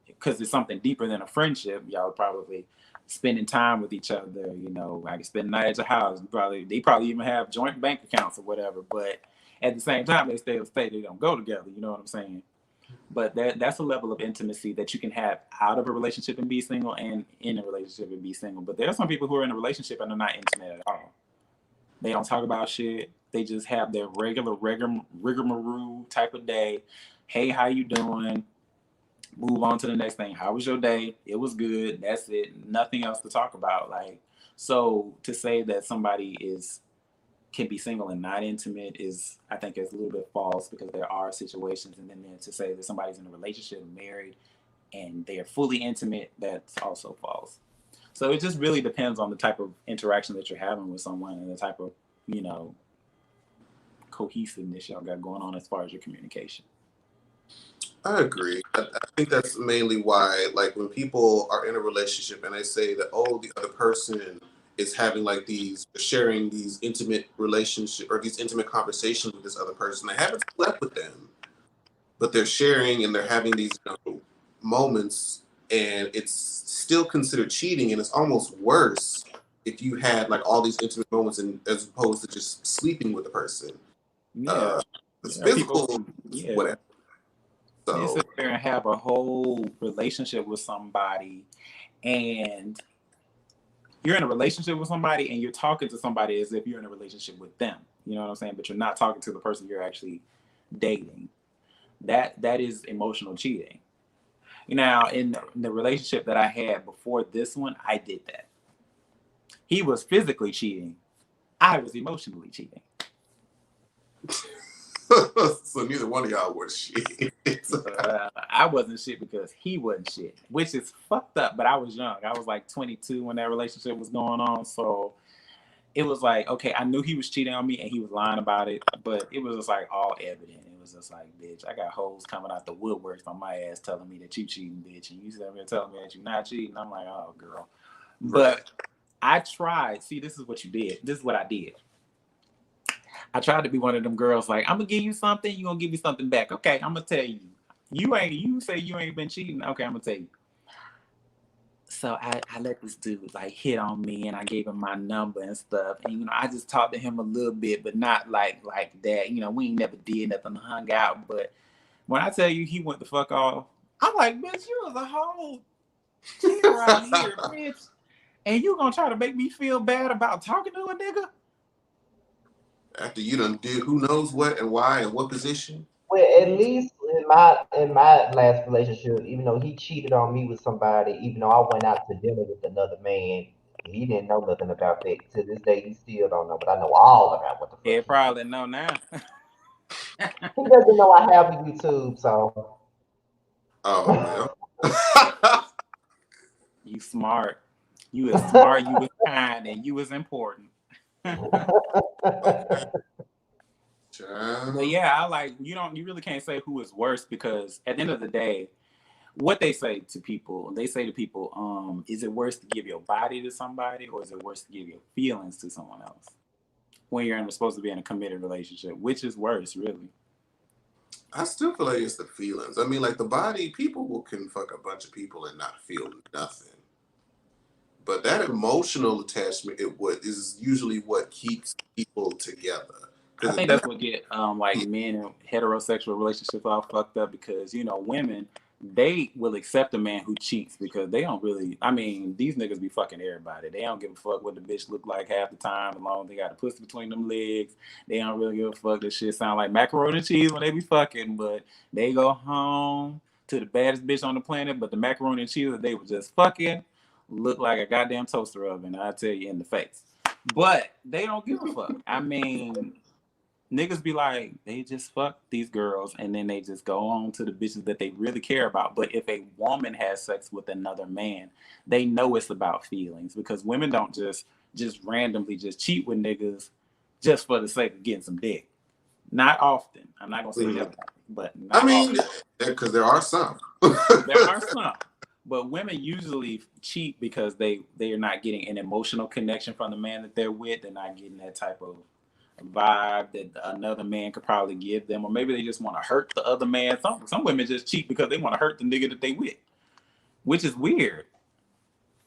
Because it's something deeper than a friendship, y'all probably spending time with each other. I can spend the night at your house. They probably even have joint bank accounts or whatever. But at the same time, they still say they don't go together. You know what I'm saying? But that's a level of intimacy that you can have out of a relationship and be single, and in a relationship and be single. But there are some people who are in a relationship and they're not intimate at all. They don't talk about shit. They just have their regular rigmarole type of day. Hey, how you doing? Move on to the next thing. How was your day? It was good. That's it. Nothing else to talk about. So to say that somebody can be single and not intimate I think is a little bit false, because there are situations. And then to say that somebody's in a relationship, married, and they are fully intimate, that's also false. So it just really depends on the type of interaction that you're having with someone and the type of, cohesiveness y'all got going on as far as your communication. I agree. I think that's mainly why, like, when people are in a relationship and they say that, the other person is having sharing these intimate relationship or these intimate conversations with this other person, they haven't slept with them. but they're sharing and they're having these moments, and it's still considered cheating, and it's almost worse if you had like all these intimate moments and as opposed to just sleeping with the person. Yeah. It's People, physical, yeah. whatever. They So sit there and have a whole relationship with somebody, and you're in a relationship with somebody and you're talking to somebody as if you're in a relationship with them. You know what I'm saying? But you're not talking to the person you're actually dating. That is emotional cheating. Now, in the relationship that I had before this one, I did that. He was physically cheating. I was emotionally cheating. so neither one of y'all were shit. I wasn't shit because he wasn't shit, which is fucked up. But I was young. I was like 22 when that relationship was going on. So it was like, okay, I knew he was cheating on me and he was lying about it, but it was just like all evident. It was just like, bitch, I got hoes coming out the woodworks on my ass telling me that you cheating, bitch, and you sitting there telling me that you're not cheating. I'm like, oh, girl. But I tried. See, this is what you did. This is what I did. I tried to be one of them girls like, I'm gonna give you something, you gonna give me something back. Okay, I'm gonna tell you. You say you ain't been cheating. Okay, I'm gonna tell you. So I let this dude like hit on me, and I gave him my number and stuff. And I just talked to him a little bit, but not like that. We ain't never did nothing, hung out. But when I tell you he went the fuck off, I'm like, bitch, you was a whole cheater out here, bitch. And you gonna try to make me feel bad about talking to a nigga? After you done did who knows what and why and what position? Well, at least in my last relationship, even though he cheated on me with somebody, even though I went out to dinner with another man, he didn't know nothing about that. To this day, he still don't know, but I know all about what the fuck Yeah, he did. probably know now. He doesn't know I have a YouTube, so Oh well. You smart. You was smart, you was kind, and you was important. Okay. But yeah, you really can't say who is worse, because at the end of the day, what they say to people, is it worse to give your body to somebody, or is it worse to give your feelings to someone else when supposed to be in a committed relationship? Which is worse, really? I still feel like it's the feelings. I mean, like the body, people can fuck a bunch of people and not feel nothing. But that emotional attachment, is usually what keeps people together. I Because if think you that's what get like men in heterosexual relationships all fucked up, because women, they will accept a man who cheats because they don't really. I mean, these niggas be fucking everybody. They don't give a fuck what the bitch look like half the time, as long as they got a pussy between them legs. They don't really give a fuck. This shit sound like macaroni and cheese when they be fucking, but they go home to the baddest bitch on the planet. But the macaroni and cheese that they were just fucking look like a goddamn toaster oven. I tell you in the face. But they don't give a fuck. I mean, niggas be like, they just fuck these girls and then they just go on to the bitches that they really care about. But if a woman has sex with another man, they know it's about feelings, because women don't just randomly just cheat with niggas just for the sake of getting some dick. Not often. I'm not gonna say never, but I not mean, often. because there are some. There are some. But women usually cheat because they are not getting an emotional connection from the man that they're with. They're not getting that type of vibe that another man could probably give them, or maybe they just want to hurt the other man. Some women just cheat because they want to hurt the nigga that they with, which is weird,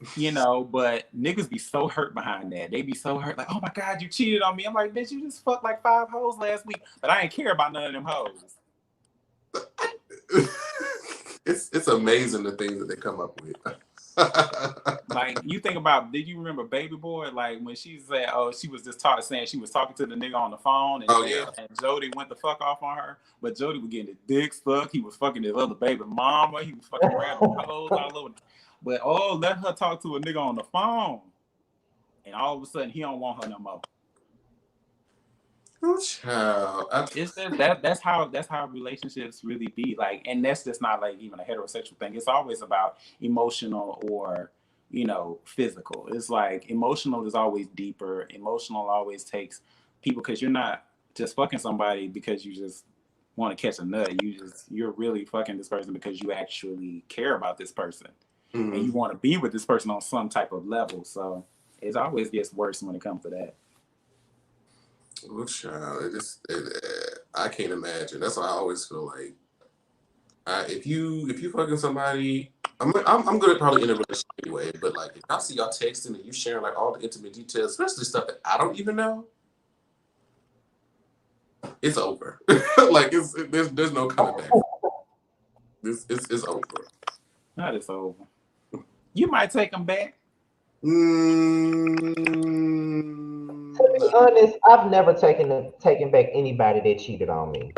But niggas be so hurt behind that. They be so hurt, like, oh my god, you cheated on me. I'm like, bitch, you just fucked like 5 hoes last week, but I ain't care about none of them hoes. It's amazing the things that they come up with. Like, you think about, did you remember Baby Boy? Like, when she said, oh, she was just saying she was talking to the nigga on the phone, and and Jody went the fuck off on her, but Jody was getting his dick stuck. He was fucking his other baby mama. He was fucking grabbing hoes all over. But let her talk to a nigga on the phone, and all of a sudden he don't want her no more. Oh, child. It's just that's how relationships really be like, and that's just not like even a heterosexual thing. It's always about emotional or physical. It's like emotional is always deeper. Emotional always takes people, because you're not just fucking somebody because you just want to catch a nut. You're really fucking this person because you actually care about this person, and you want to be with this person on some type of level. So it always gets worse when it comes to that. Oh, child. I can't imagine. That's why I always feel like If you fucking somebody, I'm gonna probably in a relationship anyway. But like, if I see y'all texting and you sharing like all the intimate details, especially stuff that I don't even know, it's over. Like there's no coming back. It's over. That is over. You might take them back. To be honest, I've never taken back anybody that cheated on me.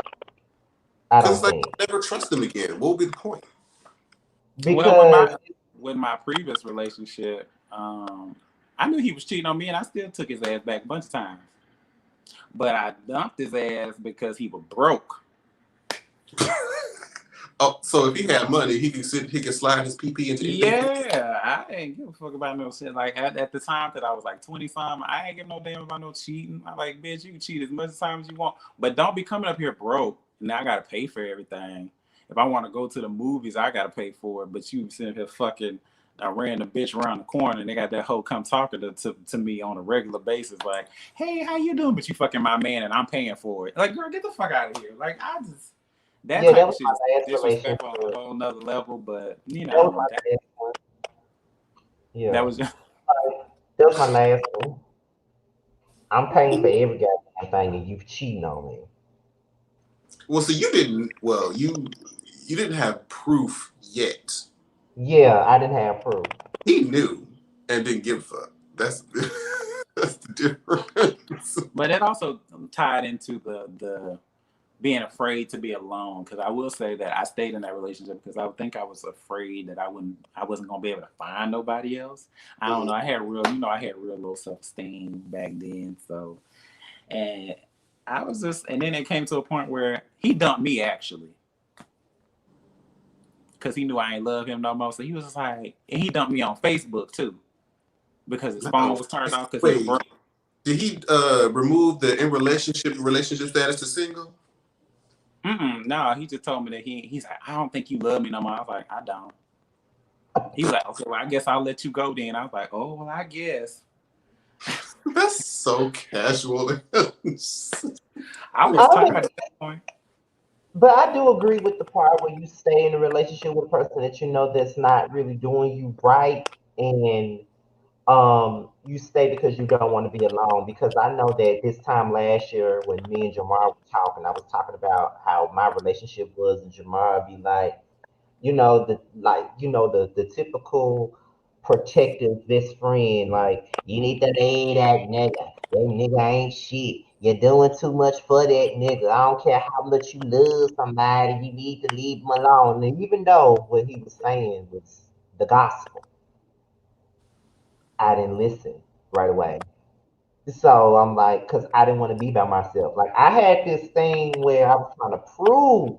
I Because don't like think. I'll never trust them again. What would be the point? Well, Because with my previous relationship, I knew he was cheating on me, and I still took his ass back a bunch of times. But I dumped his ass because he was broke. Oh, so if he had money, he could slide his PP into anything. Yeah, I ain't give a fuck about no shit. Like at the time that I was like 20-something, I ain't give no damn about no cheating. I'm like, bitch, you can cheat as much time as you want, but don't be coming up here broke. Now I gotta pay for everything. If I want to go to the movies, I gotta pay for it. But you sitting here fucking a random bitch around the corner, and they got that hoe come talking to me on a regular basis, like, hey, how you doing? But you fucking my man, and I'm paying for it. Like, girl, get the fuck out of here. Like, that yeah, that type of was shit is my last disrespectful on a relationship. whole nother level. But That was my last one. that Yeah, was just, that was my last one. I'm paying for every goddamn thing, and you cheating on me. Well, so you didn't. Well, you didn't have proof yet. Yeah, I didn't have proof. He knew and didn't give a fuck. That's that's the difference. but it also tied into the being afraid to be alone. Because I will say that I stayed in that relationship because I think I was afraid that I wasn't gonna be able to find nobody else. I don't know. I had real low self esteem back then. So, and I was just, and then it came to a point where he dumped me actually. Because he knew I ain't love him no more. So he was just like, and he dumped me on Facebook too. Because his phone No, was turned off because he was wait. broke. Did he remove the relationship status to single? No, he just told me that he's like, I don't think you love me no more. I was like, I don't. He was like, okay, well, I guess I'll let you go then. I was like, oh, well, I guess. That's so casual. I was I tired mean, at that point. but I do agree with the part where you stay in a relationship with a person that you know that's not really doing you right, and you stay because you don't want to be alone. Because I know that this time last year when me and Jamar were talking, I was talking about how my relationship was, and Jamar would be like, the typical protective best friend, like, you need to leave that nigga. That nigga ain't shit. You're doing too much for that nigga. I don't care how much you love somebody, you need to leave him alone. And even though what he was saying was the gospel, I didn't listen right away. So I'm like, because I didn't want to be by myself. Like, I had this thing where I was trying to prove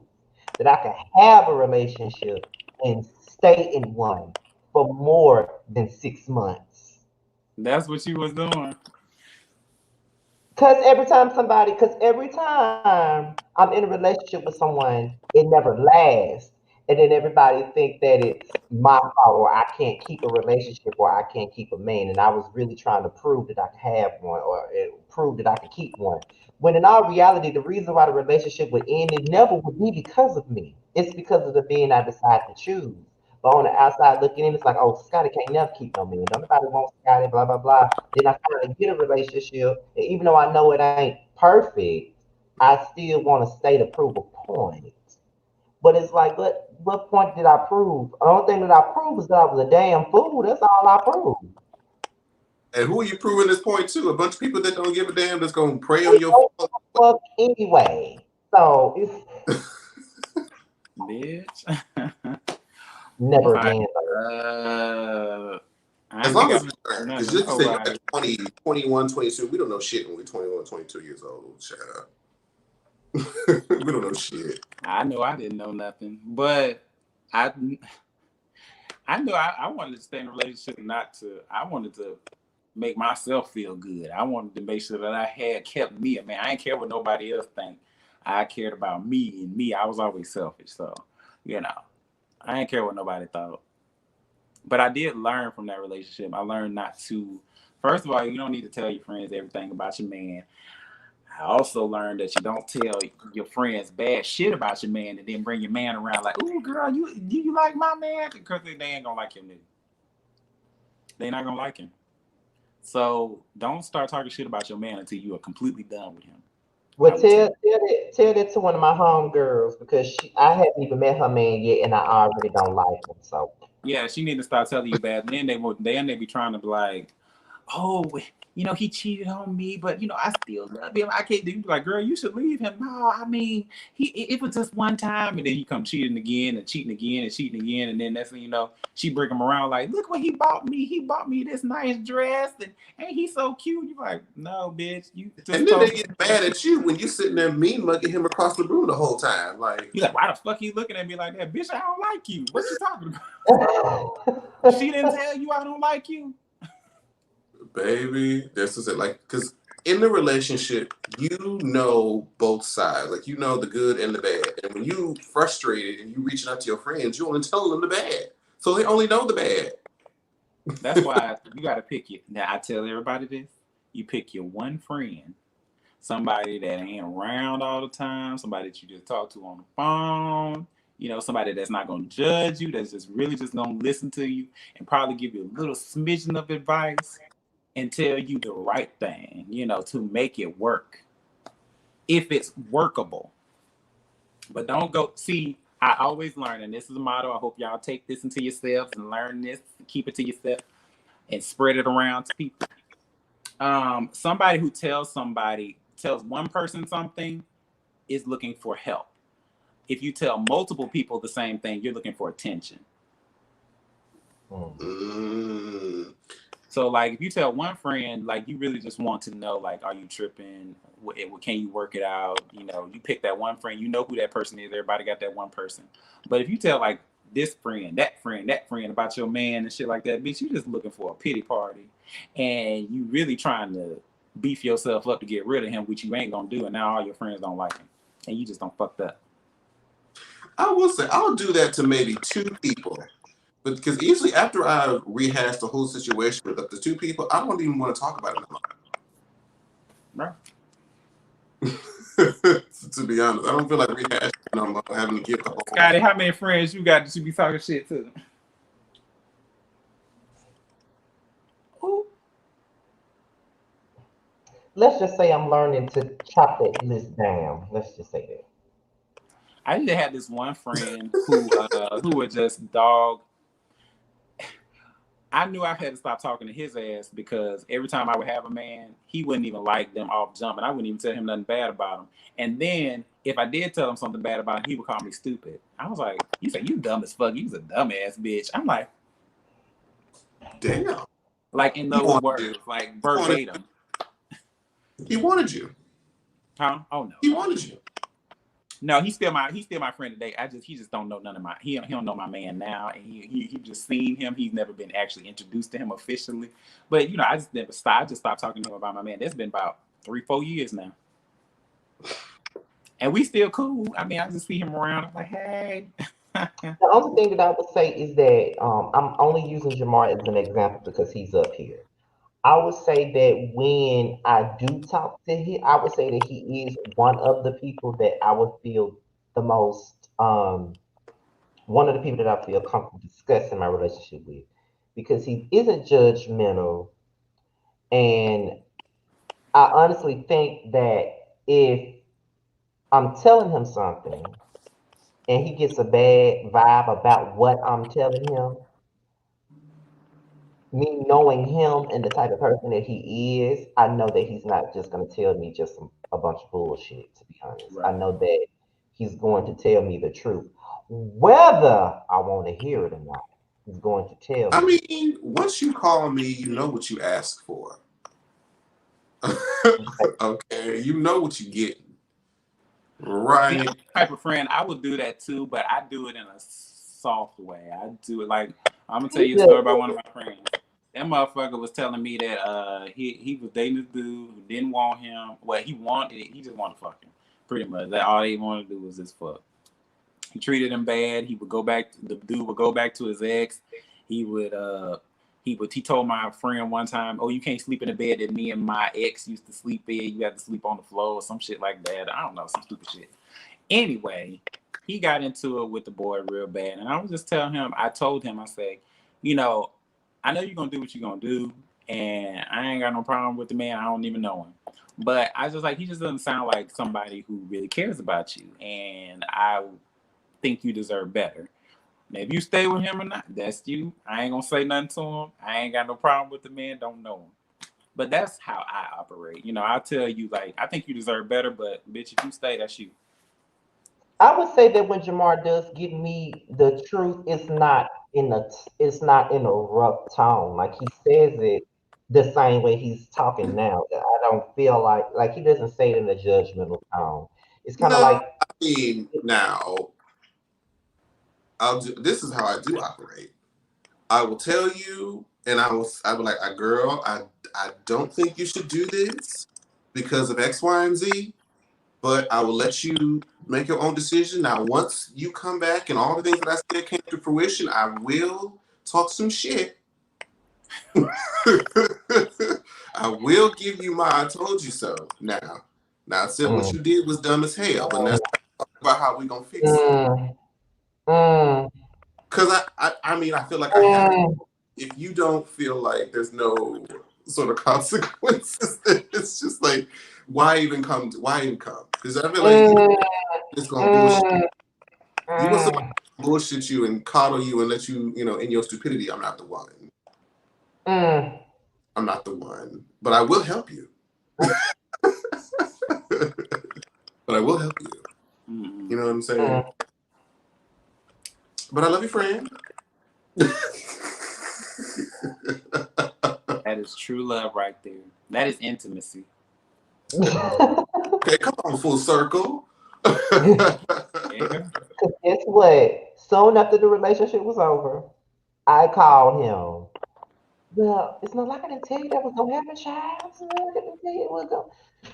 that I could have a relationship and stay in one for more than 6 months. That's what you was doing. Because every time I'm in a relationship with someone, it never lasts. And then everybody think that it's my fault, or I can't keep a relationship, or I can't keep a man. And I was really trying to prove that I could have one, or prove that I could keep one. When in all reality, the reason why the relationship would end, it never would be because of me. It's because of the being I decide to choose. But on the outside looking in, it's like, oh, Scotty can't never keep no man. Nobody wants Scotty, blah, blah, blah. Then I finally get a relationship. And even though I know it ain't perfect, I still want to stay to prove a point. But it's like, what point did I prove? The only thing that I proved is that I was a damn fool. That's all I proved. And who are you proving this point to? A bunch of people that don't give a damn that's gonna prey They on your don't phone. fuck anyway. So it's Bitch. never Like, again. I As ain't think long I as we learn. Because nothing just to say you're nobody. like 20, 21, 22, we don't know shit when we're 21, 22 years old. Shut up. We don't know shit. I know I didn't know nothing, but I I knew I wanted to stay in a relationship, not to. I wanted to make myself feel good. I wanted to make sure that I had kept me. I mean, I didn't care what nobody else think. I cared about me and me. I was always selfish, so you know, I didn't care what nobody thought. But I did learn from that relationship. I learned not to. First of all, you don't need to tell your friends everything about your man. I also learned that you don't tell your friends bad shit about your man and then bring your man around like, "Ooh, girl, you like my man?" Because they ain't gonna like him, nigga. They not gonna like him. So don't start talking shit about your man until you are completely done with him. Well, tell that to one of my home girls because I haven't even met her man yet, and I already don't like him. So Yeah, she need to start telling you bad. Then they be trying to be like, "Oh, he cheated on me, but I still love him. I can't do." Like, girl, you should leave him. No, I mean, it was just one time, and then he come cheating again and cheating again and cheating again, and then that's when she bring him around like, "Look what he bought me. He bought me this nice dress, and ain't he so cute?" You like, "No, bitch, you just." And then they get mad at you when you sitting there mean mugging him across the room the whole time. Like, you like, why the fuck you looking at me like that, bitch? I don't like you. What you talking about? She didn't tell you I don't like you. baby, this is it. Like, because in the relationship, you know both sides. Like, you know the good and the bad. And when you frustrated and you reaching out to your friends, you only tell them the bad. So they only know the bad. That's why you got to pick it. Now, I tell everybody this. You pick your one friend, somebody that ain't around all the time, somebody that you just talk to on the phone, somebody that's not going to judge you, that's just really just going to listen to you and probably give you a little smidgen of advice and tell you the right thing, to make it work. If it's workable. But don't go, see, I always learn, and this is a motto, I hope y'all take this into yourselves and learn this, keep it to yourself, and spread it around to people. Somebody who tells one person something is looking for help. If you tell multiple people the same thing, you're looking for attention. Mm. So, like, if you tell one friend, like, you really just want to know, like, are you tripping? Can you work it out? You pick that one friend. You know who that person is. Everybody got that one person. But if you tell, like, this friend, that friend about your man and shit like that, bitch, you just looking for a pity party. And you really trying to beef yourself up to get rid of him, which you ain't going to do. And now all your friends don't like him. And you just don't fucked up. I will say, I'll do that to maybe 2 people. But because usually after I rehash the whole situation with up to 2 people, I don't even want to talk about it Right. to be honest, I don't feel like rehashing no more, having to give the whole. Scotty, how many friends you got that you be talking shit to? Ooh. let's just say I'm learning to chop that list down. Let's just say that. I just had this one friend who would just dog. I knew I had to stop talking to his ass because every time I would have a man, he wouldn't even like them off jump, and I wouldn't even tell him nothing bad about him. And then if I did tell him something bad about him, he would call me stupid. I was like, "You say you dumb as fuck. You's a dumbass bitch." I'm like, Damn. like in those words, like verbatim. He wanted you. Huh? Oh no. He wanted you. No, he's still my friend today. He just don't know none of he don't know my man now, and he just seen him. He's never been actually introduced to him officially. But I just never stopped. I just stopped talking to him about my man. That's been about 3-4 years now, and we still cool. I mean, I just see him around. I'm like, hey. The only thing that I would say is that I'm only using Jamar as an example because he's up here. I would say that when I do talk to him, I would say that he is one of the people that I would feel the most, one of the people that I feel comfortable discussing my relationship with because he isn't judgmental. And I honestly think that if I'm telling him something and he gets a bad vibe about what I'm telling him, me knowing him and the type of person that he is, I know that he's not just going to tell me just a bunch of bullshit, to be honest. Right. I know that he's going to tell me the truth. Whether I want to hear it or not, he's going to tell me. I mean, once you call me, you know what you ask for. Okay, you know what you get. Right. See, I'm the type of friend I would do that too, but I do it in a soft way. I do it like I'm gonna tell you a story about one of my friends. That motherfucker was telling me that he was dating this dude who didn't want him. Well, he just wanted to fuck him. Pretty much. That all he wanted to do was just fuck. He treated him bad. The dude would go back to his ex. He he told my friend one time, "Oh, you can't sleep in the bed that me and my ex used to sleep in. You have to sleep on the floor or some shit like that." I don't know, some stupid shit. Anyway, he got into it with the boy real bad, and I was just telling him. I told him, I said, you know, I know you're gonna do what you're gonna do, and I ain't got no problem with the man. I don't even know him, but I just like he just doesn't sound like somebody who really cares about you, and I think you deserve better. Now, if you stay with him or not, that's you. I ain't gonna say nothing to him. I ain't got no problem with the man. Don't know him. But that's how I operate. You know, I'll tell you, like, I think you deserve better, but bitch, if you stay, that's you. I would say that when Jamar does give me the truth, it's not in a rough tone. Like he says it the same way he's talking now. That I don't feel like he doesn't say it in a judgmental tone. It's kind of No, like I mean, now, this is how I do operate. I will tell you, and I will be like, girl, I don't think you should do this because of X, Y, and Z, but I will let you make your own decision. Now, once you come back and all the things that I said came to fruition, I will talk some shit. I will give you my I told you so. Now, I said what you did was dumb as hell, but that's about how we gonna fix it. Because I mean, I feel like I have to. If you don't feel like there's no sort of consequences, then it's just like, why even come? Because I feel like it's gonna bullshit. You want somebody to bullshit you and coddle you and let you, in your stupidity. I'm not the one. I'm not the one, but I will help you. But I will help you. You know what I'm saying? But I love you, friend. That is true love right there. That is intimacy. Okay, come on, full circle. Yeah. Guess what? Soon after the relationship was over, I called him. Well, it's not like I didn't tell you that was gonna happen, child. It's not like I didn't tell you it was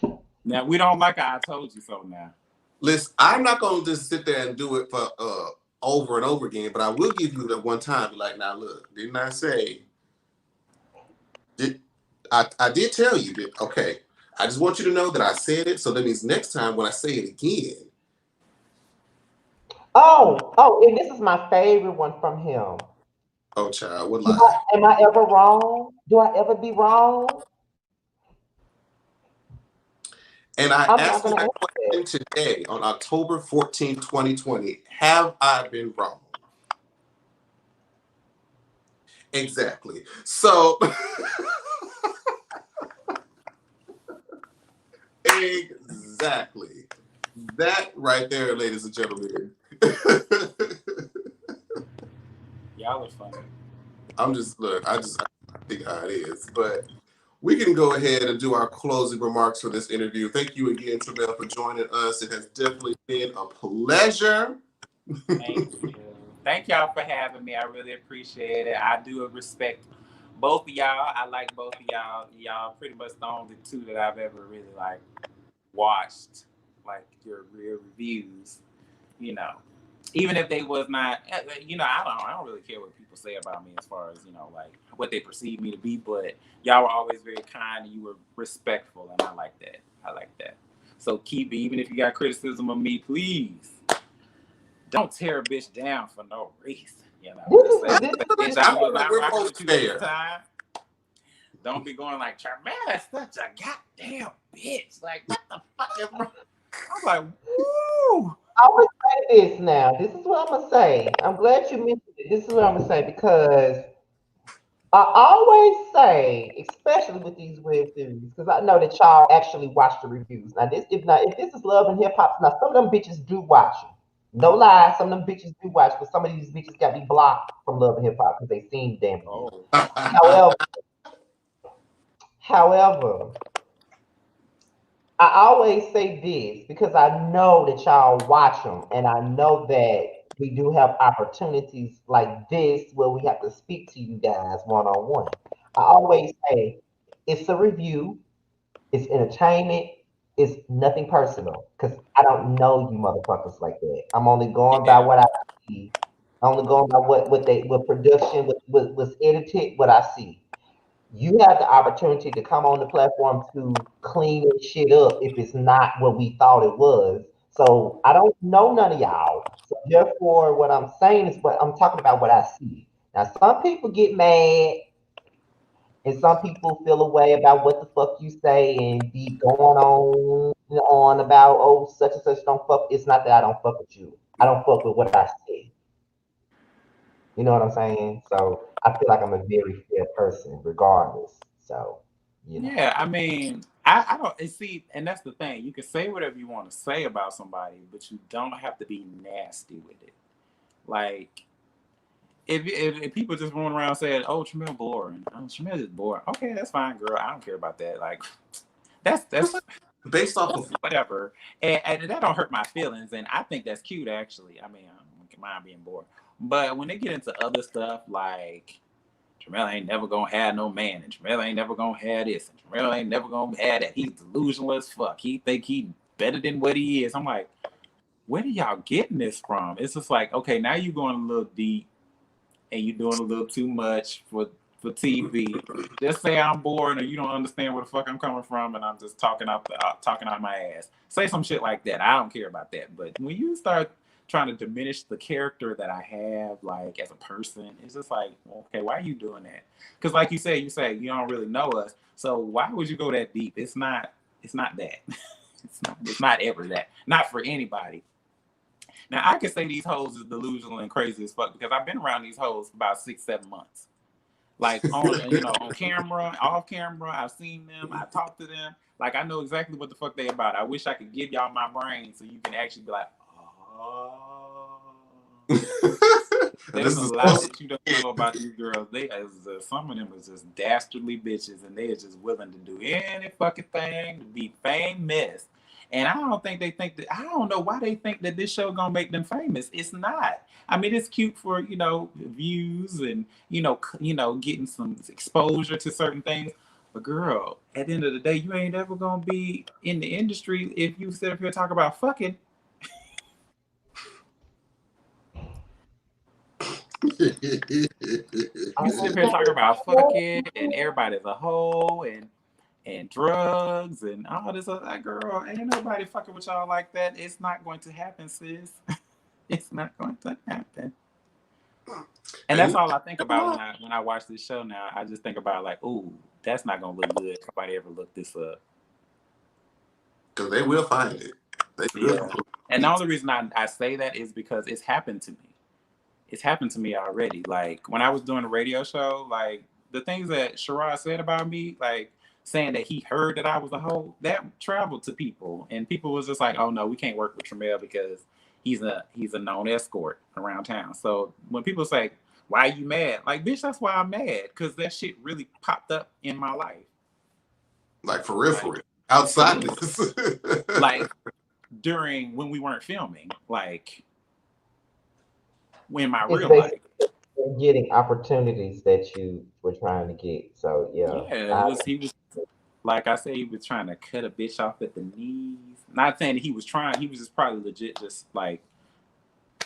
gonna. Now we don't like I told you so now. Listen, I'm not gonna just sit there and do it for over and over again, but I will give you that one time. Be like, now look, didn't I say? I did tell you that? Okay, I just want you to know that I said it. So that means next time when I say it again. Oh, and this is my favorite one from him. Oh, child, what lie? Am I ever wrong? Do I ever be wrong? And I I'm not asked you gonna that answer it. question today on October 14, 2020. Have I been wrong? Exactly. So, exactly. That right there, ladies and gentlemen. Y'all are funny. I think how it is. But we can go ahead and do our closing remarks for this interview. Thank you again, Tramel, for joining us. It has definitely been a pleasure. Thank you. Thank y'all for having me. I really appreciate it. I do respect both of y'all. I like both of y'all. Y'all pretty much the only two that I've ever really like watched, like your real reviews. You know, even if they was not, I don't really care what people say about me as far as like what they perceive me to be. But y'all were always very kind and you were respectful, and I like that. I like that. So keep it. Even if you got criticism of me, please don't tear a bitch down for no reason. Bitch, I was not We're rocking both with you at fair. the time. Don't be going like, Charmaine is such a goddamn bitch. Like, what the fuck is wrong? I'm like, woo. I'm gonna say this now. This is what I'm gonna say. I'm glad you mentioned it. This is what I'm gonna say because I always say, especially with these web series, because I know that y'all actually watch the reviews. Now, if this is love and hip hop, now some of them bitches do watch it. No lie, some of them bitches do watch, but some of these bitches got me blocked from love and hip hop because they seen damn reviews. Oh. However, I always say this because I know that y'all watch them, and I know that we do have opportunities like this where we have to speak to you guys one on one. I always say it's a review, it's entertainment, it's nothing personal because I don't know you motherfuckers like that. I'm only going by Yeah. what I see only going by what production, what was edited, what I see. You have the opportunity to come on the platform to clean this shit up if it's not what we thought it was. So I don't know none of y'all. So therefore, what I'm saying is what I'm talking about what I see. Now, some people get mad and some people feel a way about what the fuck you say and be going on about, oh, such and such don't fuck. It's not that I don't fuck with you. I don't fuck with what I say. You know what I'm saying? So I feel like I'm a very fair person, regardless. So, you know. Yeah, I mean, I don't see, and that's the thing. You can say whatever you want to say about somebody, but you don't have to be nasty with it. Like, if people just run around saying, "Oh, Tramel boring," "Oh, Tramel is boring," okay, that's fine, girl. I don't care about that. Like, that's based off of whatever, and that don't hurt my feelings, and I think that's cute actually. I mean, I don't mind being bored, but when they get into other stuff like Tramel ain't never gonna have no man, and Tramel ain't never gonna have this, and Tramel ain't never gonna have that. He's delusional as fuck. He think he better than what he is. I'm like, where are y'all getting this from? It's just like, okay, now you're going a little deep and you're doing a little too much for TV. Just say I'm bored or you don't understand where the fuck I'm coming from, and I'm just talking out my ass. Say some shit like that. I don't care about that. But when you start trying to diminish the character that I have, like as a person, it's just like, okay, why are you doing that? Because like you say you don't really know us, so why would you go that deep? It's not that. It's not ever that. Not for anybody. Now I can say these hoes is delusional and crazy as fuck because I've been around these hoes for about 6-7 months. Like on on camera, off camera, I've seen them, I talked to them. Like I know exactly what the fuck they about. I wish I could give y'all my brain so you can actually be like, oh. There's a lot that you don't know about these girls. Some of them is just dastardly bitches, and they are just willing to do any fucking thing to be famous. And I don't think they think that. I don't know why they think that this show gonna make them famous. It's not. I mean, it's cute for views and getting some exposure to certain things. But girl, at the end of the day, you ain't ever gonna be in the industry if you sit up here and talk about fucking. You sit up here talking about fucking and everybody's a hoe and drugs and all this other girl. Ain't nobody fucking with y'all like that. It's not going to happen, sis. It's not going to happen. And that's all I think about when I watch this show now. I just think about like, ooh, that's not gonna look good if somebody ever look this up. Because they will find it. Yeah. And the only reason I say that is because it's happened to me. It's happened to me already. Like when I was doing a radio show, like the things that Sharon said about me, like saying that he heard that I was a hoe, that traveled to people, and people was just like, "Oh no, we can't work with Tramel because he's a known escort around town." So when people say, "Why are you mad?" Like, bitch, that's why I'm mad because that shit really popped up in my life. Like for real, outside this, like during when we weren't filming, like. In my real life, getting opportunities that you were trying to get. So yeah, he was like I said, he was trying to cut a bitch off at the knees. Not saying that he was trying, he was just probably legit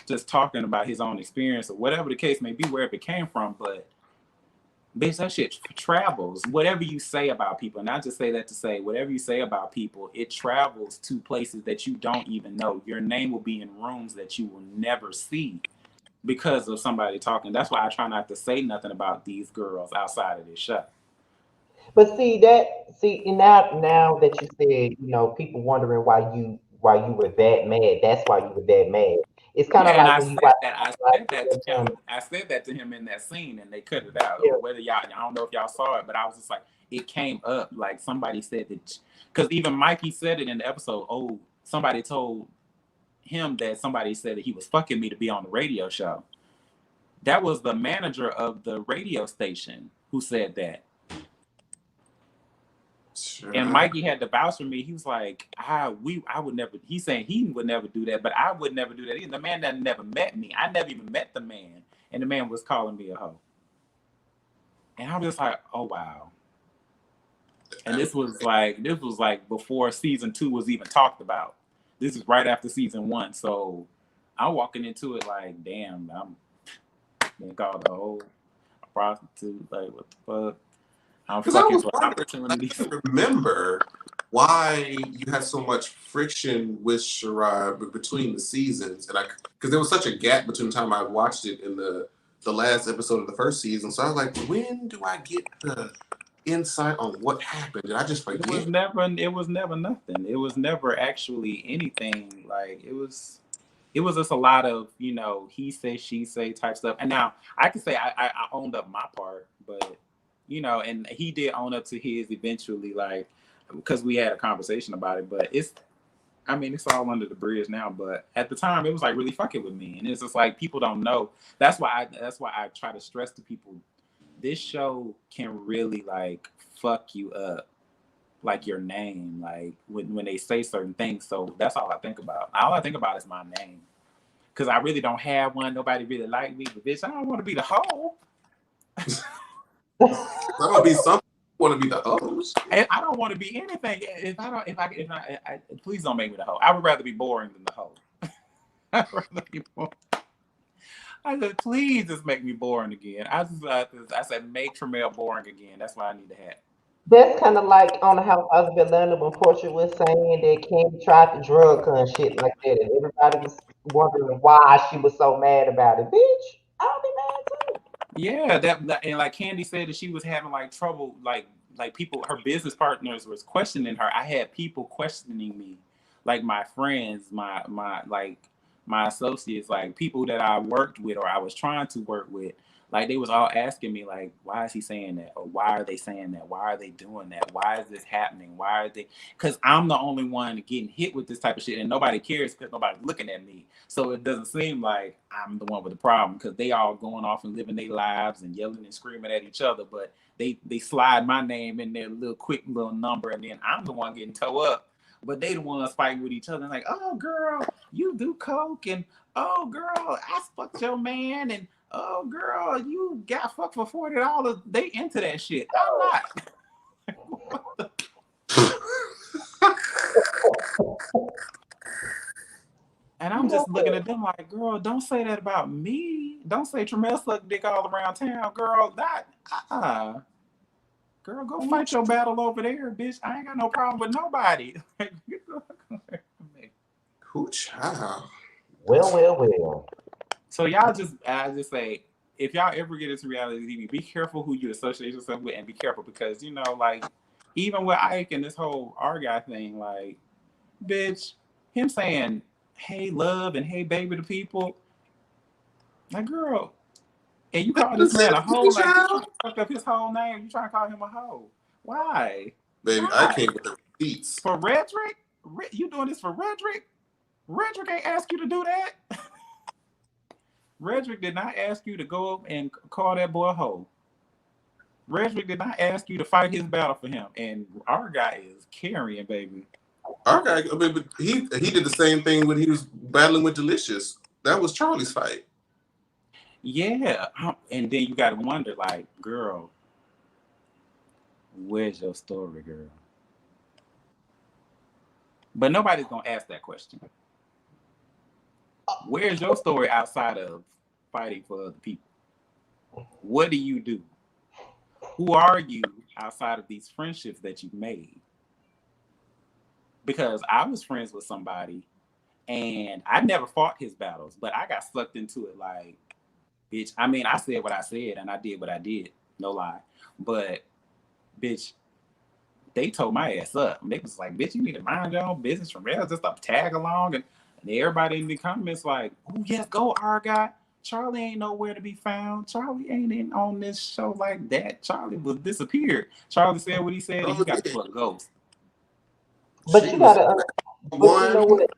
just talking about his own experience or whatever the case may be, wherever it came from. But bitch, that shit travels. Whatever you say about people, and I just say that to say whatever you say about people, it travels to places that you don't even know. Your name will be in rooms that you will never see because of somebody talking. That's why I try not to say nothing about these girls outside of this show. But now that you said, people wondering why you were that mad. That's why you were that mad. It's kind of And like when you watch. I said that to him. I said that to him in that scene, and they cut it out. Yeah. Or whether I don't know if y'all saw it, but I was just like, it came up like somebody said that, because even Mikey said it in the episode. Oh, somebody told him that somebody said that he was fucking me to be on the radio show. That was the manager of the radio station who said that. Sure. And Mikey had to vouch for me. He was like, I would never. He's saying he would never do that, but I would never do that either. The man that never met me. I never even met the man, and the man was calling me a hoe. And I was just like, oh wow. And this was like before season 2 was even talked about. This is right after season 1, so I'm walking into it like, damn, Been called a hoe, a prostitute. Like, what the fuck? I'm Because I fucking was for wondering, I opportunities. can't remember why you had so much friction with Sharon between the seasons, and because there was such a gap between the time I watched it and the last episode of the first season. So I was like, when do I get the insight on what happened? Did I just forget? It was never nothing. It was never actually anything. Like it was just a lot of, he say, she say type stuff. And now I can say I owned up my part, but and he did own up to his eventually, like, because we had a conversation about it. But it's all under the bridge now. But at the time, it was like really fucking with me, and it's just like people don't know. That's why I try to stress to people, this show can really like fuck you up, like your name, like when they say certain things. So that's all I think about. All I think about is my name, because I really don't have one. Nobody really like me, but bitch, I don't want to be the hoe. I'm gonna be something. Want to be the host? And I don't want to be anything. Please don't make me the hoe. I would rather be boring than the hoe. I'd rather be boring. I said, please just make me boring again. I said, make Tramel boring again. That's what I need to have. That's kind of like on the Housewives of Atlanta when Portia was saying that Candy tried to drug her and shit like that, and everybody was wondering why she was so mad about it. Bitch, I'll be mad too. Yeah, that and like Candy said that she was having like trouble, like people, her business partners was questioning her. I had people questioning me, like my friends, my associates, like people that I worked with or I was trying to work with. Like they was all asking me, like, why is he saying that? Or why are they saying that? Why are they doing that? Why is this happening? Why are they? Because I'm the only one getting hit with this type of shit, and nobody cares because nobody's looking at me. So it doesn't seem like I'm the one with the problem, because they all going off and living their lives and yelling and screaming at each other. But they slide my name in their little quick little number, and then I'm the one getting towed up. But they the ones fighting with each other, and like, oh girl, you do coke, and oh girl, I fucked your man, and oh girl, you got fucked for $40. They into that shit. I'm not. And I'm just looking at them like, girl, don't say that about me. Don't say Tramel suck dick all around town, girl. That girl, go fight your battle over there, bitch. I ain't got no problem with nobody. Who child? Well. So I just say, if y'all ever get into reality TV, be careful who you associate yourself with, and be careful because like even with Ike and this whole R guy thing, like, bitch, him saying hey love and hey baby to people, like, girl, and you call this man a hoe, like you trying to fuck up his whole name, you trying to call him a hoe. Why? Baby, Why? I came with the receipts. For Redrick? You doing this for Redrick? Redrick ain't ask you to do that. Redrick did not ask you to go up and call that boy a hoe. Redrick did not ask you to fight his battle for him. And our guy is carrying, baby. Our guy, but he did the same thing when he was battling with Delicious. That was Charlie's fight. Yeah. And then you got to wonder, like, girl, where's your story, girl? But nobody's going to ask that question. Where's your story outside of fighting for other people? What do you do? Who are you outside of these friendships that you've made? Because I was friends with somebody and I never fought his battles, but I got sucked into it like, bitch. I mean, I said what I said and I did what I did. No lie. But, bitch, they told my ass up. And they was like, bitch, you need to mind your own business from there. Just tag along. And everybody in the comments like, oh, yes, go, our guy. Charlie ain't nowhere to be found. Charlie ain't on this show like that. Charlie was disappeared. Charlie said what he said, and he got to put a ghost. But you gotta, but you know what?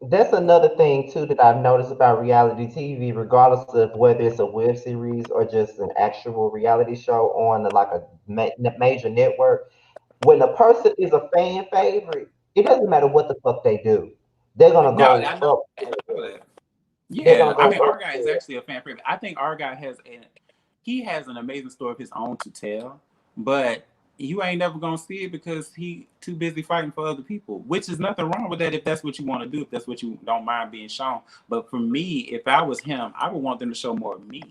That's another thing too that I've noticed about reality TV, regardless of whether it's a web series or just an actual reality show on like a major network. When a person is a fan favorite, it doesn't matter what the fuck they do. They're gonna go up. Yeah, I mean, our guy is actually a fan favorite. I think our guy has an amazing story of his own to tell, but you ain't never gonna see it because he too busy fighting for other people, which is nothing wrong with that if that's what you want to do, if that's what you don't mind being shown. But for me, if I was him, I would want them to show more of me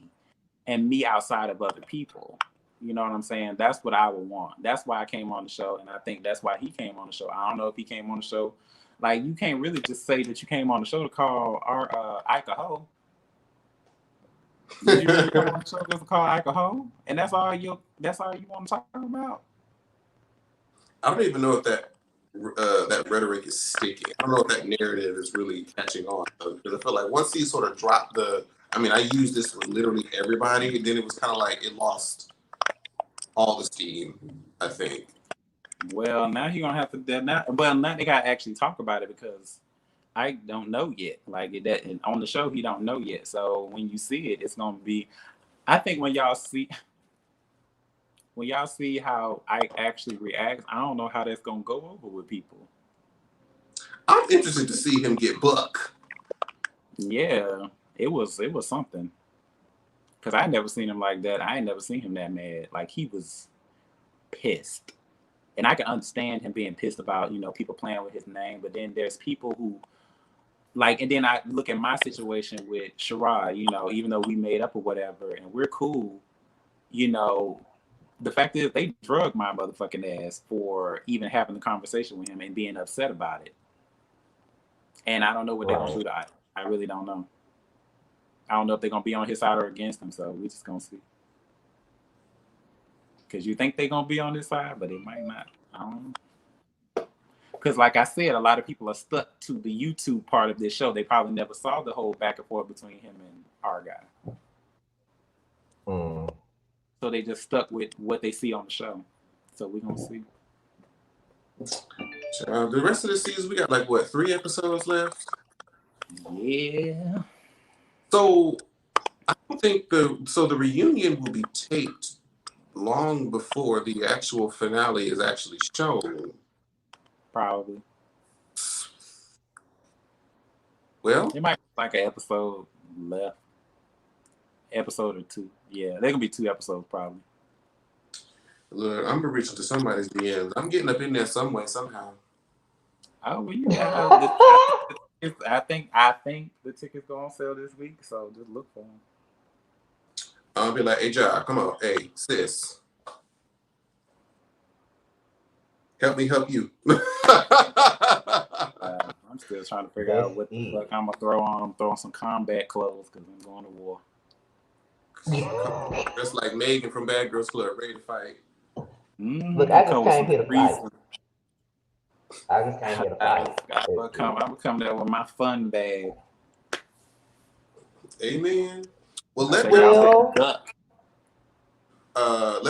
and me outside of other people. You know what I'm saying? That's what I would want. That's why I came on the show, and I think that's why he came on the show. I don't know if he came on the show. Like, you can't really just say that you came on the show to call our Ike a hoe. Did you really come on the show just to call Ike a hoe? And that's all you want to talk about? I don't even know if that rhetoric is sticking. I don't know if that narrative is really catching on, because I feel like once he sort of dropped I used this for literally everybody, then it was kind of like it lost all the steam, I think. Well, now you're gonna have to. Now they gotta actually talk about it because I don't know yet. Like that on the show, he don't know yet. So when you see it, it's gonna be. I think when y'all see how I actually react, I don't know how that's gonna go over with people. I'm interested to see him get buck. Yeah, it was something. Cause I never seen him like that. I ain't never seen him that mad. Like, he was pissed. And I can understand him being pissed about, people playing with his name. But then there's people who, like, and then I look at my situation with Sharon, even though we made up or whatever, and we're cool, the fact is they drug my motherfucking ass for even having the conversation with him and being upset about it. And I don't know what they're going to do to it. I really don't know. I don't know if they're going to be on his side or against him, so we just going to see. Because you think they're going to be on this side, but it might not. I don't know. Because like I said, a lot of people are stuck to the YouTube part of this show. They probably never saw the whole back and forth between him and our guy. So they just stuck with what they see on the show. So we're going to see. The rest of the season, we got 3 episodes left? Yeah. So I don't think the reunion will be taped long before the actual finale is actually shown. Probably. Well, it might be like an episode left. Episode or 2. Yeah, they're gonna be 2 episodes probably. Look, I'm gonna reach into somebody's DMs. I'm getting up in there some way, somehow. Oh, well, I think the tickets go on sale this week, so just look for them. I'll be like, hey, Ja, come on, hey, sis, help me help you. I'm still trying to figure out what the fuck I'm gonna throw on. I'm throwing some combat clothes because I'm going to war. Just like Megan from Bad Girls Club, ready to fight. Look, I just came here to fight. I'm gonna come there with my fun bag. Amen. Well, let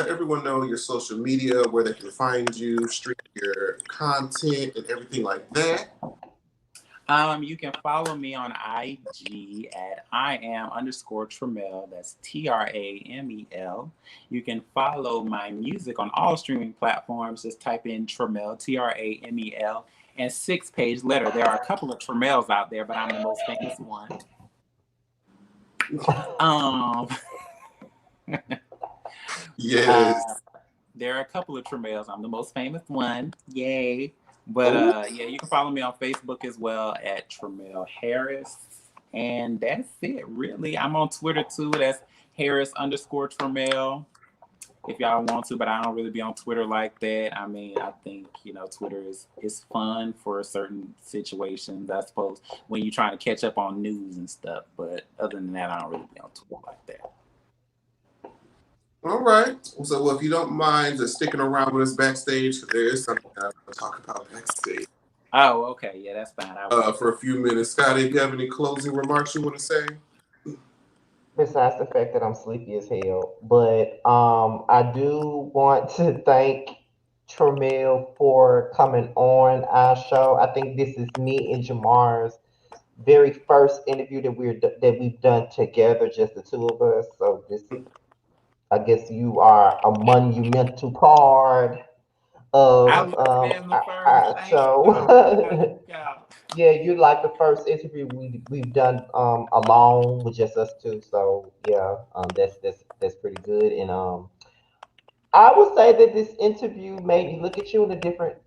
everyone know your social media, where they can find you, stream your content, and everything like that. You can follow me on IG at @I am_Tramel. That's TRAMEL. You can follow my music on all streaming platforms. Just type in Tramel, TRAMEL, and 6-page letter. There are a couple of Tramels out there, but I'm the most famous one. Yes. There are a couple of Tramels. I'm the most famous one. Yay. But you can follow me on Facebook as well at Tramel Harris. And that's it, really. I'm on Twitter too. That's Harris_Tramel. If y'all want to, but I don't really be on Twitter like that. I mean, I think, Twitter is fun for certain situations, I suppose, when you're trying to catch up on news and stuff. But other than that, I don't really be on Twitter like that. All right. So, if you don't mind just sticking around with us backstage, because there is something I want to talk about backstage. Oh, okay. Yeah, that's fine. For a few minutes. Scotty, if you have any closing remarks you want to say? Besides the fact that I'm sleepy as hell. But I do want to thank Tramel for coming on our show. I think this is me and Jamar's very first interview that we've done together, just the two of us. So I guess you are a monumental part of our show. Yeah, you're like the first interview we've done alone with just us two. So yeah, that's pretty good. And I would say that this interview made me look at you in a different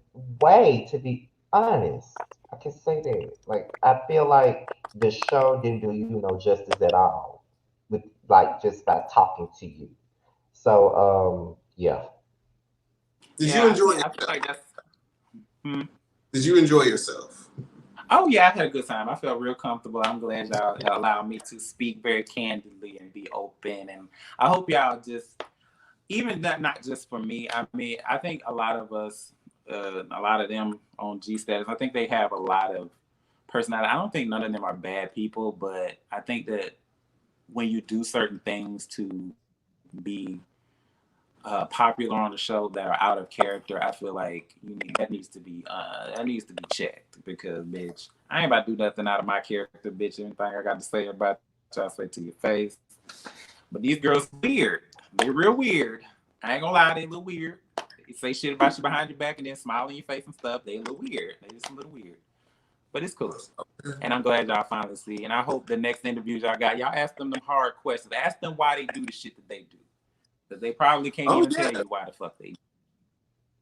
way, to be honest. I can say that. Like, I feel like the show didn't do you no justice at all with like just by talking to you. So, yeah. Did you Yeah, enjoy I feel yourself? like that's. Hmm. Did you enjoy yourself? Oh yeah, I had a good time. I felt real comfortable. I'm glad y'all allowed me to speak very candidly and be open. And I hope y'all just, even that, not just for me. I mean, I think a lot of us, a lot of them on G status, I think they have a lot of personality. I don't think none of them are bad people, but I think that when you do certain things to be popular on the show that are out of character, I feel like that needs to be checked, because bitch, I ain't about to do nothing out of my character, bitch. Anything I got to say about y'all, say to your face. But these girls weird. They real weird. I ain't gonna lie, they a little weird. They say shit about you behind your back and then smile in your face and stuff. They a little weird. They just a little weird. But it's cool. And I'm glad y'all finally see. And I hope the next interviews y'all got, y'all ask them hard questions. Ask them why they do the shit that they do. Because they probably can't even tell you why the fuck they do.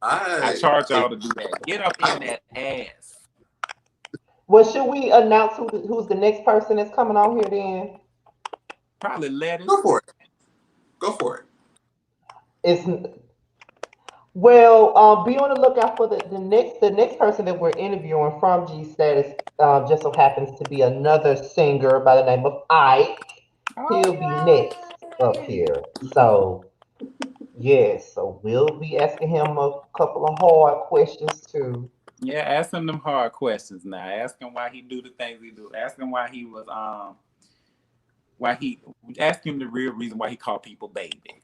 I charge y'all to do that. Get up in that ass. Well, should we announce who's the next person that's coming on here then? Probably Lettuce. Go for it. Go for it. It's well, be on the lookout for the next person that we're interviewing from G Status. Just so happens to be another singer by the name of Ike. He'll be next up here. So yes, so we'll be asking him a couple of hard questions too. Yeah, ask him them hard questions now. Ask him why he do the things he do. Ask him why he was ask him the real reason why he called people baby.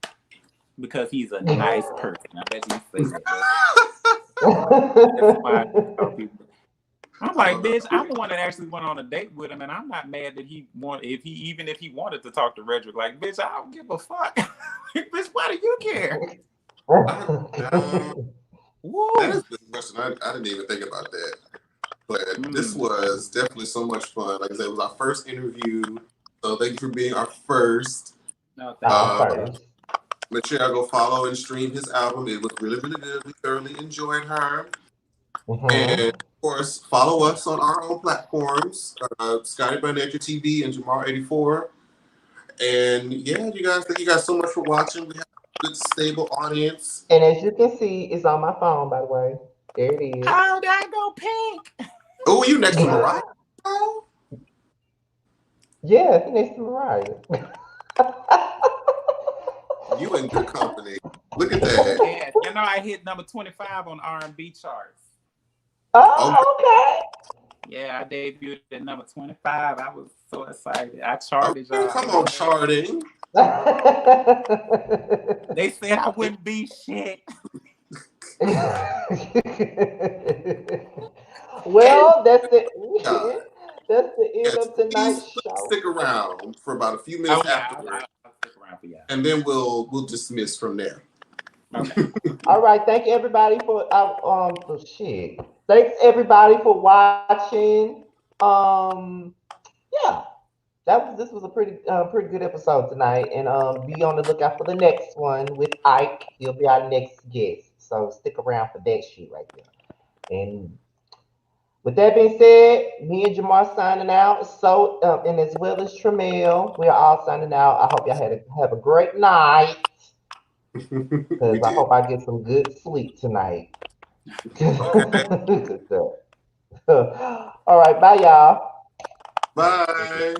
Because he's a nice person. I bet you say that. That's why he called people. I'm like, bitch, I'm the one that actually went on a date with him, and I'm not mad that he wanted, if he wanted to talk to Redrick. Like, bitch, I don't give a fuck. Bitch, why do you care? That is a good question. I didn't even think about that. But this was definitely so much fun. Like I said, it was our first interview. So thank you for being our first. No, First. Make sure y'all go follow and stream his album. It was really, really good. We thoroughly enjoyed her. And of course, follow us on our own platforms, Scotty by Nature TV and Jamar 84. And yeah, you guys, thank you guys so much for watching. We have a good, stable audience. And as you can see, it's on my phone, by the way. There it is. How did I go pink? Oh, you next to Mariah? Oh. Yeah, next to Mariah. You in good company. Look at that. Yeah, you know I hit number 25 on R&B charts. Oh, okay. Yeah, I debuted at number 25. I was so excited. I charted y'all. Come on, charting. They said I wouldn't be shit. Well, that's the end of tonight's show. Stick around for about a few minutes afterward. I'll stick around for y'all. And then we'll dismiss from there. Okay. All right, thank you everybody for shit. Thanks everybody for watching. Yeah, this was a pretty good episode tonight, and be on the lookout for the next one with Ike. He'll be our next guest, so stick around for that shit right there. And with that being said, me and Jamar signing out. So and as well as Tramel, we are all signing out. I hope y'all have a great night. Because I hope I get some good sleep tonight. All right, bye, y'all. Bye.